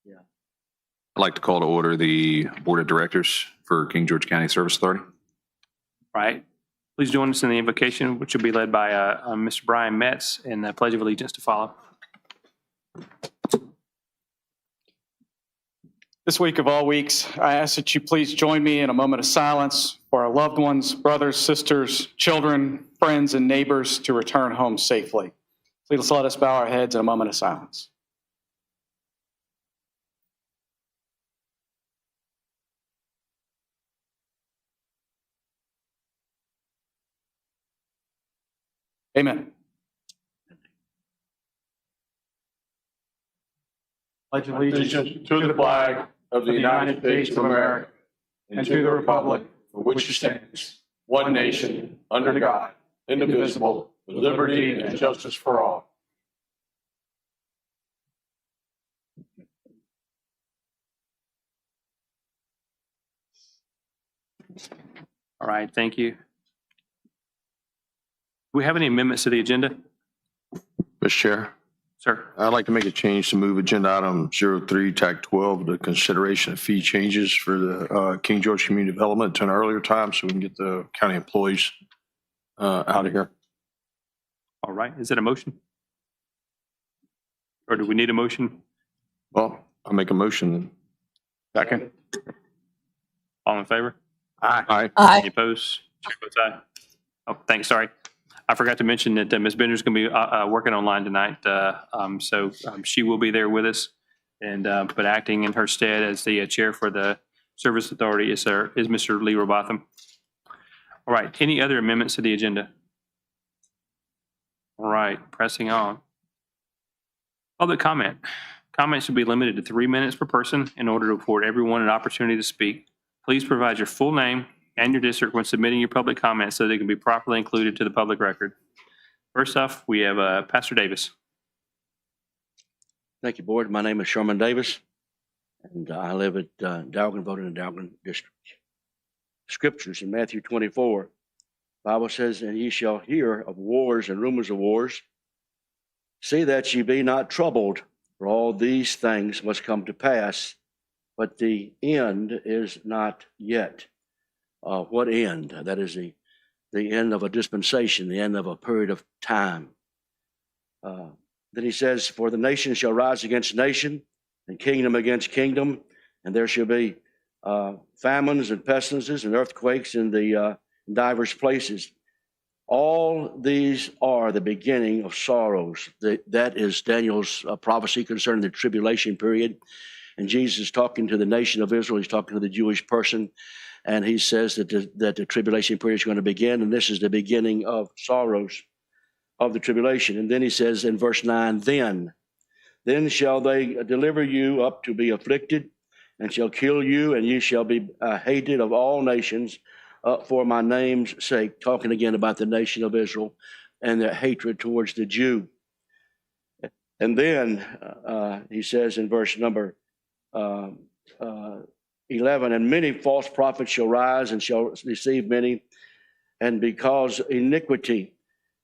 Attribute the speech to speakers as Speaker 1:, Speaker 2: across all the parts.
Speaker 1: I'd like to call to order the Board of Directors for King George County Service Authority.
Speaker 2: Right. Please join us in the invocation, which will be led by Mr. Brian Metz, and the Pledge of Allegiance to follow.
Speaker 3: This week of all weeks, I ask that you please join me in a moment of silence for our loved ones, brothers, sisters, children, friends, and neighbors to return home safely. Please let us bow our heads in a moment of silence. Amen. Pledge allegiance
Speaker 4: to the flag of the United States of America and to the republic for which it stands, one nation, under God, indivisible, with liberty and justice for all.
Speaker 2: All right, thank you. Do we have any amendments to the agenda?
Speaker 5: Mr. Chair,
Speaker 2: Sir.
Speaker 5: I'd like to make a change to move agenda item 03, TAC 12, to consideration of fee changes for the King George Community Development to an earlier time so we can get the county employees out of here.
Speaker 2: All right, is it a motion? Or do we need a motion?
Speaker 5: Well, I'll make a motion.
Speaker 3: Second.
Speaker 2: All in favor?
Speaker 5: Aye.
Speaker 2: Any opposed? Chair votes aye. Oh, thanks, sorry. I forgot to mention that Ms. Bender's going to be working online tonight, so she will be there with us. And but acting in her stead as the chair for the Service Authority is Mr. Lee Robotham. All right, any other amendments to the agenda? All right, pressing on. Public comment. Comments should be limited to 3 minutes per person in order to afford everyone an opportunity to speak. Please provide your full name and your district when submitting your public comments so they can be properly included to the public record. First off, we have Pastor Davis.
Speaker 6: Thank you, Board. My name is Sherman Davis, and I live at Dalgan, voted in the Dalgan district. Scriptures in Matthew 24, Bible says, "And ye shall hear of wars and rumors of wars. See that ye be not troubled, for all these things must come to pass, but the end is not yet." What end? That is the end of a dispensation, the end of a period of time. Then he says, "For the nation shall rise against nation, and kingdom against kingdom, and there shall be famines and pestilences and earthquakes in the divers places. All these are the beginning of sorrows." That is Daniel's prophecy concerning the tribulation period. And Jesus is talking to the nation of Israel. He's talking to the Jewish person. And he says that the tribulation period is going to begin, and this is the beginning of sorrows of the tribulation. And then he says in verse 9, then shall they deliver you up to be afflicted, and shall kill you, and you shall be hated of all nations for my name's sake. Talking again about the nation of Israel and their hatred towards the Jew. And then he says in verse number 11, "And many false prophets shall rise and shall deceive many, and because iniquity."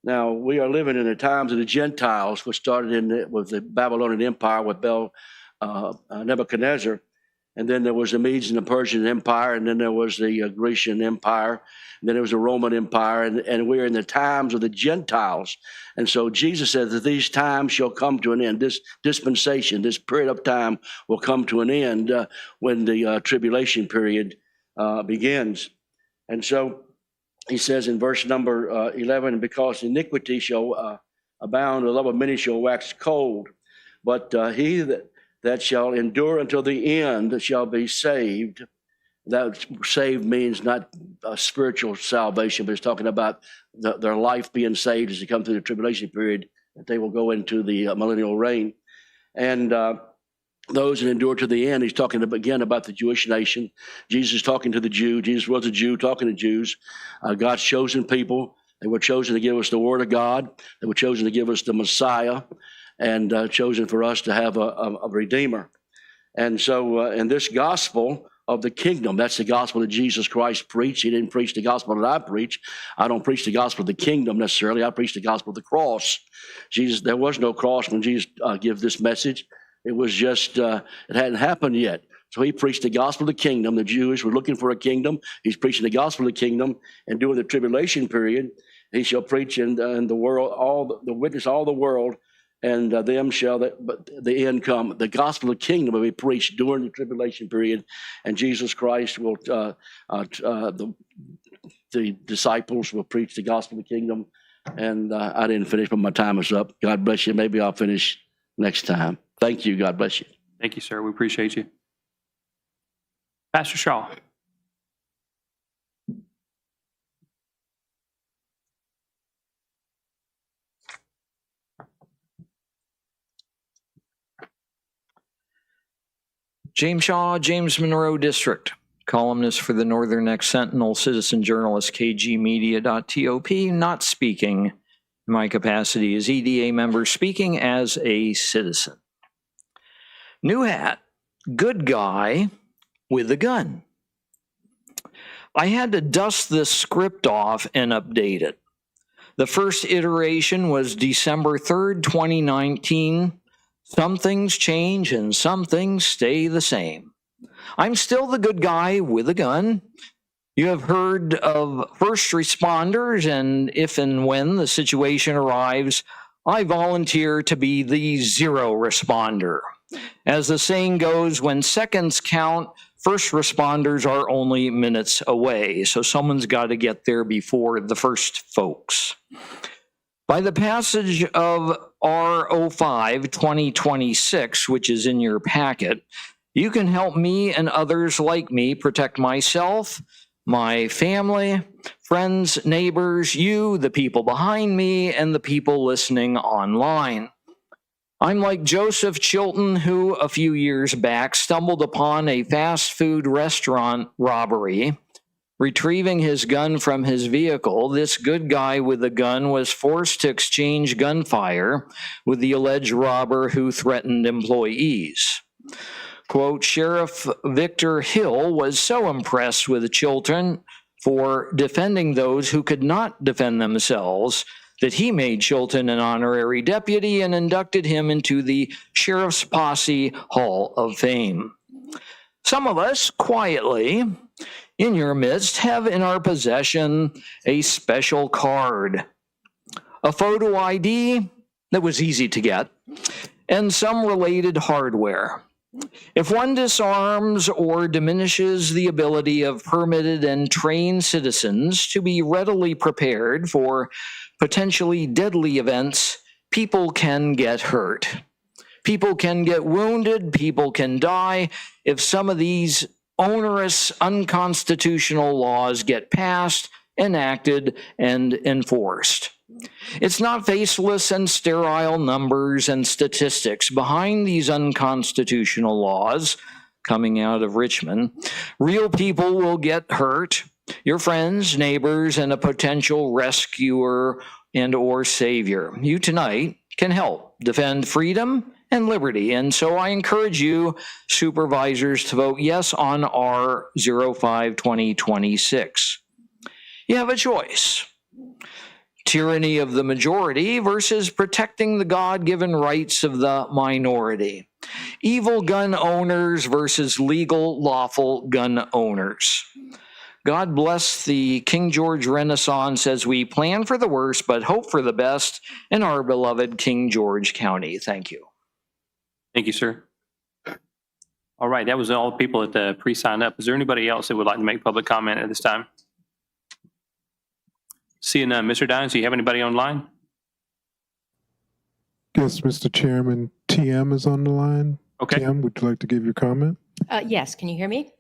Speaker 6: Now, we are living in the times of the Gentiles, which started with the Babylonian Empire with Nebuchadnezzar. And then there was the Medes and the Persian Empire, and then there was the Grecian Empire, and then there was the Roman Empire, and we're in the times of the Gentiles. And so Jesus said that these times shall come to an end. This dispensation, this period of time will come to an end when the tribulation period begins. And so he says in verse number 11, "Because iniquity shall abound, the love of many shall wax cold. But he that shall endure until the end shall be saved." That saved means not a spiritual salvation, but it's talking about their life being saved as they come through the tribulation period, that they will go into the millennial reign. And those that endure to the end, he's talking again about the Jewish nation. Jesus is talking to the Jew. Jesus was a Jew talking to Jews. God's chosen people. They were chosen to give us the Word of God. They were chosen to give us the Messiah, and chosen for us to have a Redeemer. And so in this gospel of the kingdom, that's the gospel that Jesus Christ preached. He didn't preach the gospel that I preach. I don't preach the gospel of the kingdom necessarily. I preach the gospel of the cross. There was no cross when Jesus gave this message. It was just, it hadn't happened yet. So he preached the gospel of the kingdom. The Jews were looking for a kingdom. He's preaching the gospel of the kingdom. And during the tribulation period, he shall preach in the world, witness all the world, and them shall the end come. The gospel of the kingdom will be preached during the tribulation period, and Jesus Christ will, the disciples will preach the gospel of the kingdom. And I didn't finish, but my time is up. God bless you. Maybe I'll finish next time. Thank you. God bless you.
Speaker 2: Thank you, sir. We appreciate you. Pastor Shaw.
Speaker 7: James Shaw, James Monroe District, columnist for the Northern Next Sentinel, citizen journalist, kgmedia.top, not speaking in my capacity as EDA member, speaking as a citizen. New hat, good guy with a gun. I had to dust this script off and update it. The first iteration was December 3rd, 2019. Some things change and some things stay the same. I'm still the good guy with a gun. You have heard of first responders, and if and when the situation arrives, I volunteer to be the zero responder. As the saying goes, when seconds count, first responders are only minutes away, so someone's got to get there before the first folks. By the passage of R05 2026, which is in your packet, you can help me and others like me protect myself, my family, friends, neighbors, you, the people behind me, and the people listening online. I'm like Joseph Chilton, who a few years back stumbled upon a fast food restaurant robbery. Retrieving his gun from his vehicle, this good guy with a gun was forced to exchange gunfire with the alleged robber who threatened employees. Quote, Sheriff Victor Hill was so impressed with Chilton for defending those who could not defend themselves that he made Chilton an honorary deputy and inducted him into the Sheriff's Posse Hall of Fame. Some of us, quietly, in your midst, have in our possession a special card, a photo ID that was easy to get, and some related hardware. If one disarms or diminishes the ability of permitted and trained citizens to be readily prepared for potentially deadly events, people can get hurt. People can get wounded, people can die if some of these onerous, unconstitutional laws get passed, enacted, and enforced. It's not faceless and sterile numbers and statistics behind these unconstitutional laws coming out of Richmond. Real people will get hurt, your friends, neighbors, and a potential rescuer and or savior. You tonight can help defend freedom and liberty. And so I encourage you, supervisors, to vote yes on R05 2026. You have a choice. Tyranny of the majority versus protecting the God-given rights of the minority. Evil gun owners versus legal, lawful gun owners. God bless the King George Renaissance as we plan for the worst but hope for the best in our beloved King George County. Thank you.
Speaker 2: Thank you, sir. All right, that was all the people that pre-signed up. Is there anybody else that would like to make public comment at this time? Seeing Mr. Dines, do you have anybody online?
Speaker 8: Yes, Mr. Chairman, TM is on the line.
Speaker 2: Okay.
Speaker 8: TM, would you like to give your comment?
Speaker 9: Yes, can you hear me?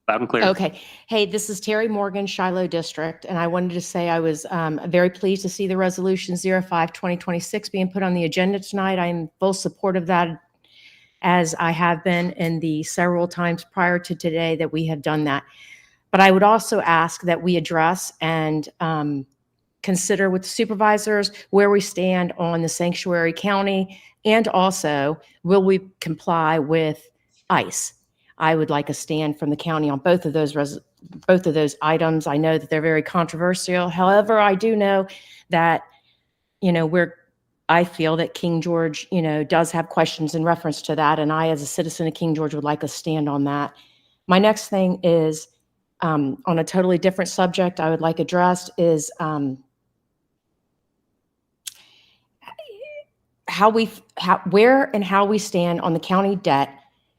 Speaker 2: Loud and clear.
Speaker 9: Okay. Hey, this is Terry Morgan, Shiloh District, and I wanted to say I was very pleased to see the resolution 05-2026 being put on the agenda tonight. I'm in full support of that, as I have been in the several times prior to today that we have done that. But I would also ask that we address and consider with the supervisors where we stand on the sanctuary county, and also will we comply with ICE. I would like a stand from the county on both of those items. I know that they're very controversial. However, I do know that, we're I feel that King George, does have questions in reference to that. And I, as a citizen of King George, would like to stand on that. My next thing is on a totally different subject I would like addressed is where and how we stand on the county debt.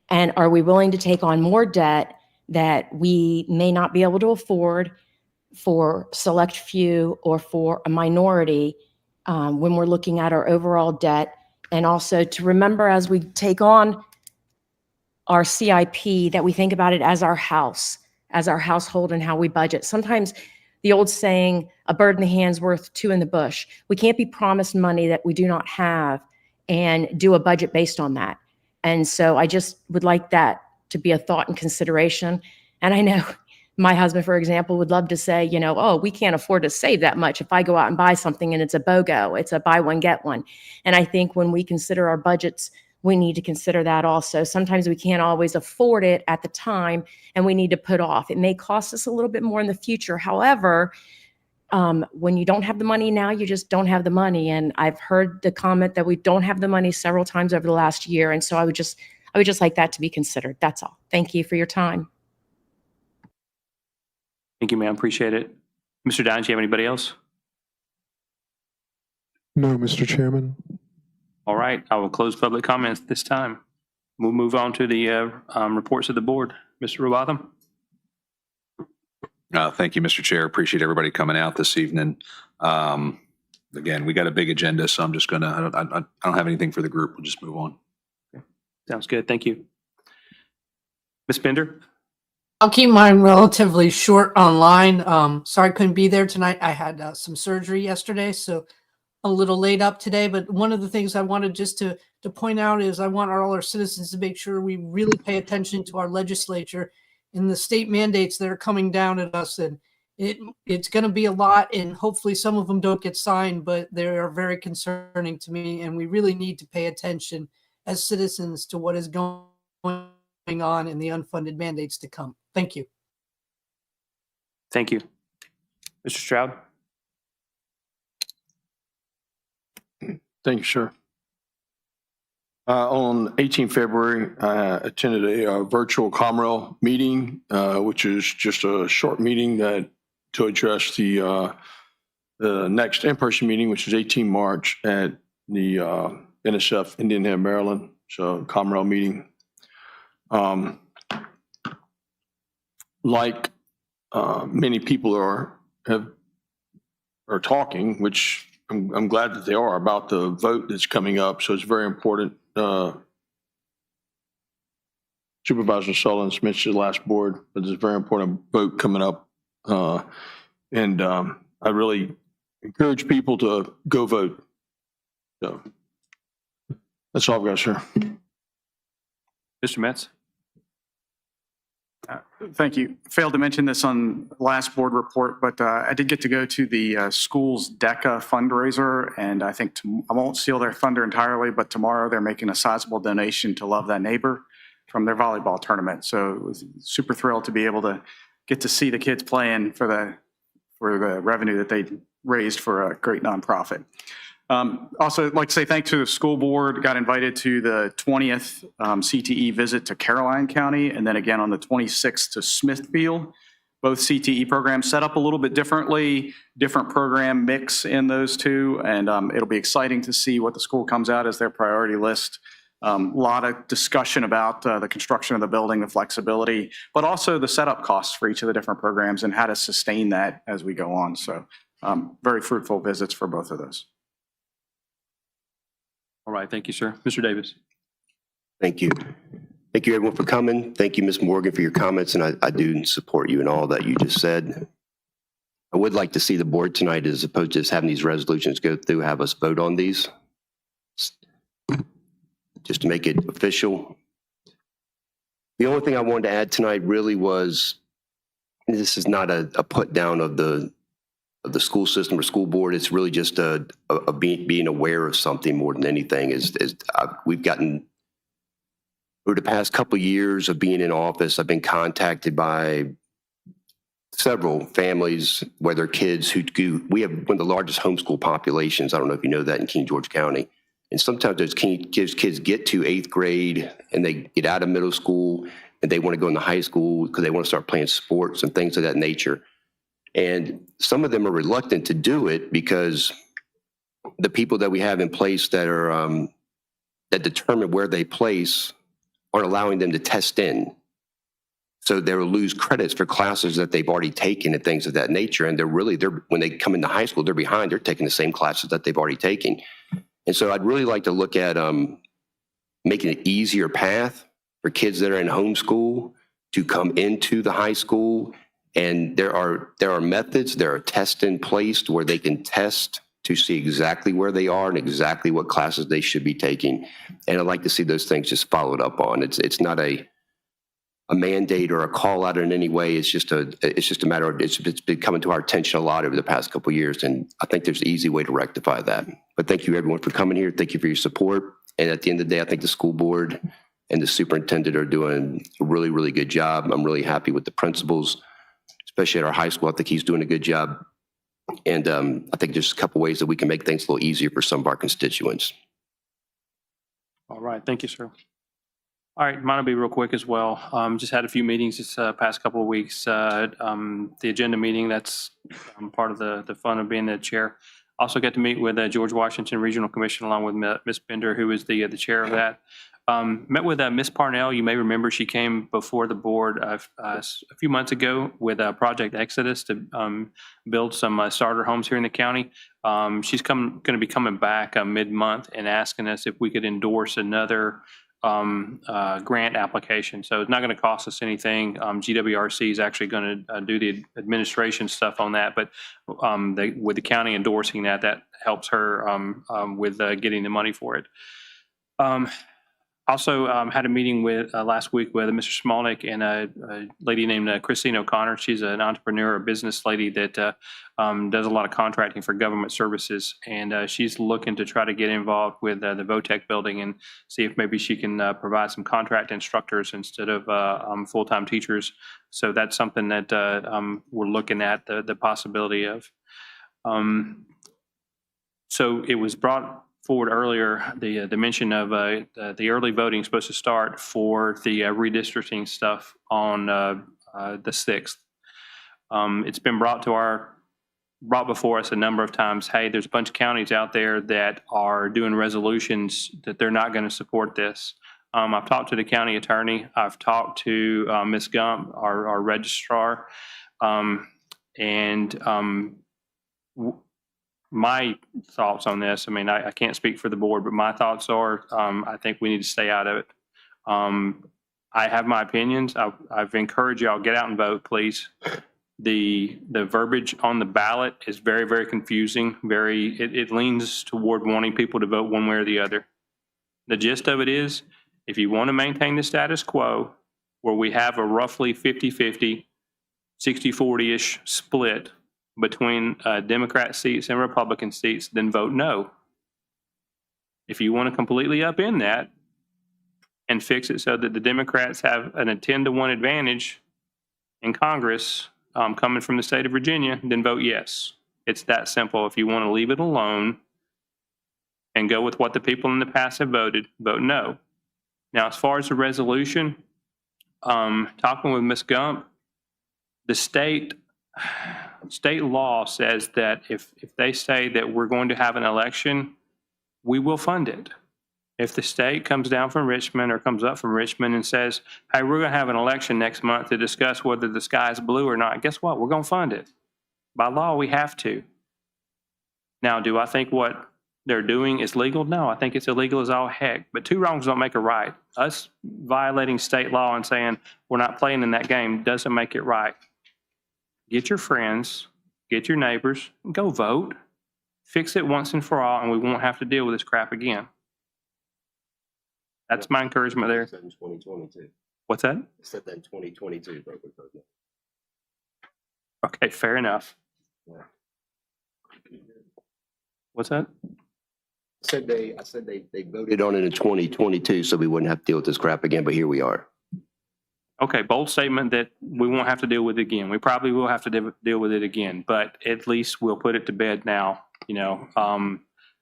Speaker 9: And are we willing to take on more debt that we may not be able to afford for select few or for a minority when we're looking at our overall debt? And also to remember as we take on our CIP that we think about it as our house, as our household and how we budget. Sometimes the old saying, a bird in the hand's worth two in the bush. We can't be promised money that we do not have and do a budget based on that. And so I just would like that to be a thought and consideration. And I know my husband, for example, would love to say, oh, we can't afford to save that much if I go out and buy something and it's a BOGO, it's a buy one, get one. And I think when we consider our budgets, we need to consider that also. Sometimes we can't always afford it at the time and we need to put off. It may cost us a little bit more in the future. However, when you don't have the money now, you just don't have the money. And I've heard the comment that we don't have the money several times over the last year. And so I would just like that to be considered. That's all. Thank you for your time.
Speaker 2: Thank you, ma'am. Appreciate it. Mr. Dines, do you have anybody else?
Speaker 8: No, Mr. Chairman.
Speaker 2: All right, I will close public comments this time. We'll move on to the reports of the board. Mr. Robotham?
Speaker 1: Thank you, Mr. Chair. Appreciate everybody coming out this evening. Again, we got a big agenda, so I'm just gonna, I don't have anything for the group. We'll just move on.
Speaker 2: Okay. Sounds good. Thank you. Ms. Bender?
Speaker 10: I'll keep mine relatively short online. Sorry I couldn't be there tonight. I had some surgery yesterday, so a little late up today. But one of the things I wanted just to point out is I want all our citizens to make sure we really pay attention to our legislature and the state mandates that are coming down at us. And it's going to be a lot, and hopefully some of them don't get signed, but they are very concerning to me. And we really need to pay attention as citizens to what is going on in the unfunded mandates to come. Thank you.
Speaker 2: Thank you. Mr. Stroud?
Speaker 5: Thank you, sir. On 18 February, I attended a virtual Comrel meeting, which is just a short meeting to address the next in-person meeting, which is 18 March at the NSF Indian Head, Maryland. So Comrel meeting. Like many people are talking, which I'm glad that they are, about the vote that's coming up. So it's very important. Supervisor Sullins mentioned the last board, but there's a very important vote coming up. And I really encourage people to go vote. So that's all I've got, sir.
Speaker 2: Mr. Metz?
Speaker 3: Thank you. Failed to mention this on last board report, but I did get to go to the school's DECA fundraiser, and I think I won't steal their thunder entirely, but tomorrow they're making a sizable donation to Love That Neighbor from their volleyball tournament. So it was super thrilled to be able to get to see the kids playing for the revenue that they raised for a great nonprofit. Also, I'd like to say thanks to the school board. Got invited to the 20th CTE visit to Caroline County, and then again on the 26th to Smithfield. Both CTE programs set up a little bit differently, different program mix in those two, and it'll be exciting to see what the school comes out as their priority list. A lot of discussion about the construction of the building, the flexibility, but also the setup costs for each of the different programs and how to sustain that as we go on. So very fruitful visits for both of those.
Speaker 2: All right, thank you, sir. Mr. Davis?
Speaker 11: Thank you. Thank you, everyone, for coming. Thank you, Ms. Morgan, for your comments, and I do support you in all that you just said. I would like to see the board tonight, as opposed to just having these resolutions go through, have us vote on these, just to make it official. The only thing I wanted to add tonight really was, this is not a put down of the school system or school board. It's really just a being aware of something more than anything. We've gotten, over the past couple of years of being in office, I've been contacted by several families where their kids who do, we have one of the largest homeschool populations. I don't know if you know that in King George County. And sometimes those kids get to 8th grade and they get out of middle school and they want to go into high school because they want to start playing sports and things of that nature. And some of them are reluctant to do it because the people that we have in place that are that determine where they place aren't allowing them to test in. So they'll lose credits for classes that they've already taken and things of that nature. And they're when they come into high school, they're behind. They're taking the same classes that they've already taken. And so I'd really like to look at making an easier path for kids that are in homeschool to come into the high school. And there are methods, there are tests in place where they can test to see exactly where they are and exactly what classes they should be taking. And I'd like to see those things just followed up on. It's not a mandate or a call out in any way. It's just a matter of, it's been coming to our attention a lot over the past couple of years. And I think there's an easy way to rectify that. But thank you everyone for coming here. Thank you for your support. And at the end of the day, I think the school board and the superintendent are doing a really, really good job. I'm really happy with the principals, especially at our high school. I think he's doing a good job. And I think there's a couple ways that we can make things a little easier for some of our constituents.
Speaker 2: All right. Thank you, sir. All right, mine will be real quick as well. Just had a few meetings this past couple of weeks. The agenda meeting, that's part of the fun of being the chair. Also got to meet with George Washington Regional Commission along with Ms. Bender, who is the chair of that. Met with Ms. Parnell. You may remember she came before the board a few months ago with Project Exodus to build some starter homes here in the county. She's going to be coming back mid-month and asking us if we could endorse another grant application. So it's not going to cost us anything. GWRC is actually going to do the administration stuff on that, but with the county endorsing that helps her with getting the money for it. Also had a meeting with last week with Mr. Smolnick and a lady named Christine O'Connor. She's an entrepreneur, a business lady that does a lot of contracting for government services. And she's looking to try to get involved with the VOTEC building and see if maybe she can provide some contract instructors instead of full-time teachers. So that's something that we're looking at the possibility of. So it was brought forward earlier, the mention of the early voting supposed to start for the redistricting stuff on the 6th. It's been brought before us a number of times. Hey, there's a bunch of counties out there that are doing resolutions that they're not going to support this. I've talked to the county attorney. I've talked to Ms. Gump, our registrar, my thoughts on this, I mean, I can't speak for the board, but my thoughts are, I think we need to stay out of it. I have my opinions. I've encouraged y'all, get out and vote, please. The verbiage on the ballot is very, very confusing. It leans toward wanting people to vote one way or the other. The gist of it is, if you want to maintain the status quo, where we have a roughly 50-50, 60-40-ish split between Democrat seats and Republican seats, then vote no. If you want to completely upend that and fix it so that the Democrats have a 10-to-1 advantage in Congress coming from the state of Virginia, then vote yes. It's that simple. If you want to leave it alone and go with what the people in the past have voted, vote no. Now, as far as the resolution, talking with Ms. Gump, the state law says that if they say that we're going to have an election, we will fund it. If the state comes down from Richmond or comes up from Richmond and says, hey, we're going to have an election next month to discuss whether the sky is blue or not, guess what? We're going to fund it. By law, we have to. Now, do I think what they're doing is legal? No, I think it's illegal as all heck. But two wrongs don't make a right. Us violating state law and saying we're not playing in that game doesn't make it right. Get your friends, get your neighbors, and go vote. Fix it once and for all, and we won't have to deal with this crap again. That's my encouragement there.
Speaker 11: I said in 2022.
Speaker 2: What's that?
Speaker 11: I said that in 2022.
Speaker 2: Okay, fair enough.
Speaker 11: Yeah.
Speaker 2: What's that?
Speaker 11: I said they voted on it in 2022, so we wouldn't have to deal with this crap again, but here we are.
Speaker 2: Okay, bold statement that we won't have to deal with it again. We probably will have to deal with it again, but at least we'll put it to bed now.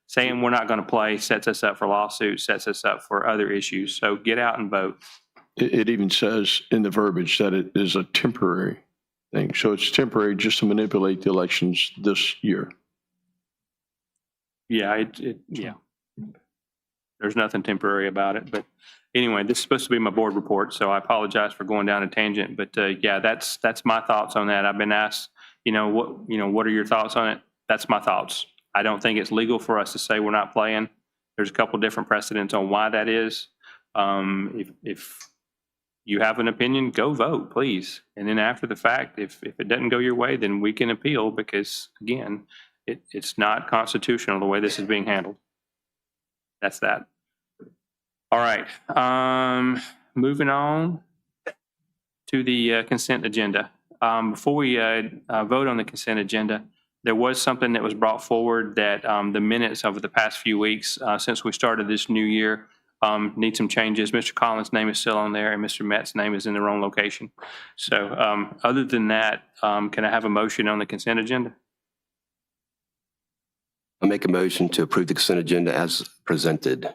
Speaker 2: Saying we're not going to play sets us up for lawsuits, sets us up for other issues. So get out and vote.
Speaker 5: It even says in the verbiage that it is a temporary thing. So it's temporary just to manipulate the elections this year.
Speaker 2: Yeah, yeah. There's nothing temporary about it, but anyway, this is supposed to be my board report, so I apologize for going down a tangent, but yeah, that's my thoughts on that. I've been asked, what are your thoughts on it? That's my thoughts. I don't think it's legal for us to say we're not playing. There's a couple different precedents on why that is. If you have an opinion, go vote, please. And then after the fact, if it doesn't go your way, then we can appeal because, again, it's not constitutional the way this is being handled. That's that. All right. Moving on to the consent agenda. Before we vote on the consent agenda, there was something that was brought forward that the minutes over the past few weeks since we started this new year need some changes. Mr. Collins' name is still on there and Mr. Metz's name is in the wrong location. So other than that, can I have a motion on the consent agenda?
Speaker 11: I'll make a motion to approve the consent agenda as presented.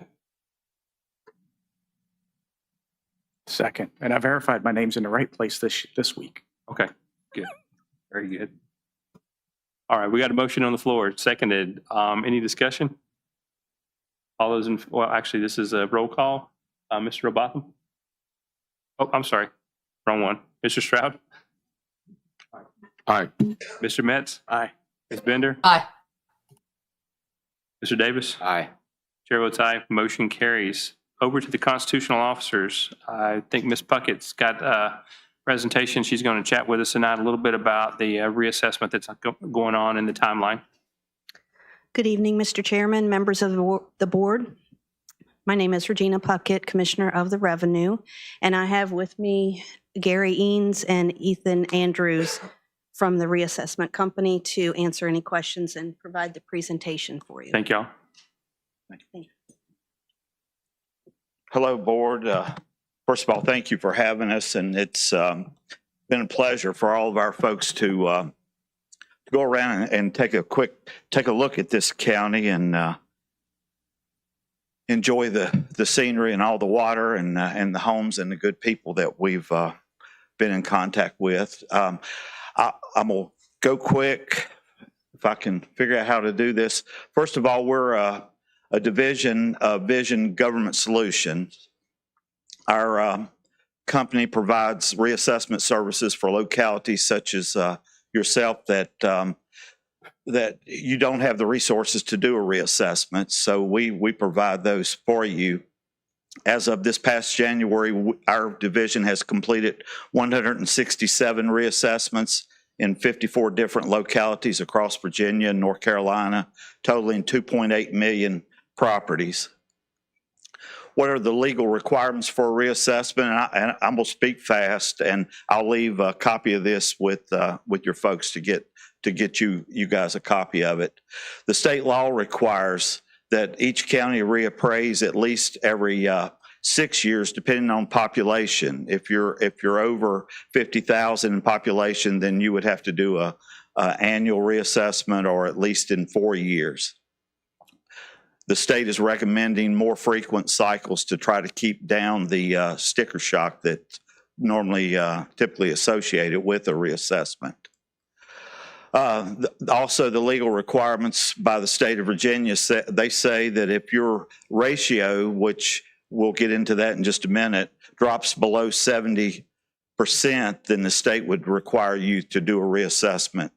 Speaker 3: Second. And I verified my name's in the right place this week.
Speaker 2: Okay, good. Very good. All right, we got a motion on the floor. It's seconded. Any discussion? All those in, well, actually, this is a roll call. Mr. Robotham? Oh, I'm sorry. Wrong one. Mr. Stroud?
Speaker 5: Aye.
Speaker 2: Mr. Metz?
Speaker 3: Aye.
Speaker 2: Ms. Bender?
Speaker 10: Aye.
Speaker 2: Mr. Davis?
Speaker 11: Aye.
Speaker 2: Chair votes aye. Motion carries. Over to the constitutional officers. I think Ms. Puckett's got a presentation. She's going to chat with us tonight a little bit about the reassessment that's going on in the timeline.
Speaker 12: Good evening, Mr. Chairman, members of the board. My name is Regina Puckett, Commissioner of the Revenue, and I have with me Gary Eanes and Ethan Andrews from the Reassessment Company to answer any questions and provide the presentation for you.
Speaker 2: Thank y'all.
Speaker 12: Thank you.
Speaker 13: Hello, board. First of all, thank you for having us, and it's been a pleasure for all of our folks to go around and take a look at this county and enjoy the scenery and all the water and the homes and the good people that we've been in contact with. I'm gonna go quick if I can figure out how to do this. First of all, we're a division of Vision Government Solutions. Our company provides reassessment services for localities such as yourself that you don't have the resources to do a reassessment. So we provide those for you. As of this past January, our division has completed 167 reassessments in 54 different localities across Virginia and North Carolina, totaling 2.8 million properties. What are the legal requirements for a reassessment? And I'm going to speak fast, and I'll leave a copy of this with your folks to get you guys a copy of it. The state law requires that each county reappraise at least every 6 years, depending on population. If you're over 50,000 in population, then you would have to do a annual reassessment, or at least in 4 years. The state is recommending more frequent cycles to try to keep down the sticker shock that's normally typically associated with a reassessment. Also, the legal requirements by the state of Virginia, they say that if your ratio, which we'll get into that in just a minute, drops below 70%, then the state would require you to do a reassessment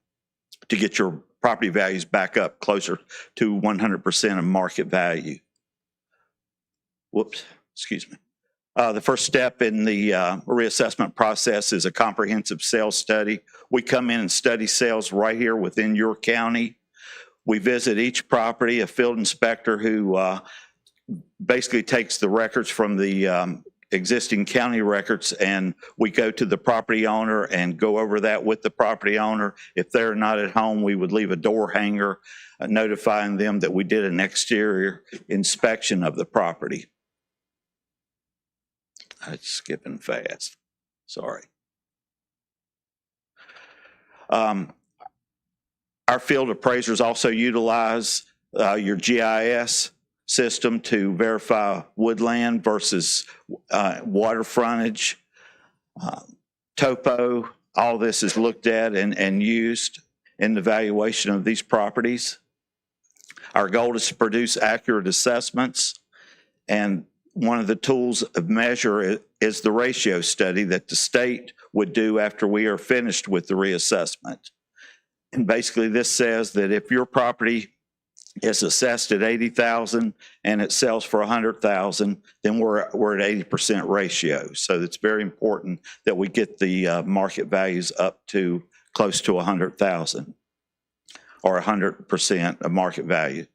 Speaker 13: to get your property values back up closer to 100% of market value. Whoops, excuse me. The first step in the reassessment process is a comprehensive sales study. We come in and study sales right here within your county. We visit each property, a field inspector who basically takes the records from the existing county records, and we go to the property owner and go over that with the property owner. If they're not at home, we would leave a door hanger notifying them that we did an exterior inspection of the property. It's skipping fast. Sorry. Our field appraisers also utilize your GIS system to verify woodland versus water frontage, topo. All this is looked at and used in the valuation of these properties. Our goal is to produce accurate assessments, and one of the tools of measure is the ratio study that the state would do after we are finished with the reassessment. And basically this says that if your property is assessed at 80,000 and it sells for 100,000, then we're at 80% ratio. So it's very important that we get the market values up to close to 100,000 or 100% of market value.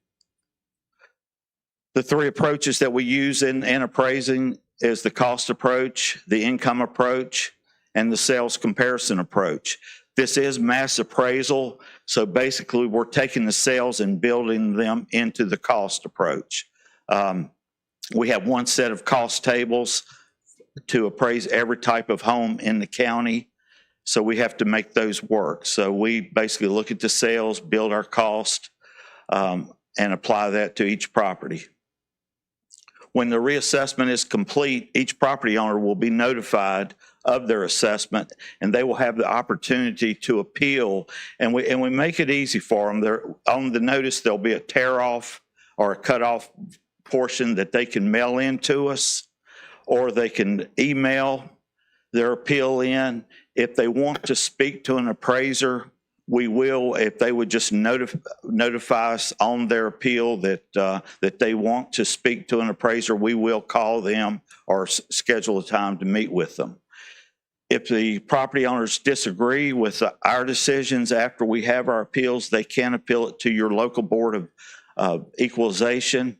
Speaker 13: The three approaches that we use in appraising is the cost approach, the income approach, and the sales comparison approach. This is mass appraisal, so basically we're taking the sales and building them into the cost approach. We have one set of cost tables to appraise every type of home in the county, so we have to make those work. So we basically look at the sales, build our cost, and apply that to each property. When the reassessment is complete, each property owner will be notified of their assessment, and they will have the opportunity to appeal. And we make it easy for them. On the notice, there'll be a tear off or a cut off portion that they can mail in to us, or they can email their appeal in. If they want to speak to an appraiser, we will, if they would just notify us on their appeal that they want to speak to an appraiser, we will call them or schedule a time to meet with them. If the property owners disagree with our decisions after we have our appeals, they can appeal it to your local board of equalization,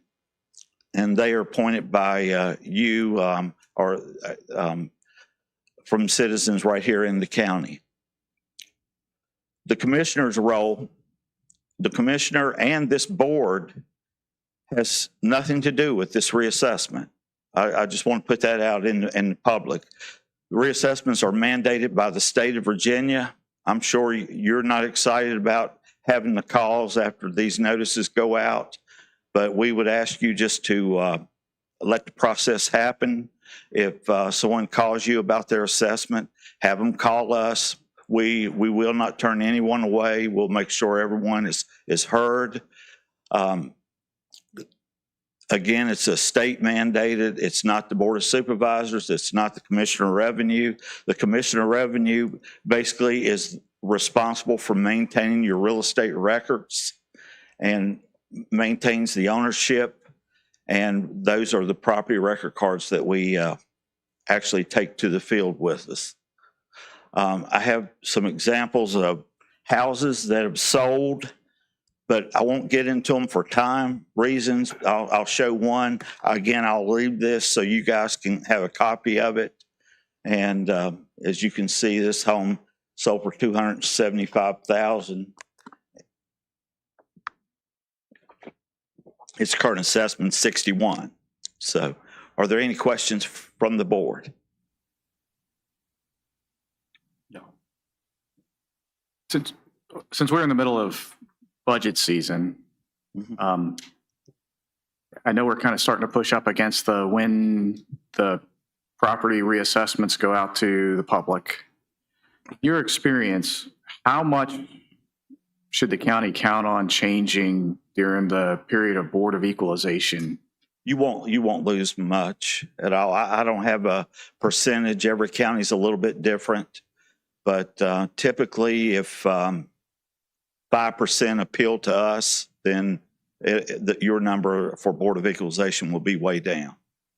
Speaker 13: and they are appointed by you or from citizens right here in the county. The commissioner's role, the commissioner and this board has nothing to do with this reassessment. I just want to put that out in the public. The reassessments are mandated by the state of Virginia. I'm sure you're not excited about having the calls after these notices go out, but we would ask you just to let the process happen. If someone calls you about their assessment, have them call us. We will not turn anyone away. We'll make sure everyone is heard. Again, it's a state mandated. It's not the Board of Supervisors. It's not the Commissioner of Revenue. The Commissioner of Revenue basically is responsible for maintaining your real estate records and maintains the ownership. And those are the property record cards that we actually take to the field with us. I have some examples of houses that have sold, but I won't get into them for time reasons. I'll show one. Again, I'll leave this so you guys can have a copy of it. And as you can see, this home sold for $275,000. Its current assessment $61,000. So, are there any questions from the board?
Speaker 3: Since we're in the middle of budget season, I know we're kind of starting to push up against when the property reassessments go out to the public. Your experience, how much should the county count on changing during the period of Board of Equalization?
Speaker 13: You won't lose much at all. I don't have a percentage. Every county's a little bit different. But typically, if 5% appeal to us, then your number for Board of Equalization will be way down.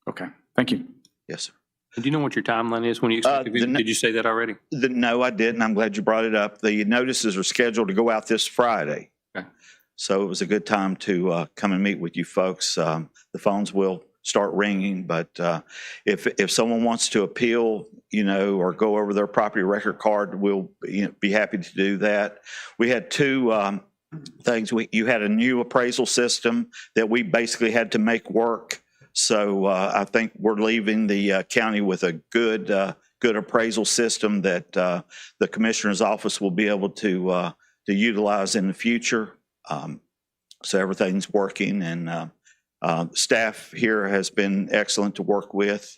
Speaker 3: Okay, thank you.
Speaker 13: Yes, sir.
Speaker 2: Do you know what your timeline is when you expect did you say that already?
Speaker 13: No, I didn't. I'm glad you brought it up. The notices are scheduled to go out this Friday.
Speaker 2: Okay.
Speaker 13: So it was a good time to come and meet with you folks. The phones will start ringing, but if someone wants to appeal, or go over their property record card, we'll be happy to do that. We had two things. You had a new appraisal system that we basically had to make work. So I think we're leaving the county with a good good appraisal system that the commissioner's office will be able to utilize in the future. So everything's working, and staff here has been excellent to work with.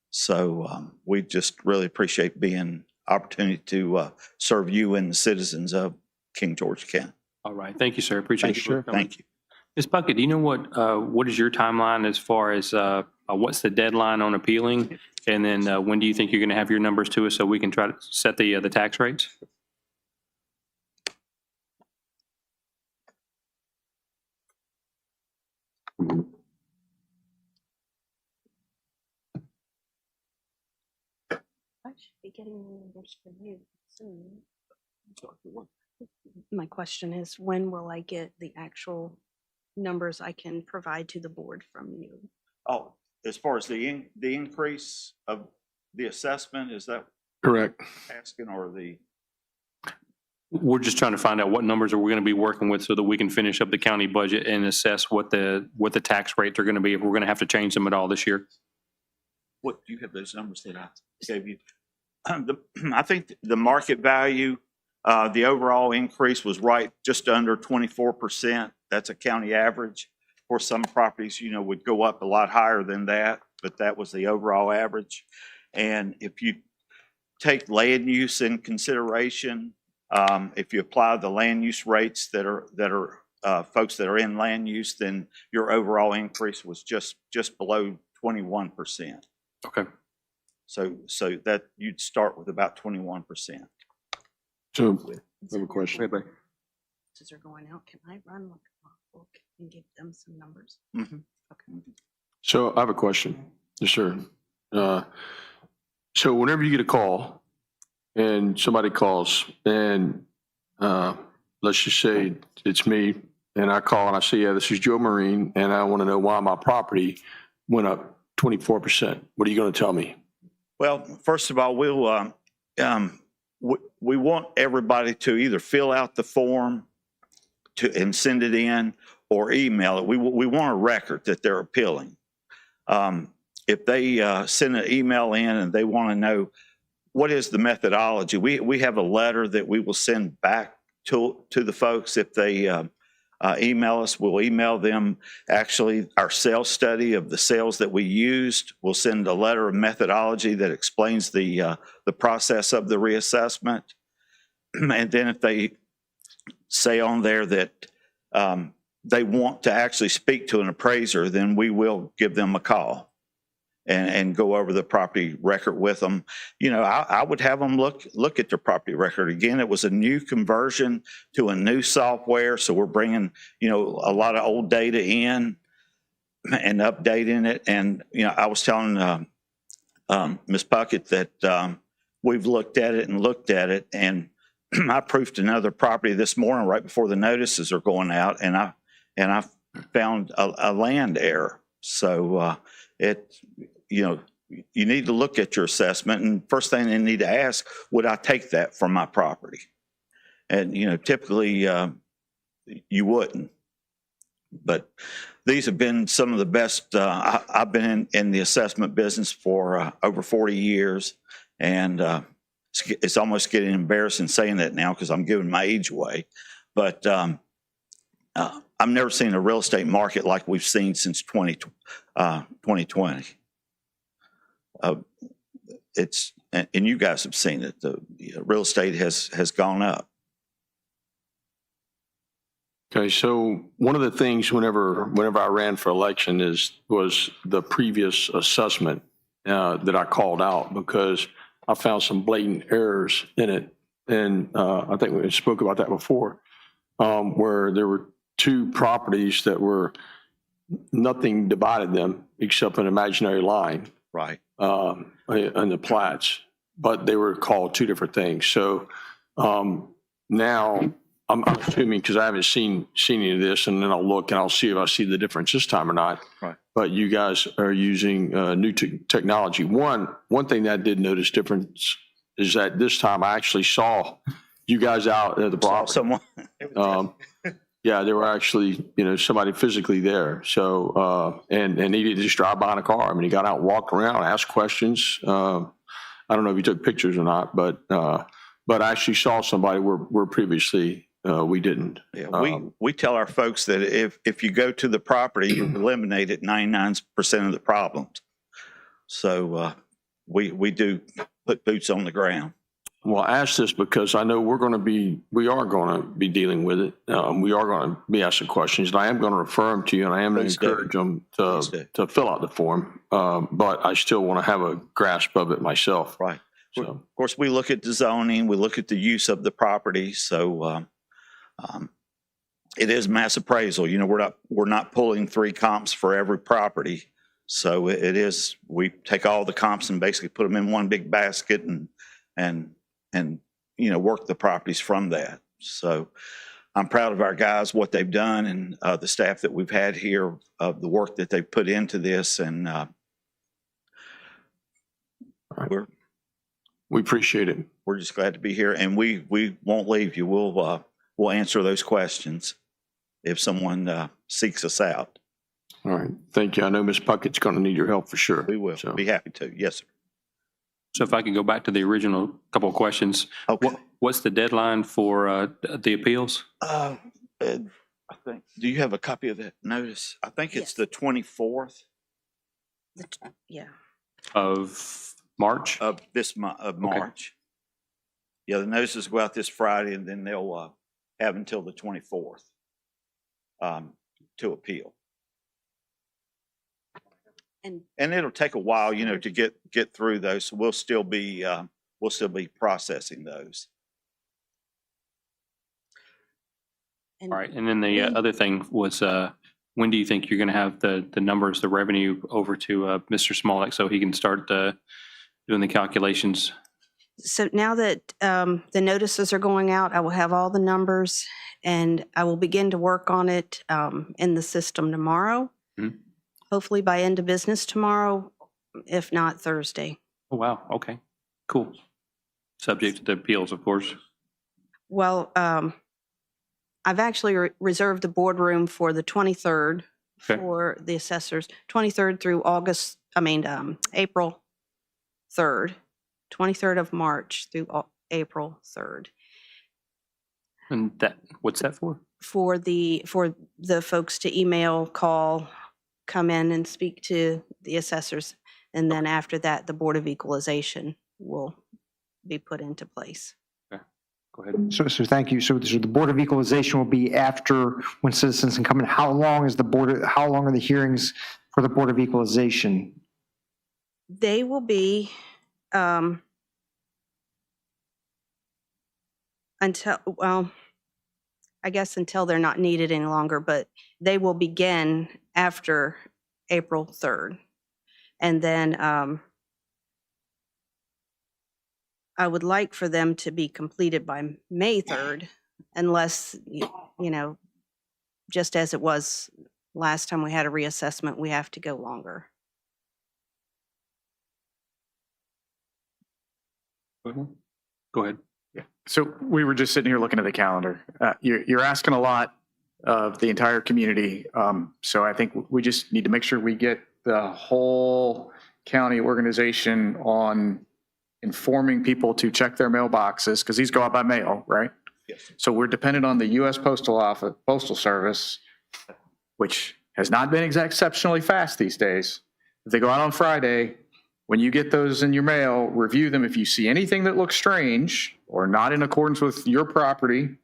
Speaker 13: So we just really appreciate being opportunity to serve you and the citizens of King George County.
Speaker 2: All right. Thank you, sir. Appreciate you.
Speaker 13: Thank you.
Speaker 2: Ms. Puckett, do you know what is your timeline as far as what's the deadline on appealing? And then when do you think you're going to have your numbers to us so we can try to set the tax rates?
Speaker 12: I should be getting the numbers from you soon. My question is, when will I get the actual numbers I can provide to the board from you?
Speaker 13: Oh, as far as the increase of the assessment, is that
Speaker 5: Correct.
Speaker 13: asking, or the?
Speaker 2: We're just trying to find out what numbers are we going to be working with so that we can finish up the county budget and assess what the tax rates are going to be, if we're going to have to change them at all this year.
Speaker 13: What, do you have those numbers that I gave you? I think the market value, the overall increase was right just under 24%. That's a county average. Of course, some properties, would go up a lot higher than that, but that was the overall average. And if you take land use in consideration, if you apply the land use rates that are folks that are in land use, then your overall increase was just below 21%.
Speaker 2: Okay.
Speaker 13: So that you'd start with about 21%.
Speaker 5: So I have a question.
Speaker 12: Are going out. Can I run like a book and give them some numbers?
Speaker 13: Mm-hmm.
Speaker 12: Okay.
Speaker 5: So I have a question. Yes, sir. So whenever you get a call and somebody calls and let's just say it's me, and I call and I say, yeah, this is Joe Marine, and I want to know why my property went up 24%. What are you going to tell me?
Speaker 13: Well, first of all, we want everybody to either fill out the form and send it in, or email it. We want a record that they're appealing. If they send an email in and they want to know what is the methodology, we have a letter that we will send back to the folks. If they email us, we'll email them actually our sales study of the sales that we used. We'll send a letter of methodology that explains the process of the reassessment. And then if they say on there that they want to actually speak to an appraiser, then we will give them a call and go over the property record with them. I would have them look at their property record. Again, it was a new conversion to a new software, so we're bringing a lot of old data in and updating it. And I was telling Ms. Puckett that we've looked at it, and I proofed another property this morning right before the notices are going out, and I found a land error. So you need to look at your assessment, and first thing they need to ask, would I take that from my property? And typically you wouldn't. But these have been some of the best. I've been in the assessment business for over 40 years, and it's almost getting embarrassing saying that now because I'm giving my age away. But I've never seen a real estate market like we've seen since 2020. And you guys have seen it. The real estate has gone up.
Speaker 5: Okay, so one of the things whenever I ran for election was the previous assessment that I called out because I found some blatant errors in it. And I think we spoke about that before, where there were two properties that were nothing divided them except an imaginary line.
Speaker 13: Right.
Speaker 5: And the plats, but they were called two different things. So now I'm assuming, because I haven't seen any of this, and then I'll look and I'll see if I see the difference this time or not.
Speaker 13: Right.
Speaker 5: But you guys are using new technology. One thing that I did notice difference is that this time I actually saw you guys out at the property.
Speaker 13: Someone.
Speaker 5: Yeah, there were actually, somebody physically there. So, and he didn't just drive by in a car. I mean, he got out, walked around, asked questions. I I don't know if you took pictures or not, but I actually saw somebody where previously we didn't.
Speaker 13: Yeah, we tell our folks that if you go to the property, you eliminated 99% of the problems. So we do put boots on the ground.
Speaker 5: Well, I ask this because I know we are going to be dealing with it. We are going to be asking questions, and I am going to refer them to you, and I am going to
Speaker 13: Please do.
Speaker 5: encourage them
Speaker 13: Please do.
Speaker 5: to fill out the form. But I still want to have a grasp of it myself.
Speaker 13: Right.
Speaker 5: So,
Speaker 13: Of course, we look at the zoning, we look at the use of the property. So it is mass appraisal. You know, we're not pulling 3 comps for every property. So it is, we take all the comps and basically put them in one big basket and you know, work the properties from that. So I'm proud of our guys, what they've done, and the staff that we've had here, of the work that they've put into this. And
Speaker 5: we appreciate it.
Speaker 13: we're just glad to be here, and we won't leave you. We'll answer those questions if someone seeks us out.
Speaker 5: All right. Thank you. I know Ms. Puckett's going to need your help for sure.
Speaker 13: We will
Speaker 5: So,
Speaker 13: be happy to. Yes, sir.
Speaker 2: So if I could go back to the original couple of questions,
Speaker 13: Okay.
Speaker 2: what's the deadline for the appeals?
Speaker 13: I think. Do you have a copy of that notice? I think it's
Speaker 12: Yes.
Speaker 13: the 24th
Speaker 12: Yeah.
Speaker 2: Of March?
Speaker 13: of this month of March. Yeah, the notices go out this Friday, and then they'll have until the 24th to appeal. And it'll take a while, you know, to get through those. So we'll still be processing those.
Speaker 2: All right. And then the other thing was, when do you think you're going to have the numbers, the revenue over to Mr. Smollett so he can start doing the calculations?
Speaker 12: So now that the notices are going out, I will have all the numbers, and I will begin to work on it in the system tomorrow.
Speaker 2: Mhm.
Speaker 12: Hopefully by end of business tomorrow, if not Thursday.
Speaker 2: Oh, wow. Okay, cool. Subject to the appeals, of course.
Speaker 12: Well, I've actually reserved the boardroom for the 23rd
Speaker 2: Okay.
Speaker 12: for the assessors, 23rd through April 3rd, 23rd of March through April 3rd.
Speaker 2: And what's that for?
Speaker 12: For the folks to email, call, come in and speak to the assessors. And then after that, the Board of Equalization will be put into place.
Speaker 2: Go ahead.
Speaker 14: So thank you. So the Board of Equalization will be after when citizens can come in. How long are the hearings for the Board of Equalization?
Speaker 12: They will be until they're not needed any longer, but they will begin after April 3rd. And then I would like for them to be completed by May 3rd, unless, just as it was last time we had a reassessment, we have to go longer.
Speaker 2: Go ahead.
Speaker 3: So we were just sitting here looking at the calendar. You're asking a lot of the entire community. So I think we just need to make sure we get the whole county organization on informing people to check their mailboxes, because these go out by mail, right?
Speaker 13: Yes.
Speaker 3: So we're dependent on the U.S. Postal Service, which has not been exceptionally fast these days. If they go out on Friday, when you get those in your mail, review them. If you see anything that looks strange or not in accordance with your property,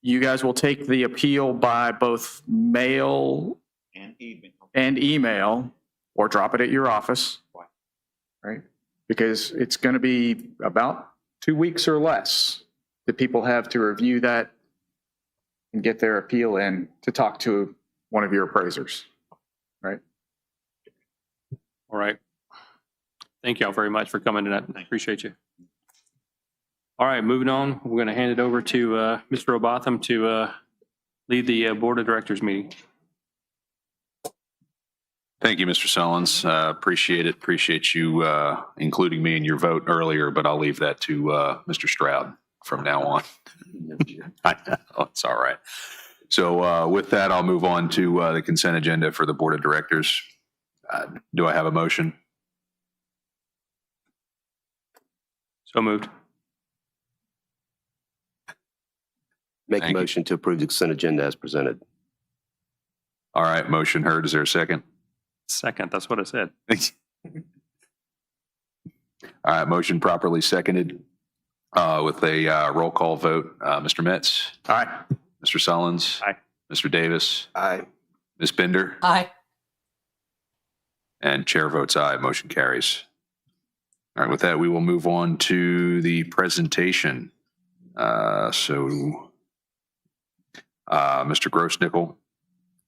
Speaker 3: you guys will take the appeal by both mail and email, or drop it at your office, right? Because it's going to be about 2 weeks or less that people have to review that and get their appeal in to talk to one of your appraisers, right?
Speaker 2: All right. Thank you all very much for coming tonight. I appreciate you. All right, moving on. We're going to hand it over to Mr. Robotham to lead the Board of Directors meeting.
Speaker 1: Thank you, Mr. Sullins. Appreciate it. Appreciate you including me in your vote earlier, but I'll leave that to Mr. Stroud from now on. I know, it's all right. So with that, I'll move on to the consent agenda for the Board of Directors. Do I have a motion?
Speaker 2: So moved.
Speaker 11: Make a
Speaker 1: Thank you.
Speaker 11: motion to approve the consent agenda as presented.
Speaker 1: All right, motion heard. Is there a second?
Speaker 2: Second, that's what I said.
Speaker 1: All right, motion properly seconded with a roll call vote. Mr. Metz,
Speaker 2: Aye.
Speaker 1: Mr. Sullins.
Speaker 2: Aye.
Speaker 1: Mr. Davis,
Speaker 11: Aye.
Speaker 1: Ms. Bender,
Speaker 10: Aye.
Speaker 1: and chair votes aye. Motion carries. All right, with that, we will move on to the presentation. Mr. Grossnickel,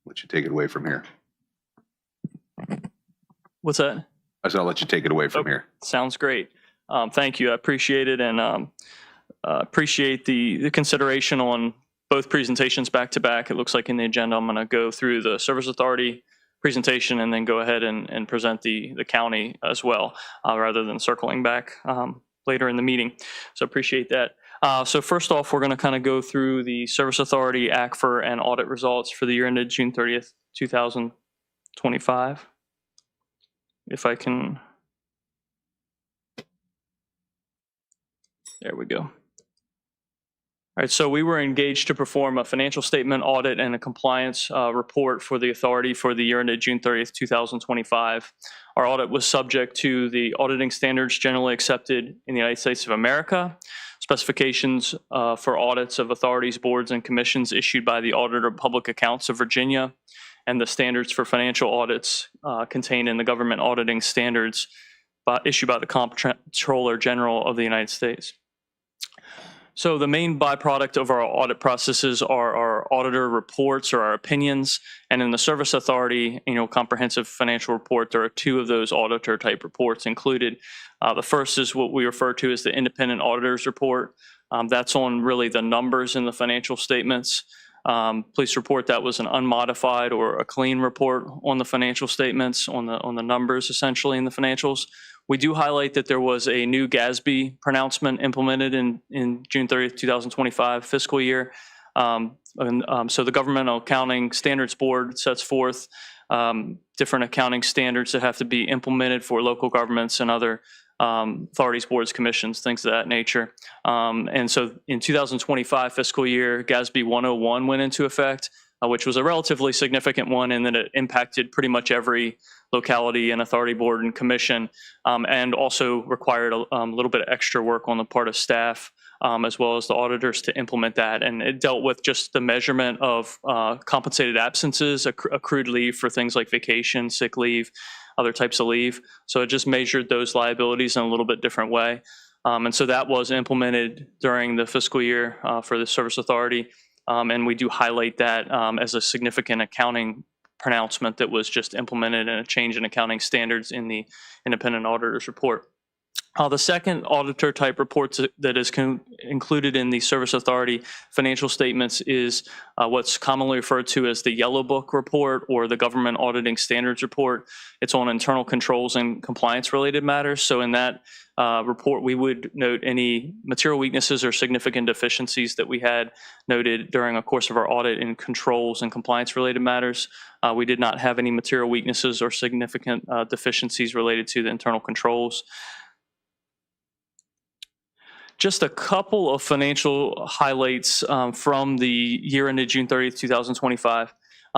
Speaker 1: let you take it away from here.
Speaker 15: What's that?
Speaker 1: I said I'll let you take it away from here.
Speaker 15: Sounds great. Thank you. I appreciate it, and appreciate the consideration on both presentations back to back. It looks like in the agenda, I'm going to go through the Service Authority presentation and then go ahead and present the county as well, rather than circling back later in the meeting. So appreciate that. So first off, we're going to kind of go through the Service Authority, ACFR, and audit results for the year ended June 30th, 2025. If I can, there we go. All right, so we were engaged to perform a financial statement audit and a compliance report for the authority for the year ended June 30th, 2025. Our audit was subject to the auditing standards generally accepted in the United States of America, specifications for audits of authorities, boards, and commissions issued by the Auditor of Public Accounts of Virginia, and the standards for financial audits contained in the government auditing standards issued by the Comptroller General of the United States. So the main byproduct of our audit processes are our auditor reports or our opinions, and in the Service Authority, comprehensive financial report, there are two of those auditor type reports included. The first is what we refer to as the independent auditor's report. That's on really the numbers in the financial statements. Police report that was an unmodified or a clean report on the financial statements, on the numbers essentially in the financials. We do highlight that there was a new GASB pronouncement implemented in June 30th, 2025 fiscal year. So the Governmental Accounting Standards Board sets forth different accounting standards that have to be implemented for local governments and other authorities, boards, commissions, things of that nature. And so in 2025 fiscal year, GASB 101 went into effect, which was a relatively significant one in that it impacted pretty much every locality and authority, board, and commission, and also required a little bit of extra work on the part of staff, as well as the auditors to implement that. And it dealt with just the measurement of compensated absences, accrued leave for things like vacation, sick leave, other types of leave. So it just measured those liabilities in a little bit different way. And so that was implemented during the fiscal year for the Service Authority. And we do highlight that as a significant accounting pronouncement that was just implemented and a change in accounting standards in the independent auditor's report. The second auditor type report that is included in the Service Authority financial statements is what's commonly referred to as the Yellow Book report or the Government Auditing Standards report. It's on internal controls and compliance related matters. So in that report, we would note any material weaknesses or significant deficiencies that we had noted during a course of our audit in controls and compliance related matters. We did not have any material weaknesses or significant deficiencies related to the internal controls. Just a couple of financial highlights from the year ended June 30th, 2025.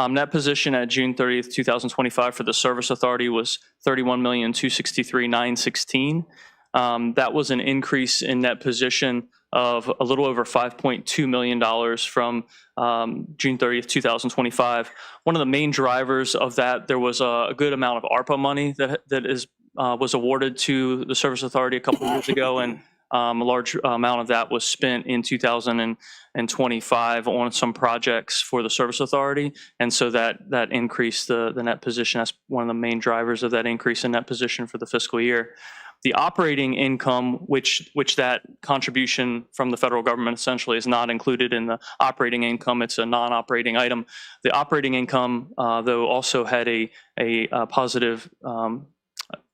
Speaker 15: Net position at June 30th, 2025 for the Service Authority was $31,263,916. That was an increase in net position of a little over $5.2 million from June 30th, 2025. One of the main drivers of that, there was a good amount of ARPA money that was awarded to the Service Authority a couple of years ago, and a large amount of that was spent in 2025 on some projects for the Service Authority. And so that increased the net position. That's one of the main drivers of that increase in net position for the fiscal year. The operating income, which that contribution from the federal government essentially is not included in the operating income, it's a non-operating item. The operating income, though, also had a positive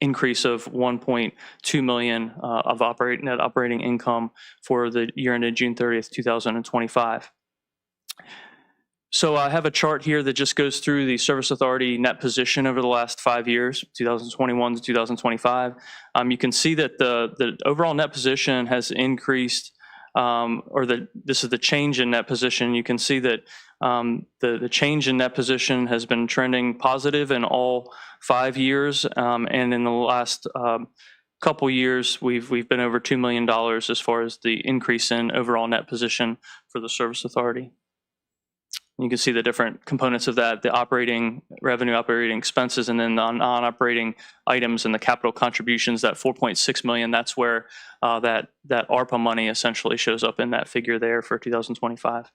Speaker 15: increase of $1.2 million of net operating income for the year ended June 30th, 2025. So I have a chart here that just goes through the Service Authority net position over the last 5 years, 2021 to 2025. You can see that the overall net position has increased, this is the change in net position. You can see that the change in net position has been trending positive in all 5 years, and in the last couple years, we've been over $2 million as far as the increase in overall net position for the Service Authority. You can see the different components of that, the operating revenue, operating expenses, and then the non-operating items and the capital contributions, that $4.6 million, that's where that ARPA money essentially shows up in that figure there for 2025.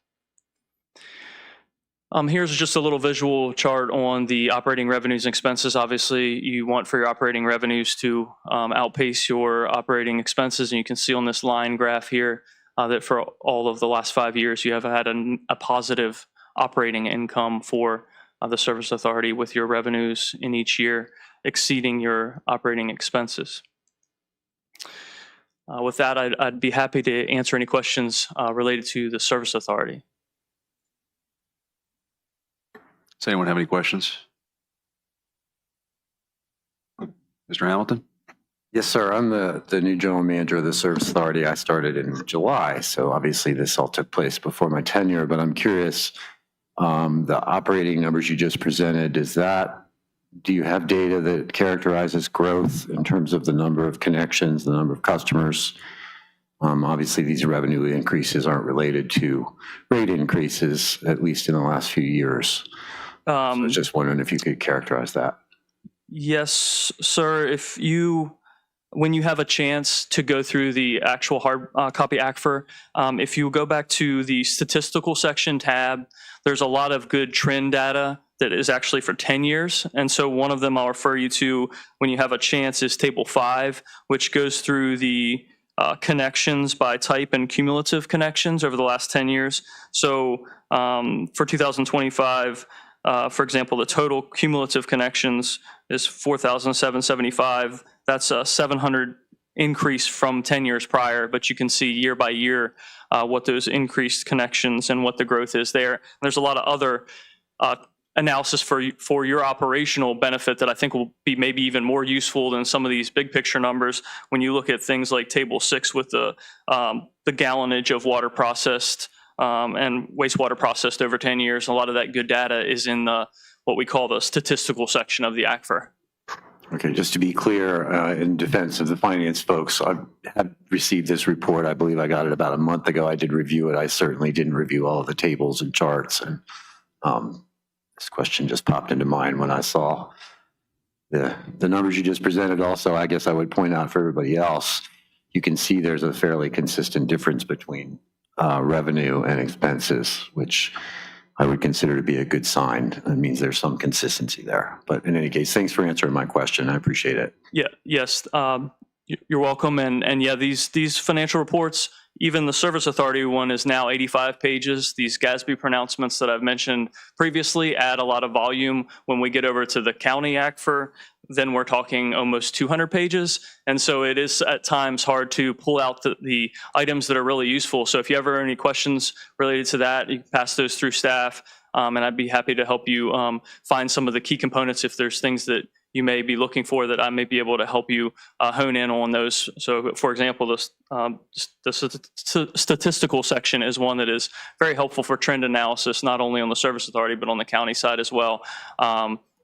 Speaker 15: Here's just a little visual chart on the operating revenues and expenses. Obviously, you want for your operating revenues to outpace your operating expenses, and you can see on this line graph here that for all of the last 5 years, you have had a positive operating income for the Service Authority, with your revenues in each year exceeding your operating expenses. With that, I'd be happy to answer any questions related to the Service Authority.
Speaker 1: Does anyone have any questions? Mr. Hamilton?
Speaker 16: Yes, sir. I'm the new general manager of the Service Authority. I started in July, so obviously this all took place before my tenure, but I'm curious, the operating numbers you just presented, do you have data that characterizes growth in terms of the number of connections, the number of customers? Obviously, these revenue increases aren't related to rate increases, at least in the last few years. So I was just wondering if you could characterize that.
Speaker 15: Yes, sir. When you have a chance to go through the actual hard copy ACFR, if you go back to the statistical section tab, there's a lot of good trend data that is actually for 10 years. And so one of them I'll refer you to when you have a chance is Table 5, which goes through the connections by type and cumulative connections over the last 10 years. So for 2025, for example, the total cumulative connections is 4,775. That's a 700 increase from 10 years prior, but you can see year by year what those increased connections and what the growth is there. And there's a lot of other analysis for your operational benefit that I think will be maybe even more useful than some of these big picture numbers when you look at things like Table 6 with the gallonage of water processed and wastewater processed over 10 years. A lot of that good data is in what we call the statistical section of the ACFR.
Speaker 16: Okay, just to be clear, in defense of the finance folks, I have received this report. I believe I got it about a month ago. I did review it. I certainly didn't review all of the tables and charts. And this question just popped into mind when I saw the numbers you just presented. Also, I guess I would point out for everybody else, you can see there's a fairly consistent difference between revenue and expenses, which I would consider to be a good sign. It means there's some consistency there. But in any case, thanks for answering my question. I appreciate it.
Speaker 15: Yeah, yes, you're welcome. And yeah, these financial reports, even the Service Authority one is now 85 pages. These GASB pronouncements that I've mentioned previously add a lot of volume. When we get over to the county ACFR, then we're talking almost 200 pages. And so it is at times hard to pull out the items that are really useful. So if you ever have any questions related to that, you can pass those through staff. And I'd be happy to help you find some of the key components if there's things that you may be looking for that I may be able to help you hone in on those. So for example, the statistical section is one that is very helpful for trend analysis, not only on the Service Authority, but on the county side as well.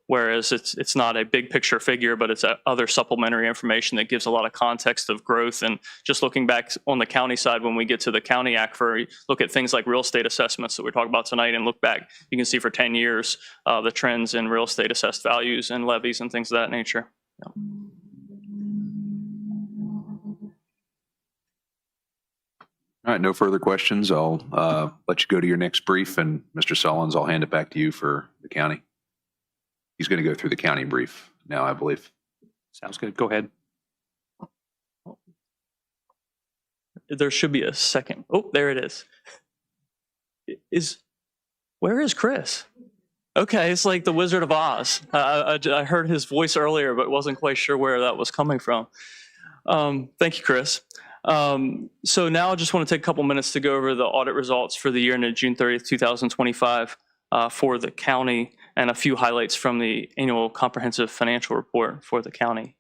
Speaker 15: Whereas it's not a big picture figure, but it's other supplementary information that gives a lot of context of growth. And just looking back on the county side, when we get to the county ACFR, look at things like real estate assessments that we talk about tonight and look back, you can see for 10 years the trends in real estate assessed values and levies and things of that nature. Yeah.
Speaker 1: All right, no further questions. I'll let you go to your next brief, and Mr. Sullins, I'll hand it back to you for the county. He's going to go through the county brief now, I believe.
Speaker 2: Sounds good. Go ahead.
Speaker 15: There should be a second. Oh, there it is. Where is Chris? Okay, it's like the Wizard of Oz. I heard his voice earlier, but wasn't quite sure where that was coming from. Thank you, Chris. So now I just want to take a couple minutes to go over the audit results for the year ended June 30th, 2025. for the county, and a few highlights from the annual comprehensive financial report for the county.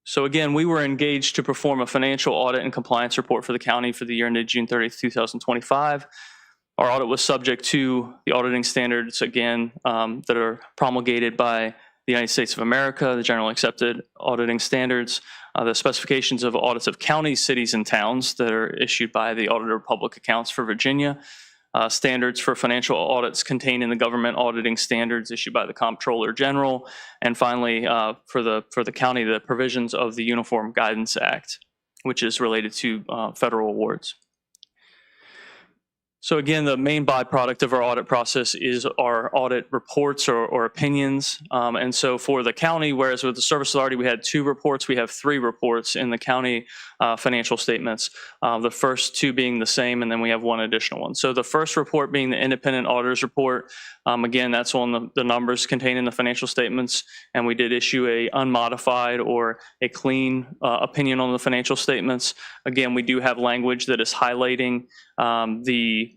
Speaker 15: So again, we were engaged to perform a financial audit and compliance report for the county for the year ended June 30th, 2025. Our audit was subject to the auditing standards, again, that are promulgated by the United States of America, the generally accepted auditing standards, the specifications of audits of counties, cities, and towns that are issued by the Auditor of Public Accounts for Virginia, standards for financial audits contained in the government auditing standards issued by the Comptroller General, and finally, for the county, the provisions of the Uniform Guidance Act, which is related to federal awards. So again, the main byproduct of our audit process is our audit reports or opinions. And so for the county, whereas with the Service Authority, we had 2 reports, we have 3 reports in the county financial statements. The first 2 being the same, and then we have 1 additional one. So the first report being the independent auditor's report. Again, that's on the numbers contained in the financial statements. And we did issue a unmodified or a clean opinion on the financial statements. Again, we do have language that is highlighting the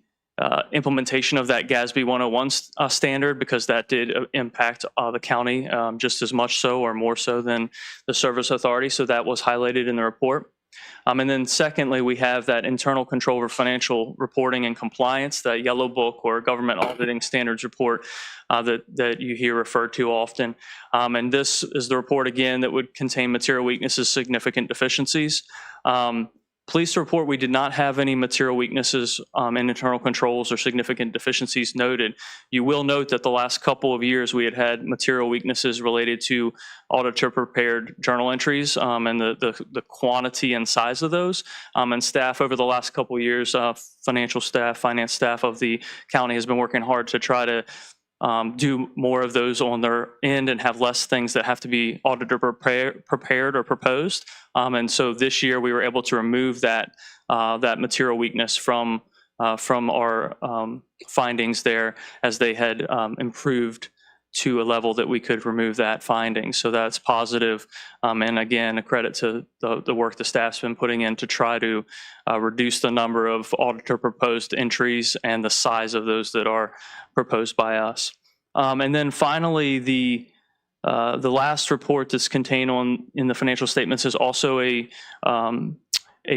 Speaker 15: implementation of that GASB 101 standard, because that did impact the county just as much so or more so than the Service Authority. So that was highlighted in the report. And then secondly, we have that internal control over financial reporting and compliance, that yellow book or government auditing standards report that you hear referred to often. And this is the report, again, that would contain material weaknesses, significant deficiencies. Pleased to report we did not have any material weaknesses in internal controls or significant deficiencies noted. You will note that the last couple of years we had material weaknesses related to auditor prepared journal entries and the quantity and size of those. And staff over the last couple of years, financial staff, finance staff of the county has been working hard to try to do more of those on their end and have less things that have to be auditor prepared or proposed. And so this year we were able to remove that material weakness from our findings there, as they had improved to a level that we could remove that finding. So that's positive. And again, a credit to the work the staff's been putting in to try to reduce the number of auditor proposed entries and the size of those that are proposed by us. And then finally, the last report that's contained in the financial statements is also a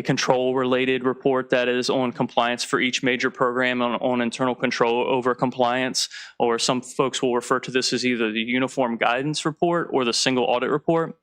Speaker 15: control-related report that is on compliance for each major program on internal control over compliance, or some folks will refer to this as either the Uniform Guidance Report or the Single Audit Report.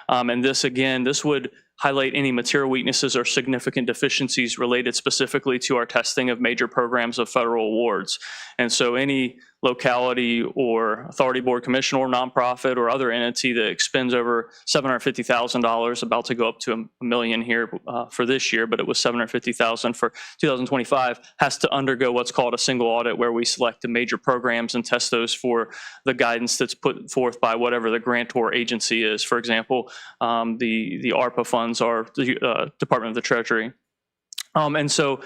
Speaker 15: And this, again, this would highlight any material weaknesses or significant deficiencies related specifically to our testing of major programs of federal awards. And so any locality or authority board commission or nonprofit or other entity that expends over $750,000, about to go up to $1 million here for this year, but it was $750,000 for 2025, has to undergo what's called a single audit, where we select the major programs and test those for the guidance that's put forth by whatever the grantor agency is. For example, the ARPA funds are the Department of the Treasury. And so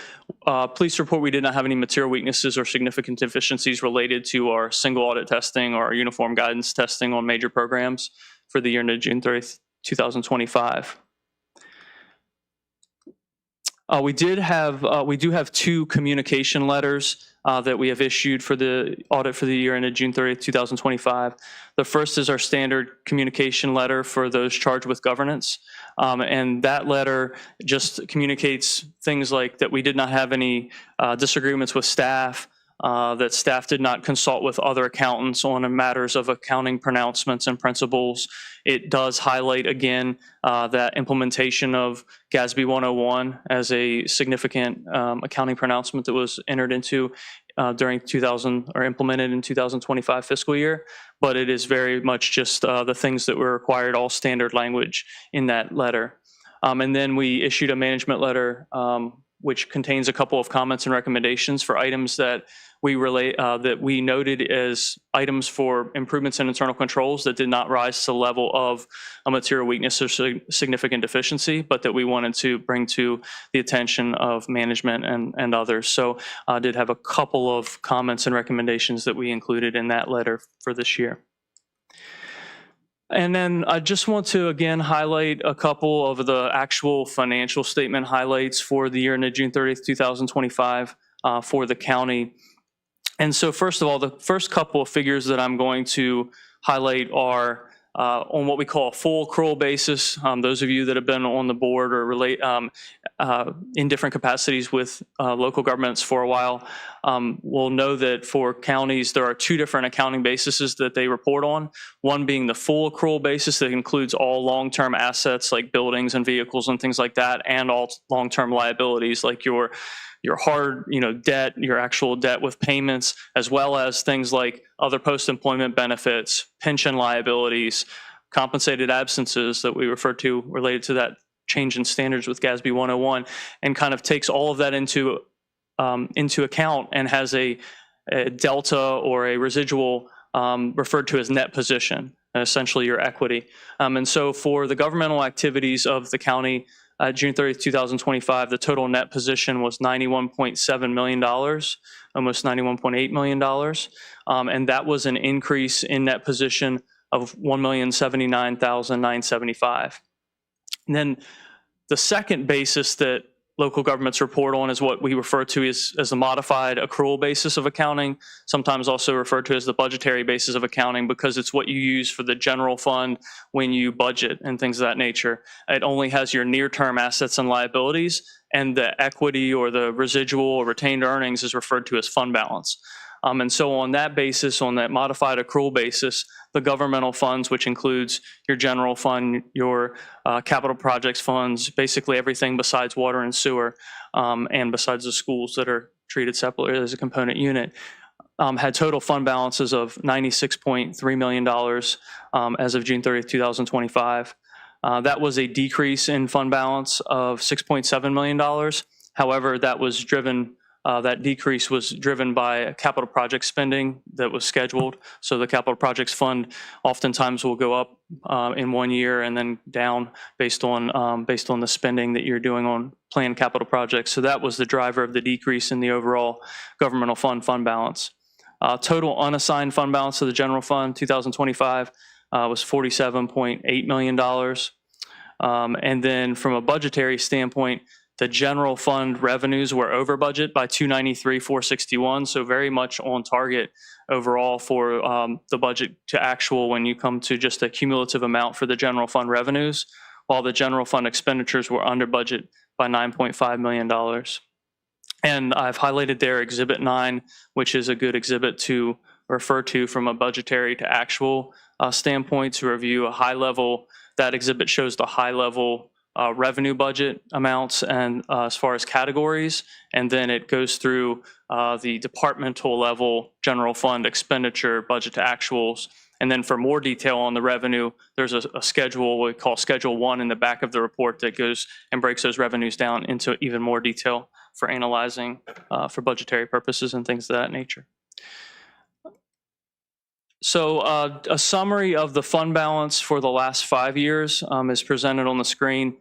Speaker 15: pleased to report we did not have any material weaknesses or significant deficiencies related to our single audit testing or our uniform guidance testing on major programs for the year ended June 30th, 2025. We do have 2 communication letters that we have issued for the audit for the year ended June 30th, 2025. The first is our standard communication letter for those charged with governance. And that letter just communicates things like that we did not have any disagreements with staff, that staff did not consult with other accountants on matters of accounting pronouncements and principles. It does highlight, again, that implementation of GASB 101 as a significant accounting pronouncement that was entered into during implemented in 2025 fiscal year. But it is very much just the things that were required, all standard language in that letter. And then we issued a management letter which contains a couple of comments and recommendations for items that we noted as items for improvements in internal controls that did not rise to the level of a material weakness or significant deficiency, but that we wanted to bring to the attention of management and others. So I did have a couple of comments and recommendations that we included in that letter for this year. And then I just want to again highlight a couple of the actual financial statement highlights for the year ended June 30th, 2025 for the county. And so first of all, the first couple of figures that I'm going to highlight are on what we call a full accrual basis. Those of you that have been on the board or relate in different capacities with local governments for a while will know that for counties, there are two different accounting bases that they report on. One being the full accrual basis that includes all long-term assets like buildings and vehicles and things like that, and all long-term liabilities like your hard, debt, your actual debt with payments, as well as things like other post-employment benefits, pension liabilities, compensated absences that we refer to related to that change in standards with GASB 101, and kind of takes all of that into account and has a delta or a residual referred to as net position, essentially your equity. And so for the governmental activities of the county, June 30th, 2025, the total net position was $91.7 million, almost $91.8 million. And that was an increase in net position of $1,079,975. And then the second basis that local governments report on is what we refer to as the modified accrual basis of accounting, sometimes also referred to as the budgetary basis of accounting, because it's what you use for the general fund when you budget and things of that nature. It only has your near-term assets and liabilities, and the equity or the residual or retained earnings is referred to as fund balance. And so on that basis, on that modified accrual basis, the governmental funds, which includes your general fund, your capital projects funds, basically everything besides water and sewer, and besides the schools that are treated separately as a component unit, had total fund balances of $96.3 million as of June 30th, 2025. That was a decrease in fund balance of $6.7 million. However, that decrease was driven by capital project spending that was scheduled. So the capital projects fund oftentimes will go up in 1 year and then down based on the spending that you're doing on planned capital projects. So that was the driver of the decrease in the overall governmental fund balance. Total unassigned fund balance of the general fund 2025 was $47.8 million. And then from a budgetary standpoint, the general fund revenues were over budget by $293,461, so very much on target overall for the budget to actual when you come to just a cumulative amount for the general fund revenues, while the general fund expenditures were under budget by $9.5 million. And I've highlighted there Exhibit 9, which is a good exhibit to refer to from a budgetary to actual standpoint to review a high level. That exhibit shows the high level revenue budget amounts and as far as categories, and then it goes through the departmental level general fund expenditure budget to actuals. And then for more detail on the revenue, there's a schedule we call Schedule 1 in the back of the report that goes and breaks those revenues down into even more detail for analyzing for budgetary purposes and things of that nature. So a summary of the fund balance for the last 5 years is presented on the screen.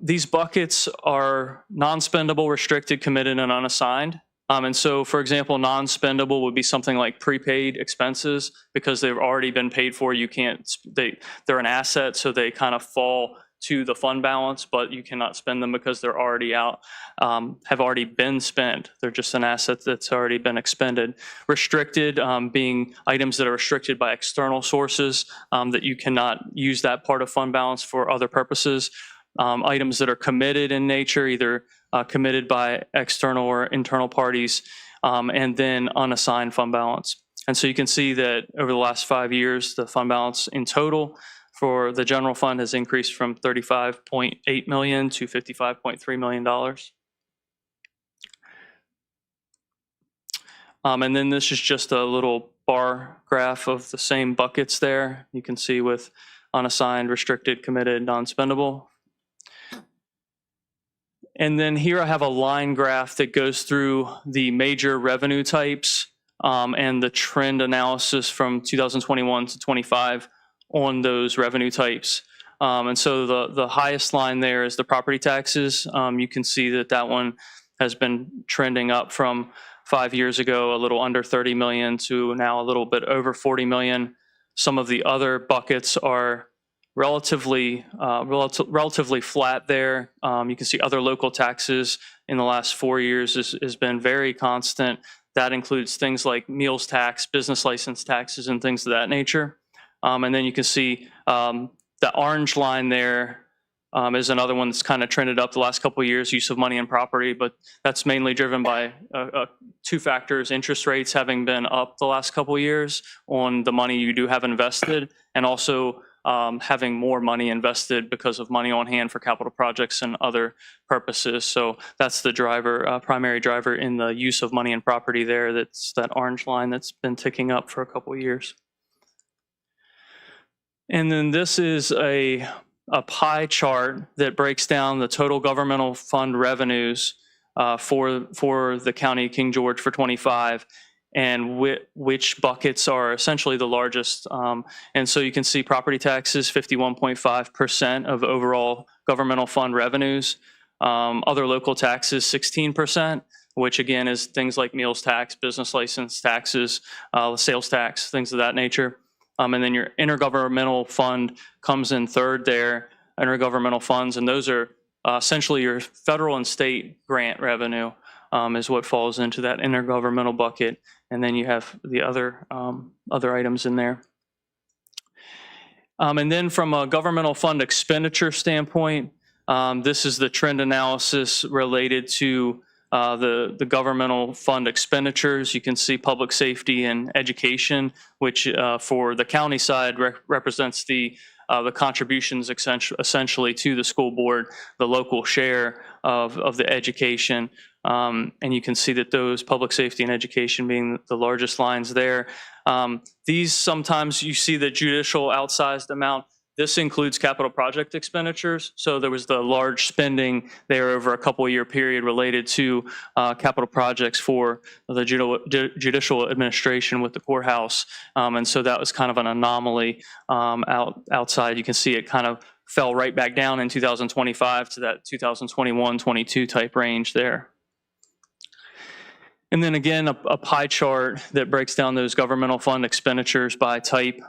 Speaker 15: These buckets are non-spendable, restricted, committed, and unassigned. And so, for example, non-spendable would be something like prepaid expenses because they've already been paid for. You can't, they're an asset, so they kind of fall to the fund balance, but you cannot spend them because they're already out, have already been spent. They're just an asset that's already been expended. Restricted being items that are restricted by external sources that you cannot use that part of fund balance for other purposes. Items that are committed in nature, either committed by external or internal parties, and then unassigned fund balance. And so you can see that over the last 5 years, the fund balance in total for the general fund has increased from $35.8 million to $55.3 million. And then this is just a little bar graph of the same buckets there. You can see with unassigned, restricted, committed, non-spendable. And then here I have a line graph that goes through the major revenue types and the trend analysis from 2021 to 25 on those revenue types. And so the highest line there is the property taxes. You can see that that one has been trending up from 5 years ago, a little under 30 million to now a little bit over 40 million. Some of the other buckets are relatively flat there. You can see other local taxes in the last 4 years has been very constant. That includes things like meals tax, business license taxes, and things of that nature. And then you can see the orange line there is another one that's kind of trended up the last couple of years, use of money and property, but that's mainly driven by two factors: interest rates having been up the last couple of years on the money you do have invested, and also having more money invested because of money on hand for capital projects and other purposes. So that's the driver, primary driver in the use of money and property there. That's that orange line that's been ticking up for a couple of years. And then this is a pie chart that breaks down the total governmental fund revenues for the County of King George for 25, and which buckets are essentially the largest. And so you can see property taxes, 51.5% of overall governmental fund revenues. Other local taxes, 16%, which again is things like meals tax, business license taxes, sales tax, things of that nature. And then your intergovernmental fund comes in third there, intergovernmental funds, and those are essentially your federal and state grant revenue is what falls into that intergovernmental bucket. And then you have the other items in there. And then from a governmental fund expenditure standpoint, this is the trend analysis related to the governmental fund expenditures. You can see public safety and education, which for the county side represents the contributions essentially to the school board, the local share of the education. And you can see that those public safety and education being the largest lines there. These sometimes you see the judicial outsized amount. This includes capital project expenditures. So there was the large spending there over a couple year period related to capital projects for the judicial administration with the courthouse. And so that was kind of an anomaly outside. You can see it kind of fell right back down in 2025 to that 2021-22 type range there. And then again, a pie chart that breaks down those governmental fund expenditures by type.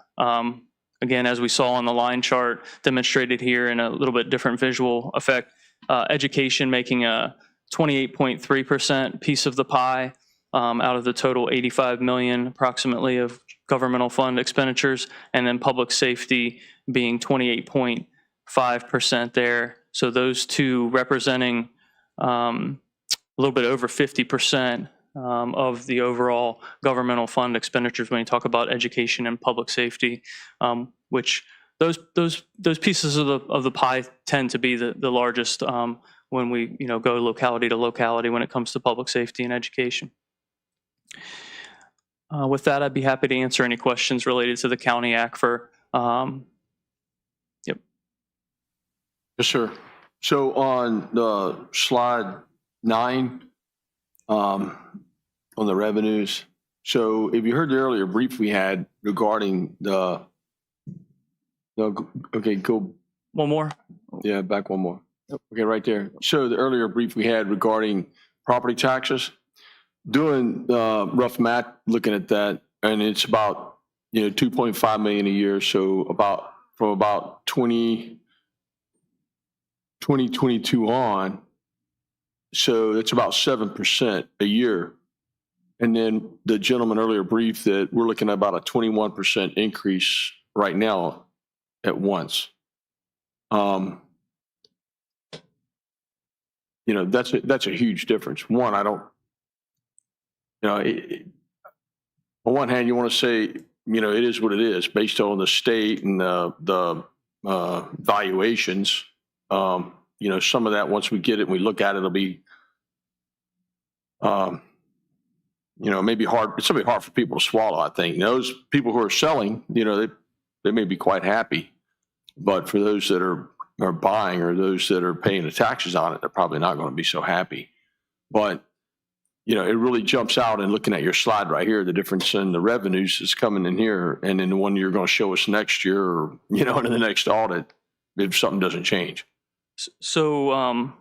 Speaker 15: Again, as we saw on the line chart demonstrated here in a little bit different visual effect, education making a 28.3% piece of the pie out of the total 85 million approximately of governmental fund expenditures, and then public safety being 28.5% there. So those two representing a little bit over 50% of the overall governmental fund expenditures when you talk about education and public safety, which those pieces of the pie tend to be the largest when we go locality to locality when it comes to public safety and education. With that, I'd be happy to answer any questions related to the county ACFR. Yep.
Speaker 5: Yes, sir. So on the slide 9, on the revenues. So if you heard the earlier brief we had regarding okay, go.
Speaker 15: One more.
Speaker 5: Yeah, back one more. Okay, right there. So the earlier brief we had regarding property taxes, doing rough math, looking at that, and it's about, 2.5 million a year. So from about 2022 on, so it's about 7% a year. And then the gentleman earlier briefed that we're looking at about a 21% increase right now at once. That's a huge difference. One, I don't, on one hand, you want to say, it is what it is based on the state and the valuations. Some of that, once we get it and we look at it, it'll be, maybe hard. It's going to be hard for people to swallow, I think. Those people who are selling, they may be quite happy. But for those that are buying or those that are paying the taxes on it, they're probably not going to be so happy. But, it really jumps out in looking at your slide right here, the difference in the revenues is coming in here and then the one you're going to show us next year or, in the next audit if something doesn't change.
Speaker 15: So, and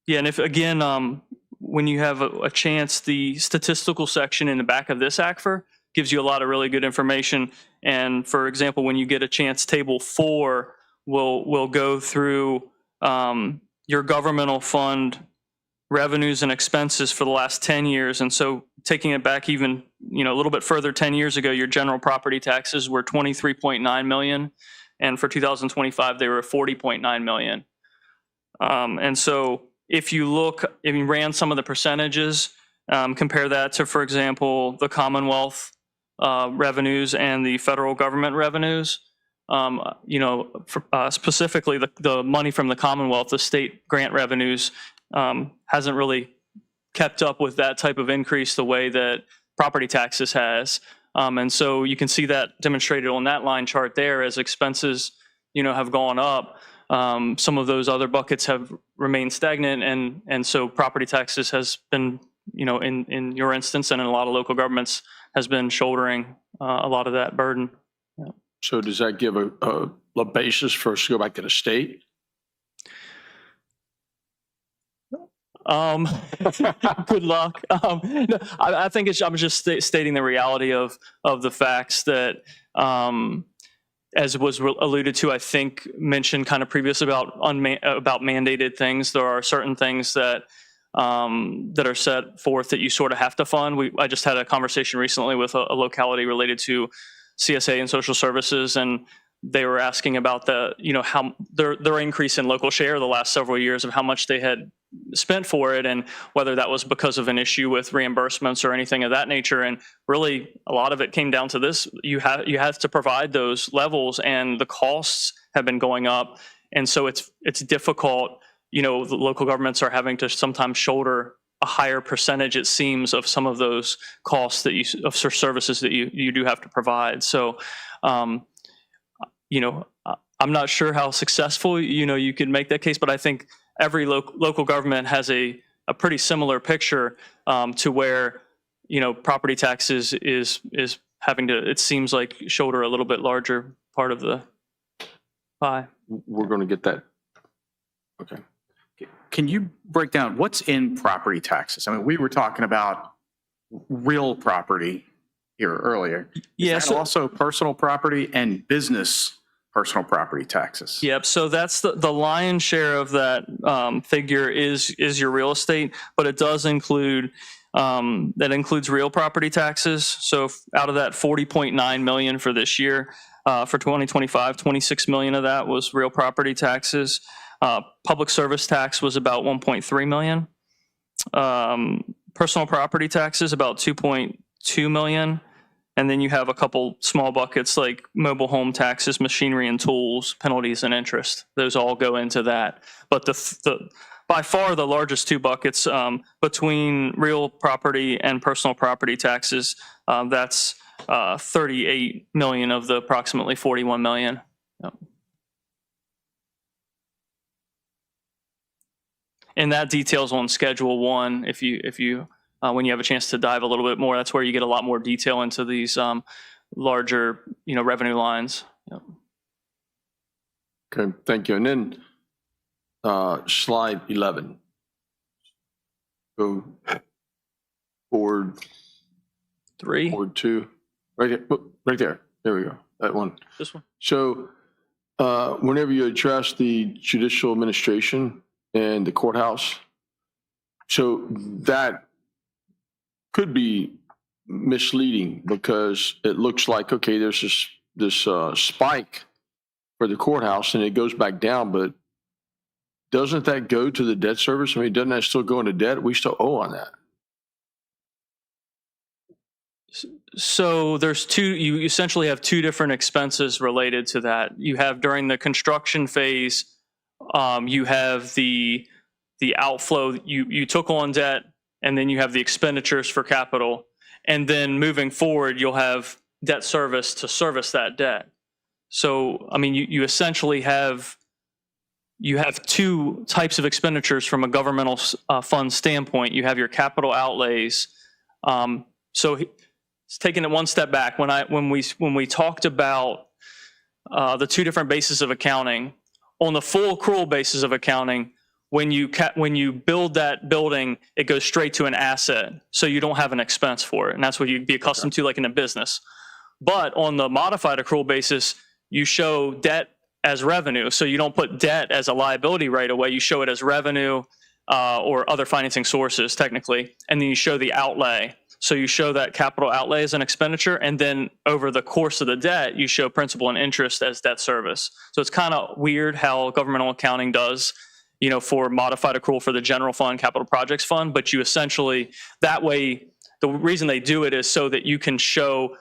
Speaker 15: if, again, when you have a chance, the statistical section in the back of this ACFR gives you a lot of really good information. And for example, when you get a chance, table 4 will go through your governmental fund revenues and expenses for the last 10 years. And so taking it back even, a little bit further, 10 years ago, your general property taxes were 23.9 million. And for 2025, they were 40.9 million. And so if you ran some of the percentages, compare that to, for example, the Commonwealth revenues and the federal government revenues, specifically the money from the Commonwealth, the state grant revenues, hasn't really kept up with that type of increase the way that property taxes has. And so you can see that demonstrated on that line chart there as expenses, have gone up. Some of those other buckets have remained stagnant. And so property taxes has been, in your instance and in a lot of local governments, has been shouldering a lot of that burden.
Speaker 5: So does that give a basis for us to go back to the state?
Speaker 15: Good luck. No, I think I'm just stating the reality of the facts that, as was alluded to, I think mentioned kind of previous about mandated things. There are certain things that are set forth that you sort of have to fund. I just had a conversation recently with a locality related to CSA and social services, and they were asking about how their increase in local share the last several years of how much they had spent for it, and whether that was because of an issue with reimbursements or anything of that nature. And really, a lot of it came down to this: you have to provide those levels, and the costs have been going up, and so it's difficult. The local governments are having to sometimes shoulder a higher percentage, it seems, of some of those costs of services that you do have to provide. So, I'm not sure how successful you could make that case, but I think every local government has a pretty similar picture to where property taxes is having to, it seems like, shoulder a little bit larger part of the pie.
Speaker 5: We're going to get that. Okay.
Speaker 3: Can you break down what's in property taxes? I mean, we were talking about real property here earlier.
Speaker 15: Yeah.
Speaker 3: So also personal property and business personal property taxes.
Speaker 15: Yep. So that's the lion's share of that figure is your real estate, but it does include that includes real property taxes. So out of that 40.9 million for this year, for 2025, 26 million of that was real property taxes. Public service tax was about 1.3 million. Personal property taxes about 2.2 million. And then you have a couple small buckets like mobile home taxes, machinery and tools, penalties and interest. Those all go into that. But by far the largest two buckets between real property and personal property taxes, that's 38 million of the approximately 41 million. Yep. And that details on Schedule 1. If you when you have a chance to dive a little bit more, that's where you get a lot more detail into these larger, revenue lines. Yep.
Speaker 5: Okay, thank you. And then slide 11. Go forward.
Speaker 15: 3.
Speaker 5: Forward 2. Right there. Right there. There we go. That one.
Speaker 15: This one.
Speaker 5: So whenever you address the judicial administration and the courthouse, so that could be misleading because it looks like, okay, there's this spike for the courthouse and it goes back down, but doesn't that go to the debt service? I mean, doesn't that still go into debt? We still owe on that.
Speaker 15: So there's you essentially have two different expenses related to that. You have during the construction phase, you have the outflow, you took on debt, and then you have the expenditures for capital. And then moving forward, you'll have debt service to service that debt. So, I mean, you essentially have two types of expenditures from a governmental fund standpoint. You have your capital outlays. So taking it one step back, when we talked about the two different bases of accounting, on the full accrual basis of accounting, when you build that building, it goes straight to an asset. So you don't have an expense for it. And that's what you'd be accustomed to like in a business. But on the modified accrual basis, you show debt as revenue. So you don't put debt as a liability right away. You show it as revenue or other financing sources technically. And then you show the outlay. So you show that capital outlay as an expenditure, and then over the course of the debt, you show principal and interest as debt service. So it's kind of weird how governmental accounting does, for modified accrual for the general fund, capital projects fund, but you essentially, that way, the reason they do it is so that you can show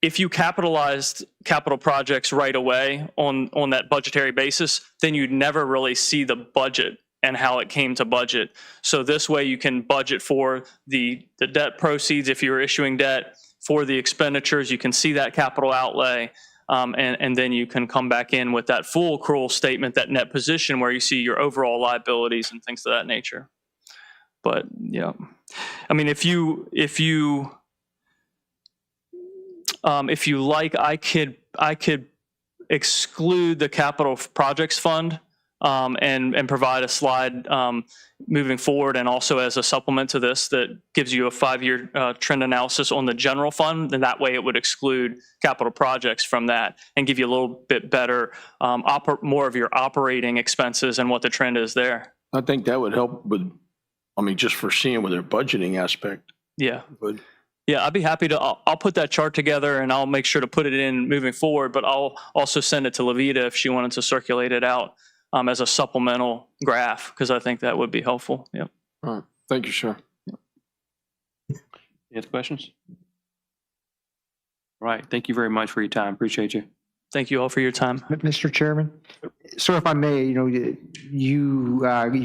Speaker 15: if you capitalized capital projects right away on that budgetary basis, then you'd never really see the budget and how it came to budget. So this way you can budget for the debt proceeds if you're issuing debt, for the expenditures, you can see that capital outlay, and then you can come back in with that full accrual statement, that net position where you see your overall liabilities and things of that nature. But yeah, I mean, if you like, I could exclude the capital projects fund and provide a slide moving forward, and also as a supplement to this that gives you a 5-year trend analysis on the general fund. And that way it would exclude capital projects from that and give you a little bit better, more of your operating expenses and what the trend is there.
Speaker 5: I think that would help with, just for seeing with their budgeting aspect.
Speaker 15: Yeah.
Speaker 5: But
Speaker 15: yeah, I'd be happy to, I'll put that chart together and I'll make sure to put it in moving forward, but I'll also send it to Levita if she wanted to circulate it out as a supplemental graph, because I think that would be helpful. Yep.
Speaker 5: All right. Thank you, sir.
Speaker 2: Any other questions? Right. Thank you very much for your time. Appreciate you.
Speaker 15: Thank you all for your time.
Speaker 14: Mr. Chairman, sir, if I may, you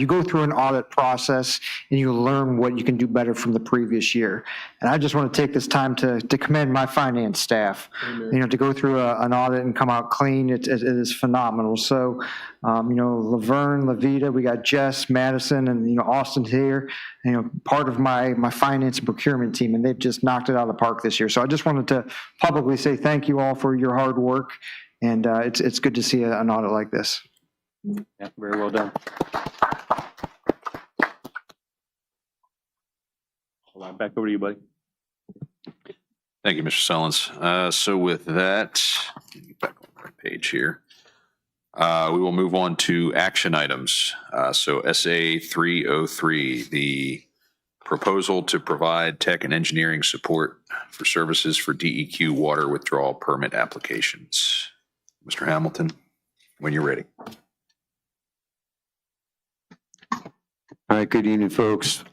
Speaker 14: go through an audit process and you learn what you can do better from the previous year. And I just want to take this time to commend my finance staff.
Speaker 5: Amen.
Speaker 14: To go through an audit and come out clean, it is phenomenal. So, Laverne, Levita, we got Jess, Madison, and Austin here. Part of my finance and procurement team, and they've just knocked it out of the park this year. So I just wanted to publicly say thank you all for your hard work. And it's good to see an audit like this.
Speaker 2: Yeah, very well done. All right, back over to you, buddy.
Speaker 1: Thank you, Mr. Sellens. So with that, get back on the right page here. We will move on to action items. So SA 303, the proposal to provide tech and engineering support for services for DEQ water withdrawal permit applications. Mr. Hamilton, when you're ready.
Speaker 16: All right, good evening, folks.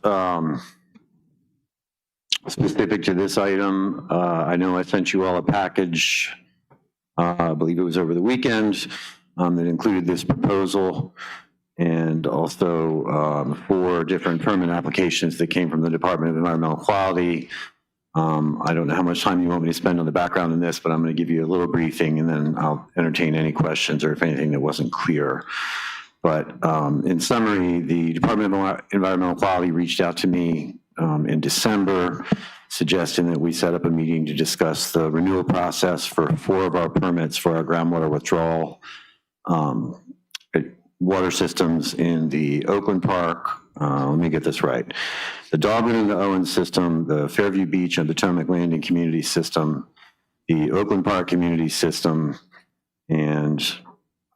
Speaker 16: Specific to this item, I know I sent you all a package, I believe it was over the weekend, that included this proposal and also 4 different permit applications that came from the Department of Environmental Quality. I don't know how much time you want me to spend on the background in this, but I'm going to give you a little briefing and then I'll entertain any questions or if anything that wasn't clear. But in summary, the Department of Environmental Quality reached out to me in December, suggesting that we set up a meeting to discuss the renewal process for 4 of our permits for our groundwater withdrawal water systems in the Oakland Park. Let me get this right. The Dogwood and the Owen system, the Fairview Beach and Potomac Landing Community System, the Oakland Park Community System, and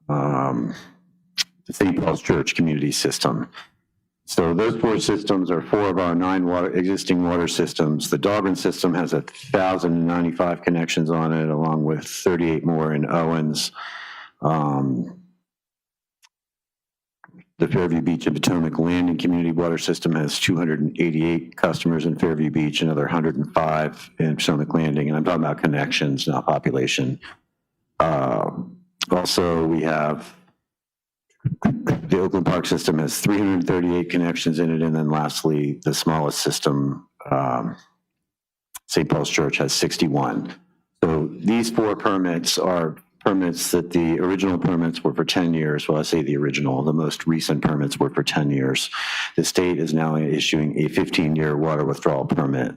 Speaker 16: the St. Paul's Church Community System. So those 4 systems are 4 of our 9 existing water systems. The Dogwood system has 1,095 connections on it, along with 38 more in Owens. The Fairview Beach and Potomac Landing Community Water System has 288 customers in Fairview Beach, another 105 in Potomac Landing, and I'm talking about connections, not population. Also, we have the Oakland Park system has 338 connections in it, and then lastly, the smallest system, St. Paul's Church, has 61. So these 4 permits are permits that the original permits were for 10 years. Well, I say the original, the most recent permits were for 10 years. The state is now issuing a 15-year water withdrawal permit.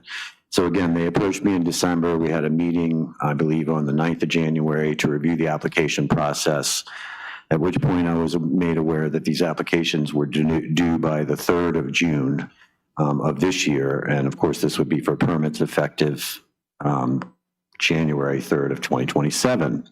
Speaker 16: So again, they approached me in December. We had a meeting, I believe, on the 9th of January to review the application process. at which point I was made aware that these applications were due by the 3rd of June of this year. And of course, this would be for permits effective January 3rd of 2027.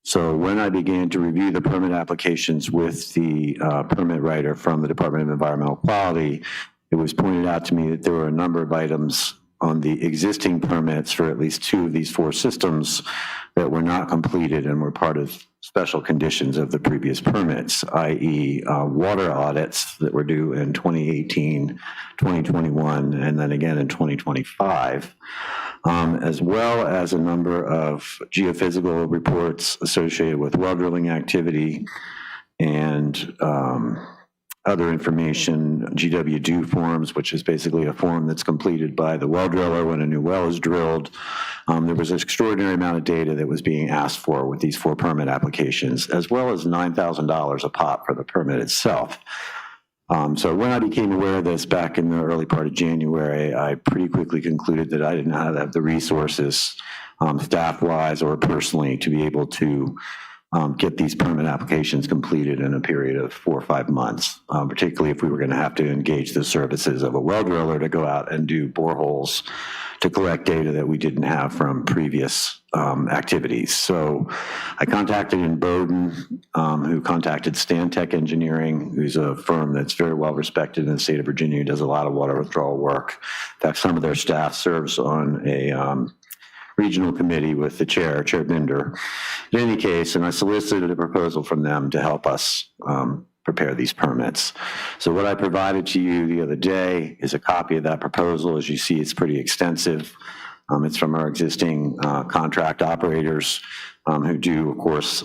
Speaker 16: So when I began to review the permit applications with the permit writer from the Department of Environmental Quality, it was pointed out to me that there were a number of items on the existing permits for at least 2 of these 4 systems that were not completed and were part of special conditions of the previous permits, i.e. Water audits that were due in 2018, 2021, and then again in 2025. As well as a number of geophysical reports associated with well drilling activity and other information, GW forms, which is basically a form that's completed by the well driller when a new well is drilled. There was an extraordinary amount of data that was being asked for with these 4 permit applications, as well as $9,000 a pop for the permit itself. So when I became aware of this back in the early part of January, I pretty quickly concluded that I did not have the resources, staff-wise or personally, to be able to get these permit applications completed in a period of 4 or 5 months, particularly if we were going to have to engage the services of a well driller to go out and do boreholes to collect data that we didn't have from previous activities. So I contacted in Bowdoin, who contacted Stantec Engineering, who's a firm that's very well respected in the state of Virginia, who does a lot of water withdrawal work. In fact, some of their staff serves on a regional committee with the chair, Chair Binder. In any case, and I solicited a proposal from them to help us prepare these permits. So what I provided to you the other day is a copy of that proposal. As you see, it's pretty extensive. It's from our existing contract operators who do, of course,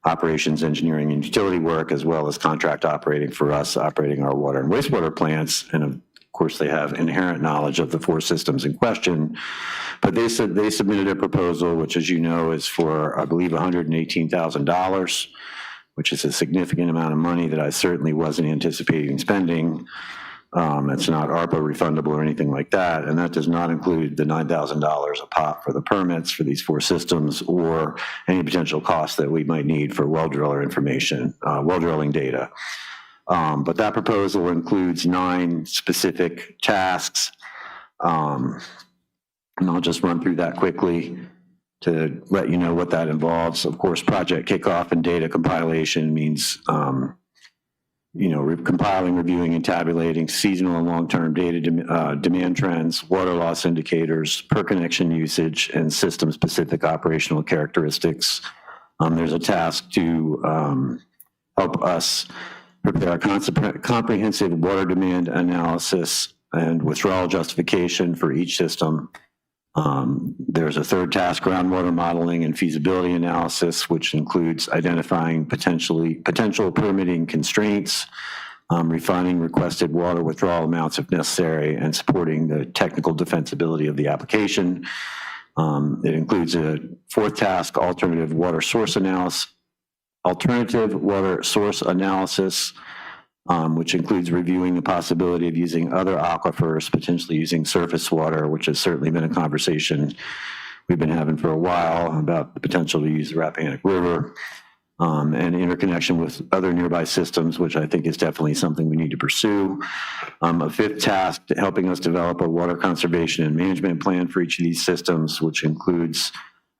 Speaker 16: operations, engineering, and utility work, as well as contract operating for us, operating our water and wastewater plants. And of course, they have inherent knowledge of the 4 systems in question. But they said they submitted a proposal, which, as you know, is for, I believe, $118,000, which is a significant amount of money that I certainly wasn't anticipating spending. It's not ARPA refundable or anything like that. And that does not include the $9,000 a pop for the permits for these 4 systems or any potential costs that we might need for well driller information, well drilling data. But that proposal includes 9 specific tasks. And I'll just run through that quickly to let you know what that involves. Of course, project kickoff and data compilation means, compiling, reviewing, and tabulating seasonal and long-term data demand trends, water loss indicators, per connection usage, and system-specific operational characteristics. There's a task to help us prepare a comprehensive water demand analysis and withdrawal justification for each system. There's a 3rd task, groundwater modeling and feasibility analysis, which includes identifying potential permitting constraints, refining requested water withdrawal amounts if necessary, and supporting the technical defensibility of the application. It includes a 4th task, alternative water source analysis, which includes reviewing the possibility of using other aquifers, potentially using surface water, which has certainly been a conversation we've been having for a while about the potential to use the Rappahannock River, and interconnection with other nearby systems, which I think is definitely something we need to pursue. A 5th task, helping us develop a water conservation and management plan for each of these systems, which includes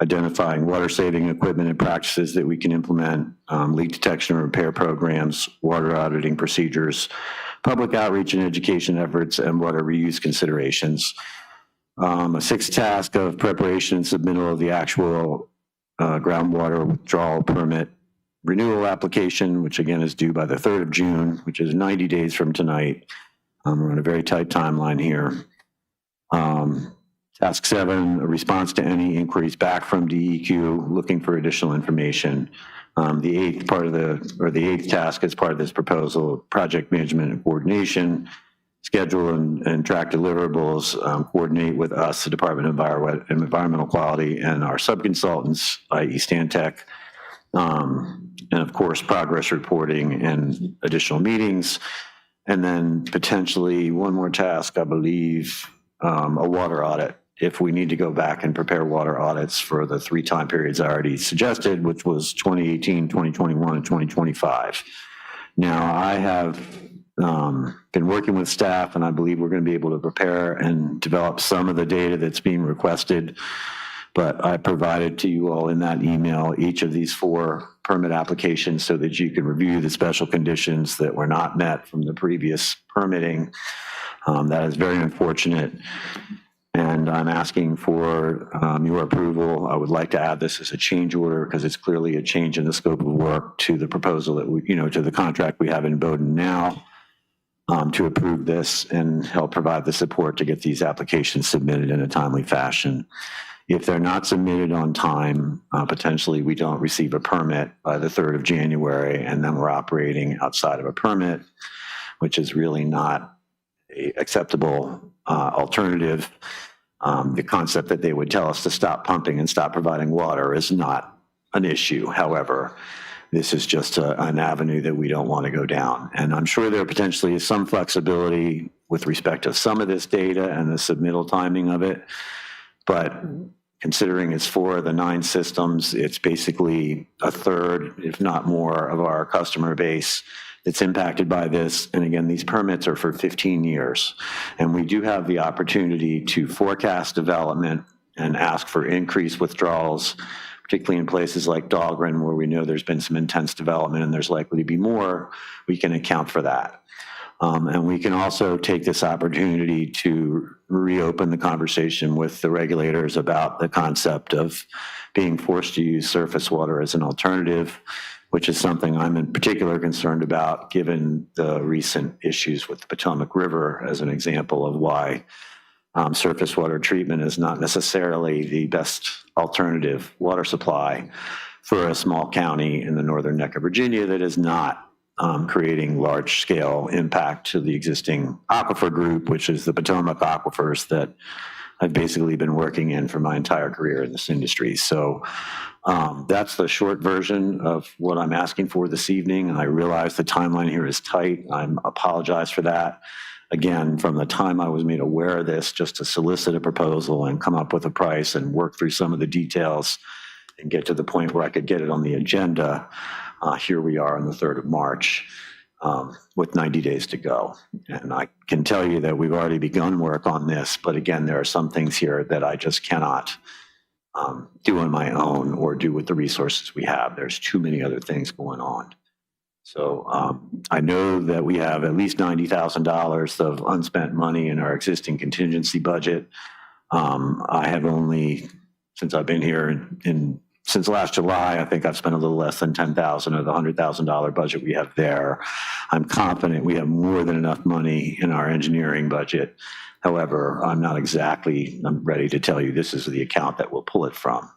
Speaker 16: identifying water-saving equipment and practices that we can implement, leak detection and repair programs, water auditing procedures, public outreach and education efforts, and water reuse considerations. A 6th task of preparation and submittal of the actual groundwater withdrawal permit renewal application, which again is due by the 3rd of June, which is 90 days from tonight. We're on a very tight timeline here. Task 7, a response to any inquiries back from DEQ looking for additional information. The 8th task as part of this proposal, project management and coordination, schedule and track deliverables, coordinate with us, the Department of Environmental Quality, and our subconsultants, i.e. Stantec, and of course, progress reporting and additional meetings. And then potentially one more task, I believe, a water audit if we need to go back and prepare water audits for the 3 time periods I already suggested, which was 2018, 2021, and 2025. Now, I have been working with staff, and I believe we're going to be able to prepare and develop some of the data that's being requested. But I provided to you all in that email each of these 4 permit applications so that you can review the special conditions that were not met from the previous permitting. That is very unfortunate. And I'm asking for your approval. I would like to add this as a change order because it's clearly a change in the scope of work to the proposal that we, to the contract we have in Bowdoin now, to approve this and help provide the support to get these applications submitted in a timely fashion. If they're not submitted on time, potentially we don't receive a permit by the 3rd of January, and then we're operating outside of a permit, which is really not an acceptable alternative. The concept that they would tell us to stop pumping and stop providing water is not an issue. However, this is just an avenue that we don't want to go down. And I'm sure there potentially is some flexibility with respect to some of this data and the submittal timing of it. But considering it's 4 of the 9 systems, it's basically a third, if not more, of our customer base that's impacted by this. And again, these permits are for 15 years. And we do have the opportunity to forecast development and ask for increased withdrawals, particularly in places like Dahlgren, where we know there's been some intense development and there's likely to be more. We can account for that. And we can also take this opportunity to reopen the conversation with the regulators about the concept of being forced to use surface water as an alternative, which is something I'm in particular concerned about given the recent issues with the Potomac River as an example of why surface water treatment is not necessarily the best alternative water supply for a small county in the northern neck of Virginia that is not creating large-scale impact to the existing aquifer group, which is the Potomac aquifers that I've basically been working in for my entire career in this industry. So that's the short version of what I'm asking for this evening. I realize the timeline here is tight. I apologize for that. Again, from the time I was made aware of this, just to solicit a proposal and come up with a price and work through some of the details and get to the point where I could get it on the agenda, here we are on the 3rd of March with 90 days to go. And I can tell you that we've already begun work on this, but again, there are some things here that I just cannot do on my own or do with the resources we have. There's too many other things going on. So I know that we have at least $90,000 of unspent money in our existing contingency budget. I have only, since I've been here since last July, I think I've spent a little less than $10,000 of the $100,000 budget we have there. I'm confident we have more than enough money in our engineering budget. However, I'm ready to tell you this is the account that we'll pull it from.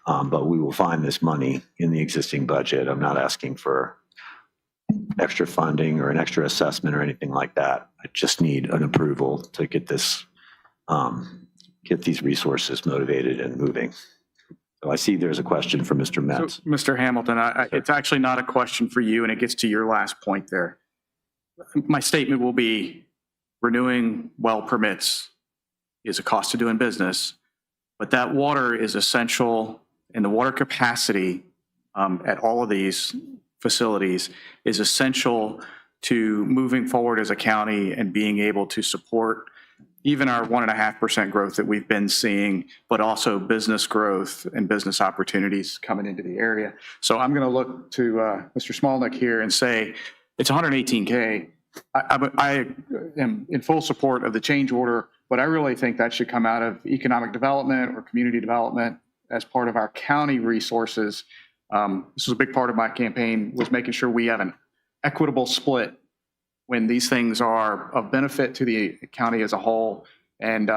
Speaker 16: But we will find this money in the existing budget. I'm not asking for extra funding or an extra assessment or anything like that. I just need an approval to get this, get these resources motivated and moving. So I see there's a question for Mr. Metz.
Speaker 3: So, Mr. Hamilton, it's actually not a question for you, and it gets to your last point there. My statement will be renewing well permits is a cost of doing business, but that water is essential, and the water capacity at all of these facilities is essential to moving forward as a county and being able to support even our 1.5% growth that we've been seeing, but also business growth and business opportunities coming into the area. So I'm going to look to Mr. Smolnick here and say it's $118K. I am in full support of the change order, but I really think that should come out of economic development or community development as part of our county resources. This was a big part of my campaign, was making sure we have an equitable split when these things are of benefit to the county as a whole. And